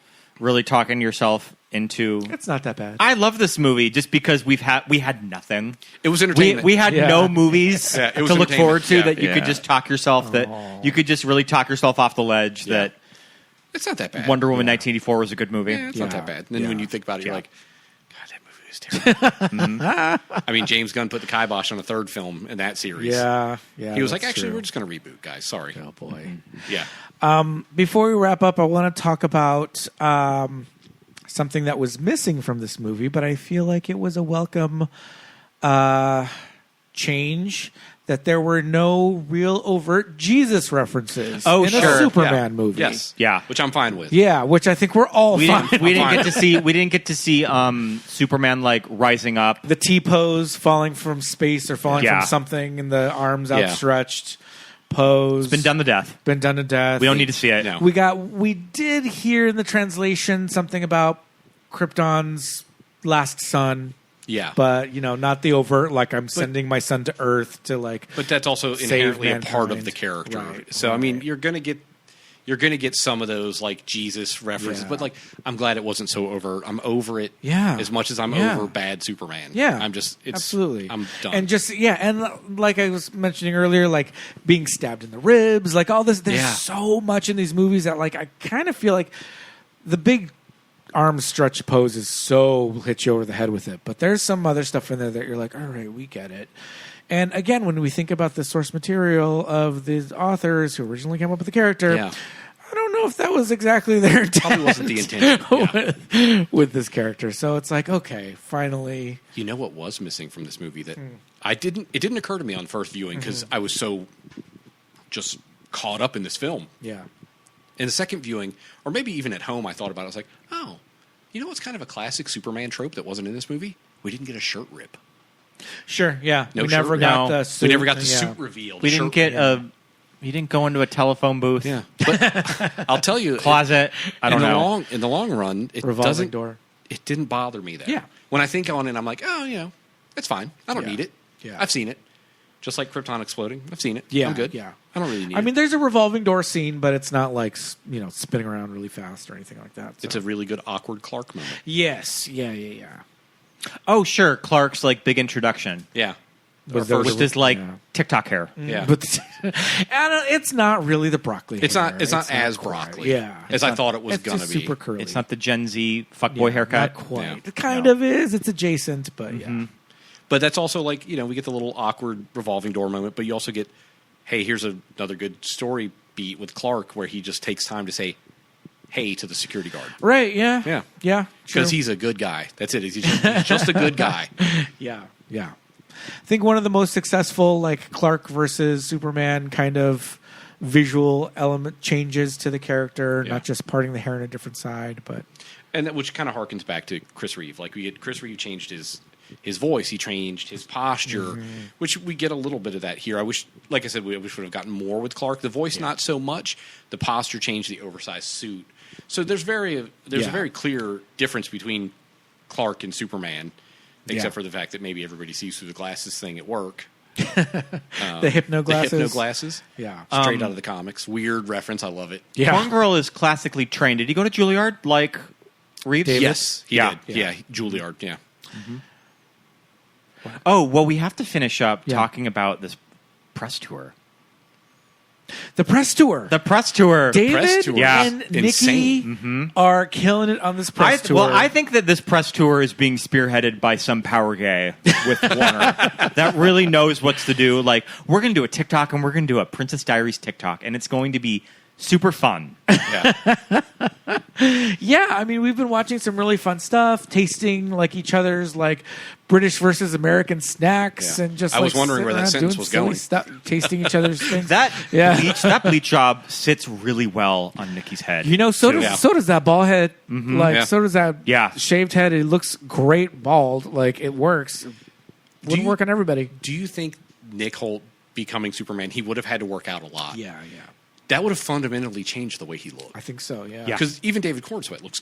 Speaker 8: really talking yourself into...
Speaker 7: It's not that bad.
Speaker 8: I love this movie just because we had nothing.
Speaker 9: It was entertainment.
Speaker 8: We had no movies to look forward to that you could just talk yourself, that you could just really talk yourself off the ledge that...
Speaker 9: It's not that bad.
Speaker 8: Wonder Woman 1984 was a good movie.
Speaker 9: Yeah, it's not that bad. And then when you think about it, you're like, God, that movie was terrible. I mean, James Gunn put the kibosh on a third film in that series.
Speaker 7: Yeah.
Speaker 9: He was like, actually, we're just going to reboot, guys. Sorry.
Speaker 7: Oh, boy.
Speaker 9: Yeah.
Speaker 7: Before we wrap up, I want to talk about something that was missing from this movie, but I feel like it was a welcome change that there were no real overt Jesus references
Speaker 8: Oh,
Speaker 7: in
Speaker 8: sure.
Speaker 7: a Superman movie.
Speaker 9: Yes.
Speaker 8: Yeah.
Speaker 9: Which I'm fine with.
Speaker 7: Yeah, which I think we're all fine.
Speaker 8: We didn't get to see Superman like rising up.
Speaker 7: The T-pose falling from space or falling
Speaker 8: Yeah.
Speaker 7: from something and the arms outstretched pose.
Speaker 8: It's been done to death.
Speaker 7: Been done to death.
Speaker 8: We don't need to see it.
Speaker 9: No.
Speaker 7: We did hear in the translation something about Krypton's last son.
Speaker 9: Yeah.
Speaker 7: But, not the overt, like I'm sending my son to Earth to like.
Speaker 9: But that's also
Speaker 7: save
Speaker 9: inherently a part of
Speaker 7: mankind.
Speaker 9: the character.
Speaker 7: Right,
Speaker 9: So I
Speaker 7: right.
Speaker 9: mean, you're gonna get some of those like Jesus references,
Speaker 7: Yeah.
Speaker 9: but like I'm glad it wasn't so overt. I'm over it.
Speaker 7: Yeah.
Speaker 9: As much as I'm
Speaker 7: Yeah.
Speaker 9: over bad Superman.
Speaker 7: Yeah,
Speaker 9: Absolutely. I'm done.
Speaker 7: And and like I was mentioning earlier, like being stabbed in the ribs, like all this. There's
Speaker 9: Yeah.
Speaker 7: so much in these movies that like I kind of feel like the big arm stretch pose is so hits you over the head with it. But there's some other stuff in there that you're like, all right, we get it. And again, when we think about the source material of the authors who originally came up with the character,
Speaker 9: Yeah.
Speaker 7: I don't know if that was exactly their intent.
Speaker 9: Probably wasn't the intention. Yeah.
Speaker 7: with this character. So it's like, okay, finally.
Speaker 9: You know what was missing from this movie that it didn't occur to me on first viewing because I was so just caught up in this film.
Speaker 7: Yeah.
Speaker 9: In the second viewing, or maybe even at home, I thought about it. I was like, oh, you know what's kind of a classic Superman trope that wasn't in this movie? We didn't get a shirt rip.
Speaker 7: Sure, yeah.
Speaker 9: No
Speaker 7: we
Speaker 9: shirt
Speaker 7: never
Speaker 9: rip.
Speaker 7: got
Speaker 8: No.
Speaker 7: the suit.
Speaker 9: We never got the
Speaker 7: yeah.
Speaker 9: suit reveal.
Speaker 8: We didn't get he didn't go into a telephone booth.
Speaker 9: Yeah, but I'll tell you,
Speaker 8: Closet. I don't know.
Speaker 9: In the long run, it
Speaker 7: Revolving
Speaker 9: doesn't.
Speaker 7: door.
Speaker 9: It didn't bother me there.
Speaker 7: Yeah.
Speaker 9: When I think on it, I'm like, oh, it's fine. I don't
Speaker 7: Yeah.
Speaker 9: need it.
Speaker 7: Yeah.
Speaker 9: I've seen it. Just like Krypton exploding, I've seen it.
Speaker 7: Yeah,
Speaker 9: I'm good.
Speaker 7: yeah.
Speaker 9: I don't really need
Speaker 7: I
Speaker 9: it.
Speaker 7: mean, there's a revolving door scene, but it's not like spinning around really fast or anything like that. So.
Speaker 9: It's a really good awkward Clark moment.
Speaker 7: yes, yeah.
Speaker 8: Oh, sure. Clark's like big introduction
Speaker 9: Yeah.
Speaker 7: With
Speaker 8: with his like
Speaker 7: yeah.
Speaker 8: TikTok hair.
Speaker 9: Yeah.
Speaker 7: But and it's not really the broccoli.
Speaker 9: It's
Speaker 7: hair.
Speaker 9: not. It's not as
Speaker 7: quite.
Speaker 9: broccoli.
Speaker 7: Yeah,
Speaker 9: As I thought it was
Speaker 7: it's
Speaker 9: gonna
Speaker 7: just
Speaker 9: be.
Speaker 7: super curly.
Speaker 8: It's not the Gen Z fuckboy haircut.
Speaker 7: Not quite.
Speaker 9: Yeah.
Speaker 7: It kind of is. It's adjacent, but
Speaker 8: Mm-hmm.
Speaker 7: yeah.
Speaker 9: But that's also like, we get the little awkward revolving door moment, but you also get, hey, here's another good story beat with Clark where he just takes time to say, hey, to the security guard.
Speaker 7: Right? Yeah.
Speaker 9: Yeah.
Speaker 7: Yeah.
Speaker 9: Because
Speaker 7: true.
Speaker 9: he's a good guy. That's it. He's just a good guy.
Speaker 7: Yeah. I think one of the most successful, like Clark versus Superman, kind of visual element changes to the character,
Speaker 9: Yeah.
Speaker 7: not just parting the hair on a different side, but
Speaker 9: And that, which kind of harkens back to Chris Reeve. Like Chris Reeve changed his voice, he changed his posture, which we get a little bit of that here. I wish, like I said, we wish we would have gotten more with Clark. The voice, not so much. The posture changed, the oversized suit. So there's a very clear difference between Clark and Superman, except for the fact that maybe everybody sees through the glasses thing at work.
Speaker 7: the hypno glasses.
Speaker 9: The hypno glasses.
Speaker 7: Yeah.
Speaker 9: Straight out of the comics. Weird reference. I love it.
Speaker 7: Yeah.
Speaker 8: Corn Girl is classically trained. Did he go to Juilliard like Reeves?
Speaker 9: Yes, he
Speaker 8: Yeah.
Speaker 9: did. Yeah, Juilliard. Yeah.
Speaker 8: Oh, well, we have to finish up
Speaker 7: Yeah.
Speaker 8: talking about this press tour.
Speaker 7: The press tour.
Speaker 8: The press tour.
Speaker 7: David
Speaker 9: press tour.
Speaker 8: Yeah.
Speaker 7: and
Speaker 9: Insane.
Speaker 7: Nikki are killing it on this press tour.
Speaker 8: Well, I think that this press tour is being spearheaded by some power gay with Warner that really knows what's to do. Like, we're going to do a TikTok and we're going to do a Princess Diaries TikTok, and it's going to be super fun.
Speaker 9: Yeah.
Speaker 7: Yeah, I mean, we've been watching some really fun stuff, tasting like each other's like British versus American snacks,
Speaker 9: Yeah.
Speaker 7: and just
Speaker 9: I was
Speaker 7: like,
Speaker 9: wondering where that
Speaker 7: sitting around
Speaker 9: sentence was
Speaker 7: doing
Speaker 9: going.
Speaker 7: silly stuff, tasting each other's things.
Speaker 8: That
Speaker 7: Yeah.
Speaker 8: bleach job sits really well on Nikki's head.
Speaker 7: So does
Speaker 9: Yeah.
Speaker 7: so does that bald head. Like
Speaker 9: Yeah.
Speaker 7: so does that
Speaker 8: Yeah.
Speaker 7: shaved head. It looks great bald. Like it works. Wouldn't work on everybody.
Speaker 9: Do you think Nick Hoult becoming Superman, he would have had to work out a lot?
Speaker 7: Yeah.
Speaker 9: That would have fundamentally changed the way he looked.
Speaker 7: I think so. Yeah.
Speaker 9: Because even David Corenswet looks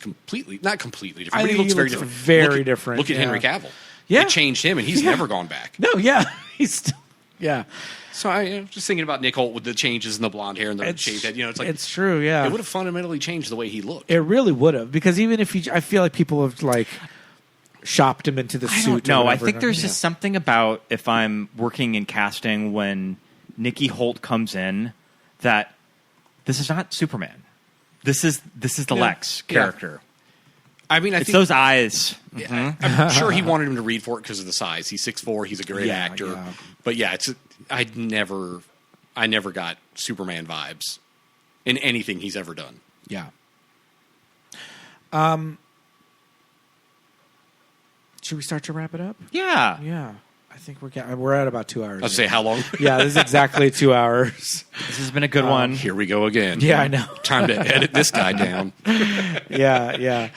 Speaker 9: not completely different,
Speaker 7: I
Speaker 9: but he
Speaker 7: think
Speaker 9: looks
Speaker 7: he
Speaker 9: very
Speaker 7: looks
Speaker 9: different.
Speaker 7: very different,
Speaker 9: Look at
Speaker 7: yeah.
Speaker 9: Henry Cavill.
Speaker 7: Yeah.
Speaker 9: It changed him, and he's
Speaker 7: Yeah.
Speaker 9: never gone back.
Speaker 7: No. Yeah. He's still. Yeah.
Speaker 9: So I just thinking about Nick Hoult with the changes in the blonde hair and the shaved head. It's like
Speaker 7: it's true. Yeah.
Speaker 9: it would have fundamentally changed the way he looked.
Speaker 7: It really would have, because even if I feel like people have like shopped him into the
Speaker 8: I
Speaker 7: suit.
Speaker 8: don't know.
Speaker 7: or
Speaker 8: I
Speaker 7: whatever.
Speaker 8: think there's just something about if I'm working in casting when Nikki Hoult comes in that this is not Superman. This is the Lex character.
Speaker 9: I mean, I
Speaker 8: It's
Speaker 9: think
Speaker 8: those eyes.
Speaker 9: I'm sure he wanted him to read for it because of the size. He's 6'4". He's a great
Speaker 7: Yeah,
Speaker 9: actor.
Speaker 7: yeah.
Speaker 9: But yeah, I never got Superman vibes in anything he's ever done.
Speaker 7: Yeah. Should we start to wrap it up?
Speaker 8: Yeah.
Speaker 7: Yeah. I think we're at about 2 hours.
Speaker 9: I'll say how long?
Speaker 7: Yeah, this is exactly 2 hours.
Speaker 8: This has been a good one.
Speaker 9: Here we go again.
Speaker 7: Yeah, I know.
Speaker 9: Time to edit this guy down.
Speaker 7: Yeah.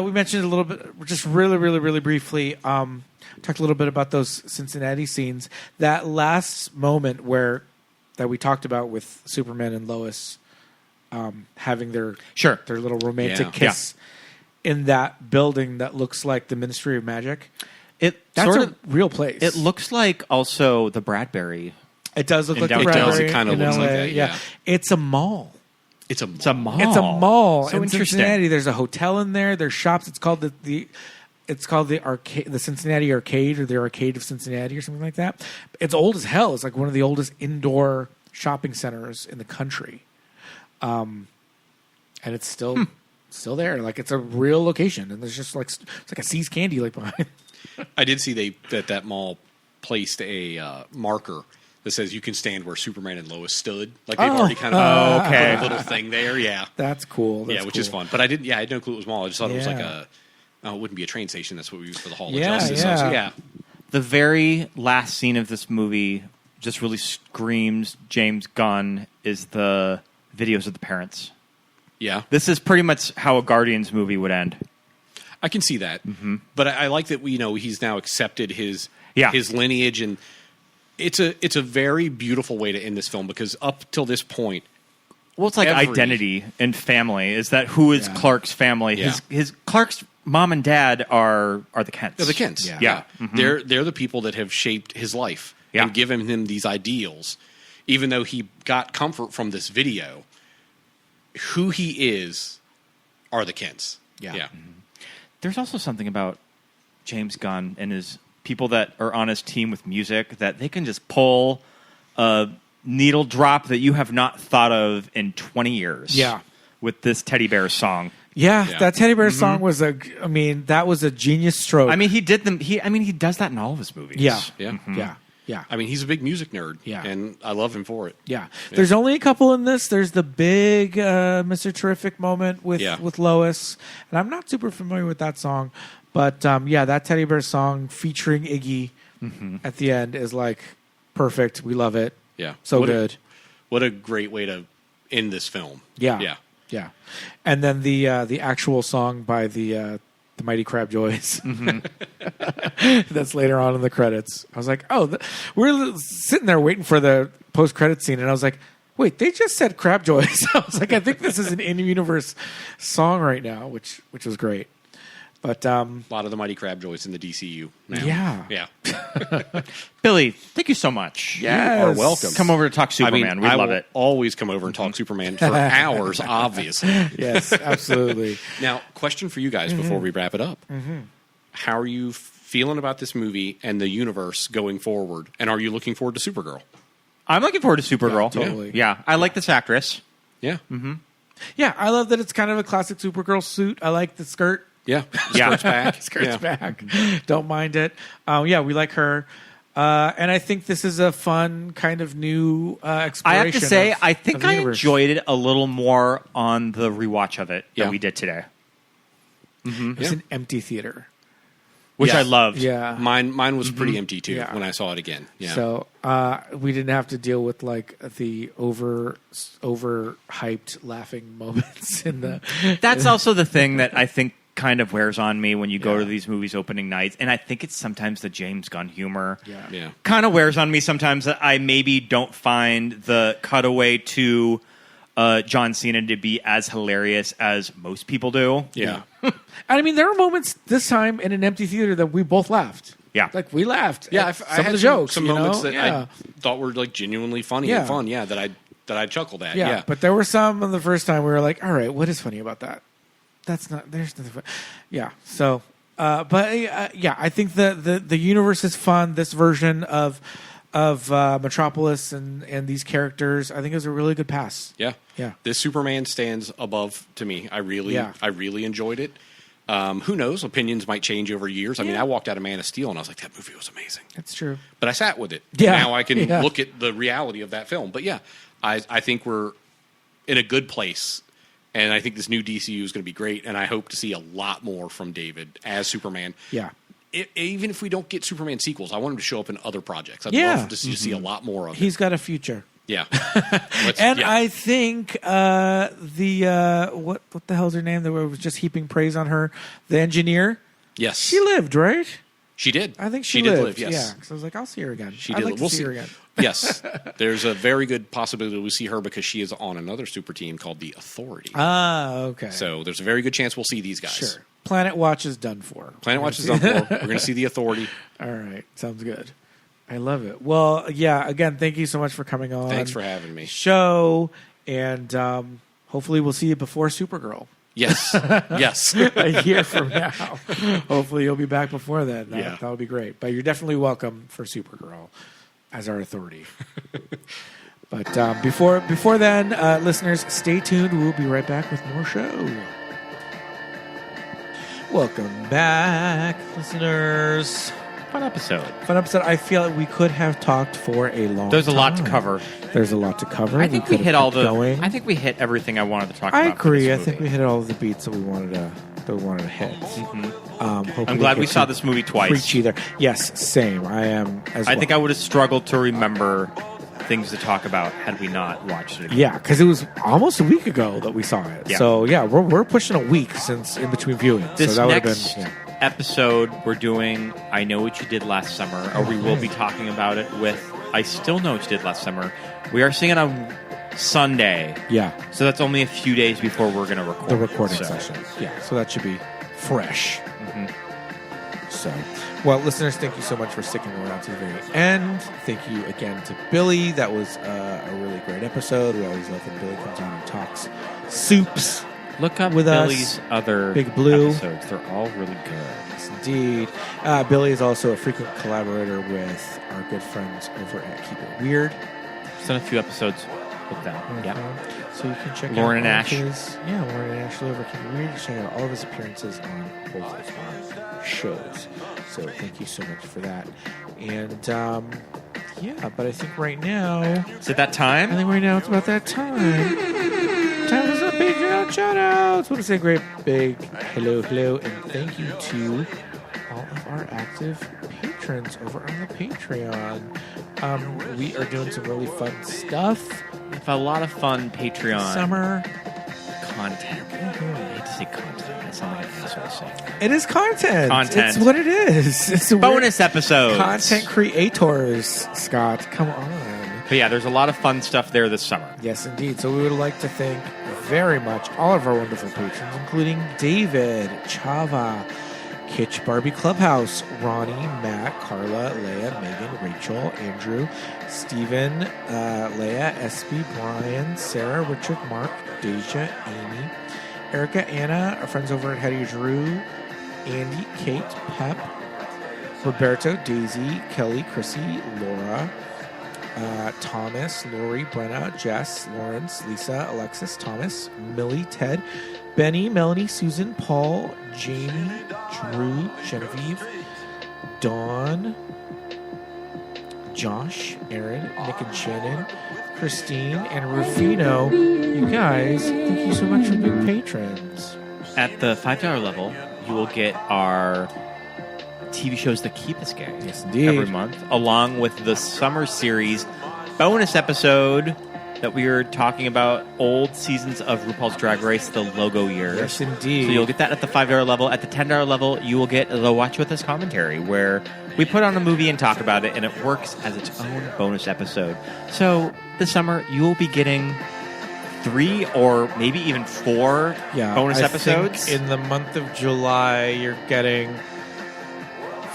Speaker 7: We mentioned a little bit, just really briefly. Talked a little bit about those Cincinnati scenes. That last moment that we talked about with Superman and Lois having their little romantic kiss in that building that looks like the Ministry of Magic. That's a real place.
Speaker 8: It looks like also the Bradbury.
Speaker 7: It does look like the
Speaker 9: It
Speaker 7: Bradbury.
Speaker 9: does. It kind of looks
Speaker 7: LA.
Speaker 9: like that. Yeah.
Speaker 7: It's a mall.
Speaker 9: It's a
Speaker 8: mall.
Speaker 7: It's a mall
Speaker 8: So
Speaker 7: in
Speaker 8: interesting.
Speaker 7: Cincinnati. There's a hotel in there. There's shops. It's called the arcade, the Cincinnati Arcade, or the Arcade of Cincinnati, or something like that. It's old as hell. It's like one of the oldest indoor shopping centers in the country, and it's still there. Like it's a real location, and there's just like it's like a See's Candy like behind.
Speaker 9: I did see that mall placed a marker that says you can stand where Superman and Lois stood. Like they've already kind of put a little thing there. Yeah,
Speaker 7: That's cool.
Speaker 9: which is fun. But I didn't. Yeah, I had no clue it was a mall. I just thought it was like it wouldn't be a train station. That's what we use for the Hall of Justice.
Speaker 7: Yeah.
Speaker 9: So, yeah.
Speaker 8: The very last scene of this movie just really screams James Gunn is the videos of the parents.
Speaker 9: Yeah.
Speaker 8: This is pretty much how a Guardians movie would end.
Speaker 9: I can see that, but I like that he's now accepted his lineage, and it's a very beautiful way to end this film because up till this point,
Speaker 8: well, it's like identity and family. Is that who is Clark's family?
Speaker 9: Yeah.
Speaker 8: His Clark's mom and dad are the Kents.
Speaker 9: They're the Kents.
Speaker 8: Yeah.
Speaker 9: They're the people that have shaped his life and given him these ideals, even though he got comfort from this video. Who he is are the Kents. Yeah.
Speaker 8: There's also something about James Gunn and his people that are on his team with music that they can just pull a needle drop that you have not thought of in 20 years.
Speaker 7: Yeah.
Speaker 8: With this Teddy Bear song.
Speaker 7: Yeah, that Teddy Bear song was that was a genius stroke.
Speaker 8: I mean, he does that in all of his movies.
Speaker 7: Yeah.
Speaker 9: Yeah. I mean, he's a big music nerd.
Speaker 7: Yeah.
Speaker 9: And I love him for it.
Speaker 7: Yeah. There's only a couple in this. There's the big Mr. Terrific moment with Lois. And I'm not super familiar with that song. But, that Teddy Bear song featuring Iggy at the end is, like, perfect. We love it.
Speaker 9: Yeah.
Speaker 7: So good.
Speaker 9: What a great way to end this film.
Speaker 7: Yeah. And then the actual song by the Mighty Crab Joys. That's later on in the credits. I was like, we're sitting there waiting for the post-credit scene, and I was like, wait, they just said Crab Joys. I was like, I think this is an in-universe song right now, which was great. But
Speaker 9: a lot of the Mighty Crab Joys in the DCU now.
Speaker 7: Yeah.
Speaker 8: Billy, thank you so much.
Speaker 7: Yes.
Speaker 9: You are welcome.
Speaker 8: Come over to talk Superman. We
Speaker 9: I
Speaker 8: love
Speaker 9: will
Speaker 8: it.
Speaker 9: always come over and talk Superman for hours, obviously.
Speaker 7: Yes, absolutely.
Speaker 9: Now, question for you guys before we wrap it up. How are you feeling about this movie and the universe going forward? And are you looking forward to Supergirl?
Speaker 8: I'm looking forward to Supergirl.
Speaker 7: Yeah, totally.
Speaker 8: Yeah, I like this actress.
Speaker 9: Yeah.
Speaker 7: Yeah, I love that it's kind of a classic Supergirl suit. I like the skirt.
Speaker 9: Yeah. Skirt's back.
Speaker 7: Skirt's back. Don't mind it. We like her. And I think this is a fun kind of new exploration.
Speaker 8: I have to say, I
Speaker 7: of
Speaker 8: think
Speaker 7: the
Speaker 8: I
Speaker 7: universe.
Speaker 8: enjoyed it a little more on the rewatch of it
Speaker 9: Yeah.
Speaker 8: that we did today,
Speaker 7: It's an empty theater.
Speaker 8: which
Speaker 9: Yeah.
Speaker 8: I loved.
Speaker 7: Yeah.
Speaker 9: Mine was pretty empty, too,
Speaker 7: Yeah.
Speaker 9: when I saw it again. Yeah.
Speaker 7: So we didn't have to deal with like the overhyped laughing moments in the.
Speaker 8: That's also the thing that I think kind of wears on me when you go to these movies opening nights, and I think it's sometimes the James Gunn humor.
Speaker 9: Yeah.
Speaker 8: Kind of wears on me sometimes that I maybe don't find the cutaway to John Cena to be as hilarious as most people do.
Speaker 9: Yeah.
Speaker 7: I mean, there were moments this time in an empty theater that we both laughed.
Speaker 8: Yeah.
Speaker 7: Like we laughed.
Speaker 9: Yeah,
Speaker 7: at
Speaker 9: I
Speaker 7: some
Speaker 9: had
Speaker 7: of the jokes,
Speaker 9: some
Speaker 7: you
Speaker 9: moments
Speaker 7: know?
Speaker 9: that I thought were like genuinely funny
Speaker 7: Yeah.
Speaker 9: and fun. Yeah, that I chuckled at.
Speaker 7: Yeah,
Speaker 9: Yeah,
Speaker 7: but there were some on the first time we were like, all right, what is funny about that? There's nothing funny. Yeah. So, I think the universe is fun. This version of Metropolis and these characters, I think it was a really good pass.
Speaker 9: Yeah.
Speaker 7: Yeah.
Speaker 9: This Superman stands above to me. I really enjoyed it. Who knows? Opinions might change over years. I mean, I walked out of Man of Steel and I was like, that movie was amazing.
Speaker 7: That's true.
Speaker 9: But I sat with it.
Speaker 7: Yeah.
Speaker 9: Now I can
Speaker 7: Yeah.
Speaker 9: look at the reality of that film. But yeah, I think we're in a good place. And I think this new DCU is going to be great. And I hope to see a lot more from David as Superman.
Speaker 7: Yeah.
Speaker 9: even if we don't get Superman sequels, I want him to show up in other projects. I'd
Speaker 7: Yeah.
Speaker 9: love to see a lot more of him.
Speaker 7: He's got a future.
Speaker 9: Yeah.
Speaker 7: And I think what the hell's her name that was just heaping praise on her? The engineer?
Speaker 9: Yes.
Speaker 7: She lived, right?
Speaker 9: She did.
Speaker 7: I think she
Speaker 9: did
Speaker 7: lived.
Speaker 9: live, yes.
Speaker 7: Yeah, because I was like, I'll see her again.
Speaker 9: She
Speaker 7: I'd
Speaker 9: did.
Speaker 7: like to see her again.
Speaker 9: Yes. There's a very good possibility we'll see her because she is on another super team called the Authority.
Speaker 7: Ah, okay.
Speaker 9: So there's a very good chance we'll see these guys.
Speaker 7: Sure. Planet Watch is done for.
Speaker 9: Planet Watch is done for. We're going to see the Authority.
Speaker 7: All right. Sounds good. I love it. Well, yeah, again, thank you so much for coming on.
Speaker 9: Thanks for having me.
Speaker 7: Show, and hopefully we'll see you before Supergirl.
Speaker 9: Yes. Yes.
Speaker 7: A year from now. Hopefully you'll be back before then.
Speaker 9: Yeah.
Speaker 7: That would be great. But you're definitely welcome for Supergirl as our Authority. But before then, listeners, stay tuned. We'll be right back with more show. Welcome back, listeners.
Speaker 8: Fun episode.
Speaker 7: I feel like we could have talked for a long time.
Speaker 8: There's a lot to cover.
Speaker 7: There's a lot to cover.
Speaker 8: I think we hit all the.
Speaker 7: Going.
Speaker 8: I think we hit everything I wanted to talk about.
Speaker 7: I agree.
Speaker 8: For
Speaker 7: I
Speaker 8: this
Speaker 7: think
Speaker 8: movie.
Speaker 7: we hit all of the beats that we wanted to hit.
Speaker 8: Mm-hmm. I'm glad we saw this movie twice.
Speaker 7: Preach either. Yes, same. I am as well.
Speaker 8: I think I would have struggled to remember things to talk about had we not watched it again.
Speaker 7: Yeah, because it was almost a week ago that we saw it.
Speaker 8: Yeah.
Speaker 7: So yeah, we're pushing a week since in between viewings.
Speaker 8: This
Speaker 7: so that would
Speaker 8: next
Speaker 7: have been.
Speaker 8: episode, we're doing I Know What You Did Last Summer, or we will be talking about it with I Still Know What You Did Last Summer. We are seeing it on Sunday.
Speaker 7: Yeah.
Speaker 8: So that's only a few days before we're going to record.
Speaker 7: The recording
Speaker 8: so.
Speaker 7: session. Yeah, so that should be fresh.
Speaker 8: Mm-hmm.
Speaker 7: So, well, listeners, thank you so much for sticking around to the very end. Thank you again to Billy. That was a really great episode. We always love when Billy comes on and talks Supes.
Speaker 8: Look up
Speaker 7: with
Speaker 8: Billy's
Speaker 7: us.
Speaker 8: other
Speaker 7: Big Blue
Speaker 8: episodes. They're all really good.
Speaker 7: Yes, indeed. Billy is also a frequent collaborator with our good friends over at Keep It Weird.
Speaker 8: Done a few episodes with them.
Speaker 7: Mm-hmm.
Speaker 8: Yeah.
Speaker 7: So you can check
Speaker 8: Lauren
Speaker 7: out
Speaker 8: and
Speaker 7: all
Speaker 8: Ash.
Speaker 7: of his, Lauren and Ashley over at Keep It Weird. You can check out all of his appearances on both of our shows. So thank you so much for that. And but I think right now,
Speaker 8: is it that time?
Speaker 7: I think right now it's about that time. Time for some Patreon shout-outs. I want to say a great big hello, and thank you to all of our active patrons over on the Patreon. We are doing some really fun stuff.
Speaker 8: We have a lot of fun Patreon
Speaker 7: Summer
Speaker 8: content. I hate to say content. I sound like an asshole saying that.
Speaker 7: It is content.
Speaker 8: Content.
Speaker 7: It's what it is. It's a
Speaker 8: bonus episodes.
Speaker 7: Content creators, Scott. Come on.
Speaker 8: But yeah, there's a lot of fun stuff there this summer.
Speaker 7: Yes, indeed. So we would like to thank very much all of our wonderful patrons, including David, Chava, Kitsch Barbie Clubhouse, Ronnie, Matt, Carla, Leia, Megan, Rachel, Andrew, Stephen, Leia, SB, Brian, Sarah, Richard, Mark, Deja, Amy, Erica, Anna, our friends over at Hetty Drew, Andy, Kate, Pep, Roberto, Daisy, Kelly, Chrissy, Laura, Thomas, Lori, Brenna, Jess, Lawrence, Lisa, Alexis, Thomas, Millie, Ted, Benny, Melanie, Susan, Paul, Jamie, Drew, Genevieve, Dawn, Josh, Aaron, Nick and Shannon, Christine, and Rufino. You guys, thank you so much for being patrons.
Speaker 8: At the $5 level, you will get our TV shows that keep us gay.
Speaker 7: Yes, indeed.
Speaker 8: Every month, along with the summer series bonus episode that we were talking about old seasons of RuPaul's Drag Race, the logo years.
Speaker 7: Yes, indeed.
Speaker 8: So you'll get that at the $5 level. At the $10 level, you will get the Watch With Us commentary, where we put on a movie and talk about it, and it works as its own bonus episode. So this summer, you will be getting 3 or maybe even 4 bonus episodes.
Speaker 7: Think in the month of July, you're getting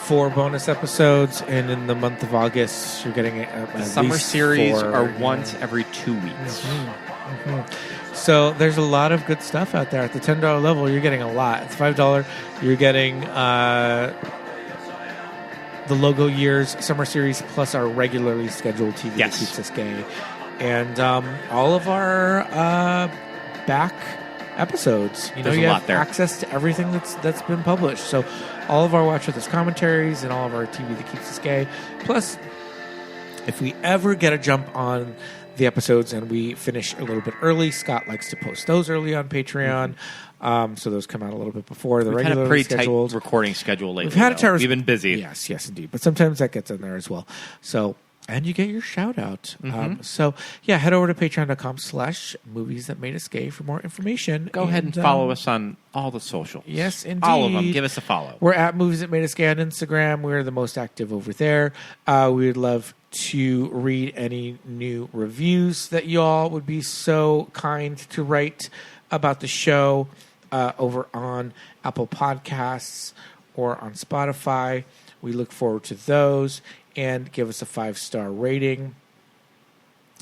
Speaker 7: 4 bonus episodes, and in the month of August, you're getting
Speaker 8: the summer series
Speaker 7: 4.
Speaker 8: are once every 2 weeks.
Speaker 7: So there's a lot of good stuff out there. At the $10 level, you're getting a lot. At the $5, you're getting the logo years summer series plus our regularly scheduled TV that keeps us gay, and all of our back episodes. You know,
Speaker 8: There's
Speaker 7: you
Speaker 8: a
Speaker 7: have
Speaker 8: lot there.
Speaker 7: access to everything that's been published. So all of our Watch With Us commentaries and all of our TV that keeps us gay. Plus, if we ever get a jump on the episodes, and we finish a little bit early. Scott likes to post those early on Patreon, so those come out a little bit before the
Speaker 8: We've had a
Speaker 7: regularly
Speaker 8: pretty
Speaker 7: scheduled
Speaker 8: tight recording schedule lately.
Speaker 7: We've had a tight.
Speaker 8: We've been busy.
Speaker 7: Yes, indeed. But sometimes that gets in there as well. So. And you get your shout out. So, head over to patreon.com/movies that made us gay for more information.
Speaker 8: Go ahead and follow us on all the socials.
Speaker 7: Yes, indeed.
Speaker 8: All of them. Give us a follow.
Speaker 7: We're at Movies That Made Us Gay on Instagram. We're the most active over there. We would love to read any new reviews that y'all would be so kind to write about the show over on Apple Podcasts or on Spotify. We look forward to those. And give us a 5-star rating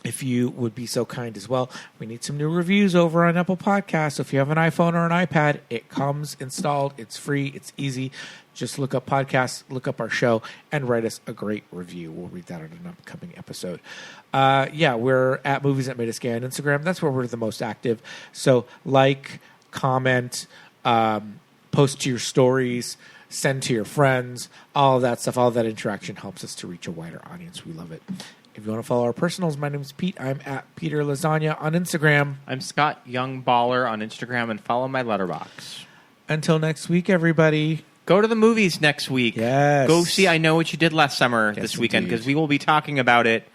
Speaker 7: if you would be so kind as well. We need some new reviews over on Apple Podcasts. So if you have an iPhone or an iPad, it comes installed. It's free. It's easy. Just look up podcasts, look up our show, and write us a great review. We'll read that on an upcoming episode. We're at Movies That Made Us Gay on Instagram. That's where we're the most active. So like, comment, post to your stories, send to your friends, all of that stuff, all of that interaction helps us to reach a wider audience. We love it. If you want to follow our personals, my name is Pete. I'm at Peter Lasagna on Instagram.
Speaker 8: I'm Scott Youngballer on Instagram, and follow my letterbox.
Speaker 7: Until next week, everybody.
Speaker 8: Go to the movies next week.
Speaker 7: Yes.
Speaker 8: Go see I Know What You Did Last Summer this weekend, because we will be talking about it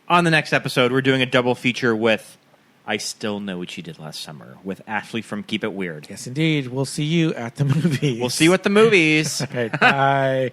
Speaker 8: on the next episode. We're doing a double feature with I Still Know What You Did Last Summer with Ashley from Keep It Weird.
Speaker 7: Yes, indeed. We'll see you at the movies.
Speaker 8: We'll see you at the movies.
Speaker 7: Okay, bye.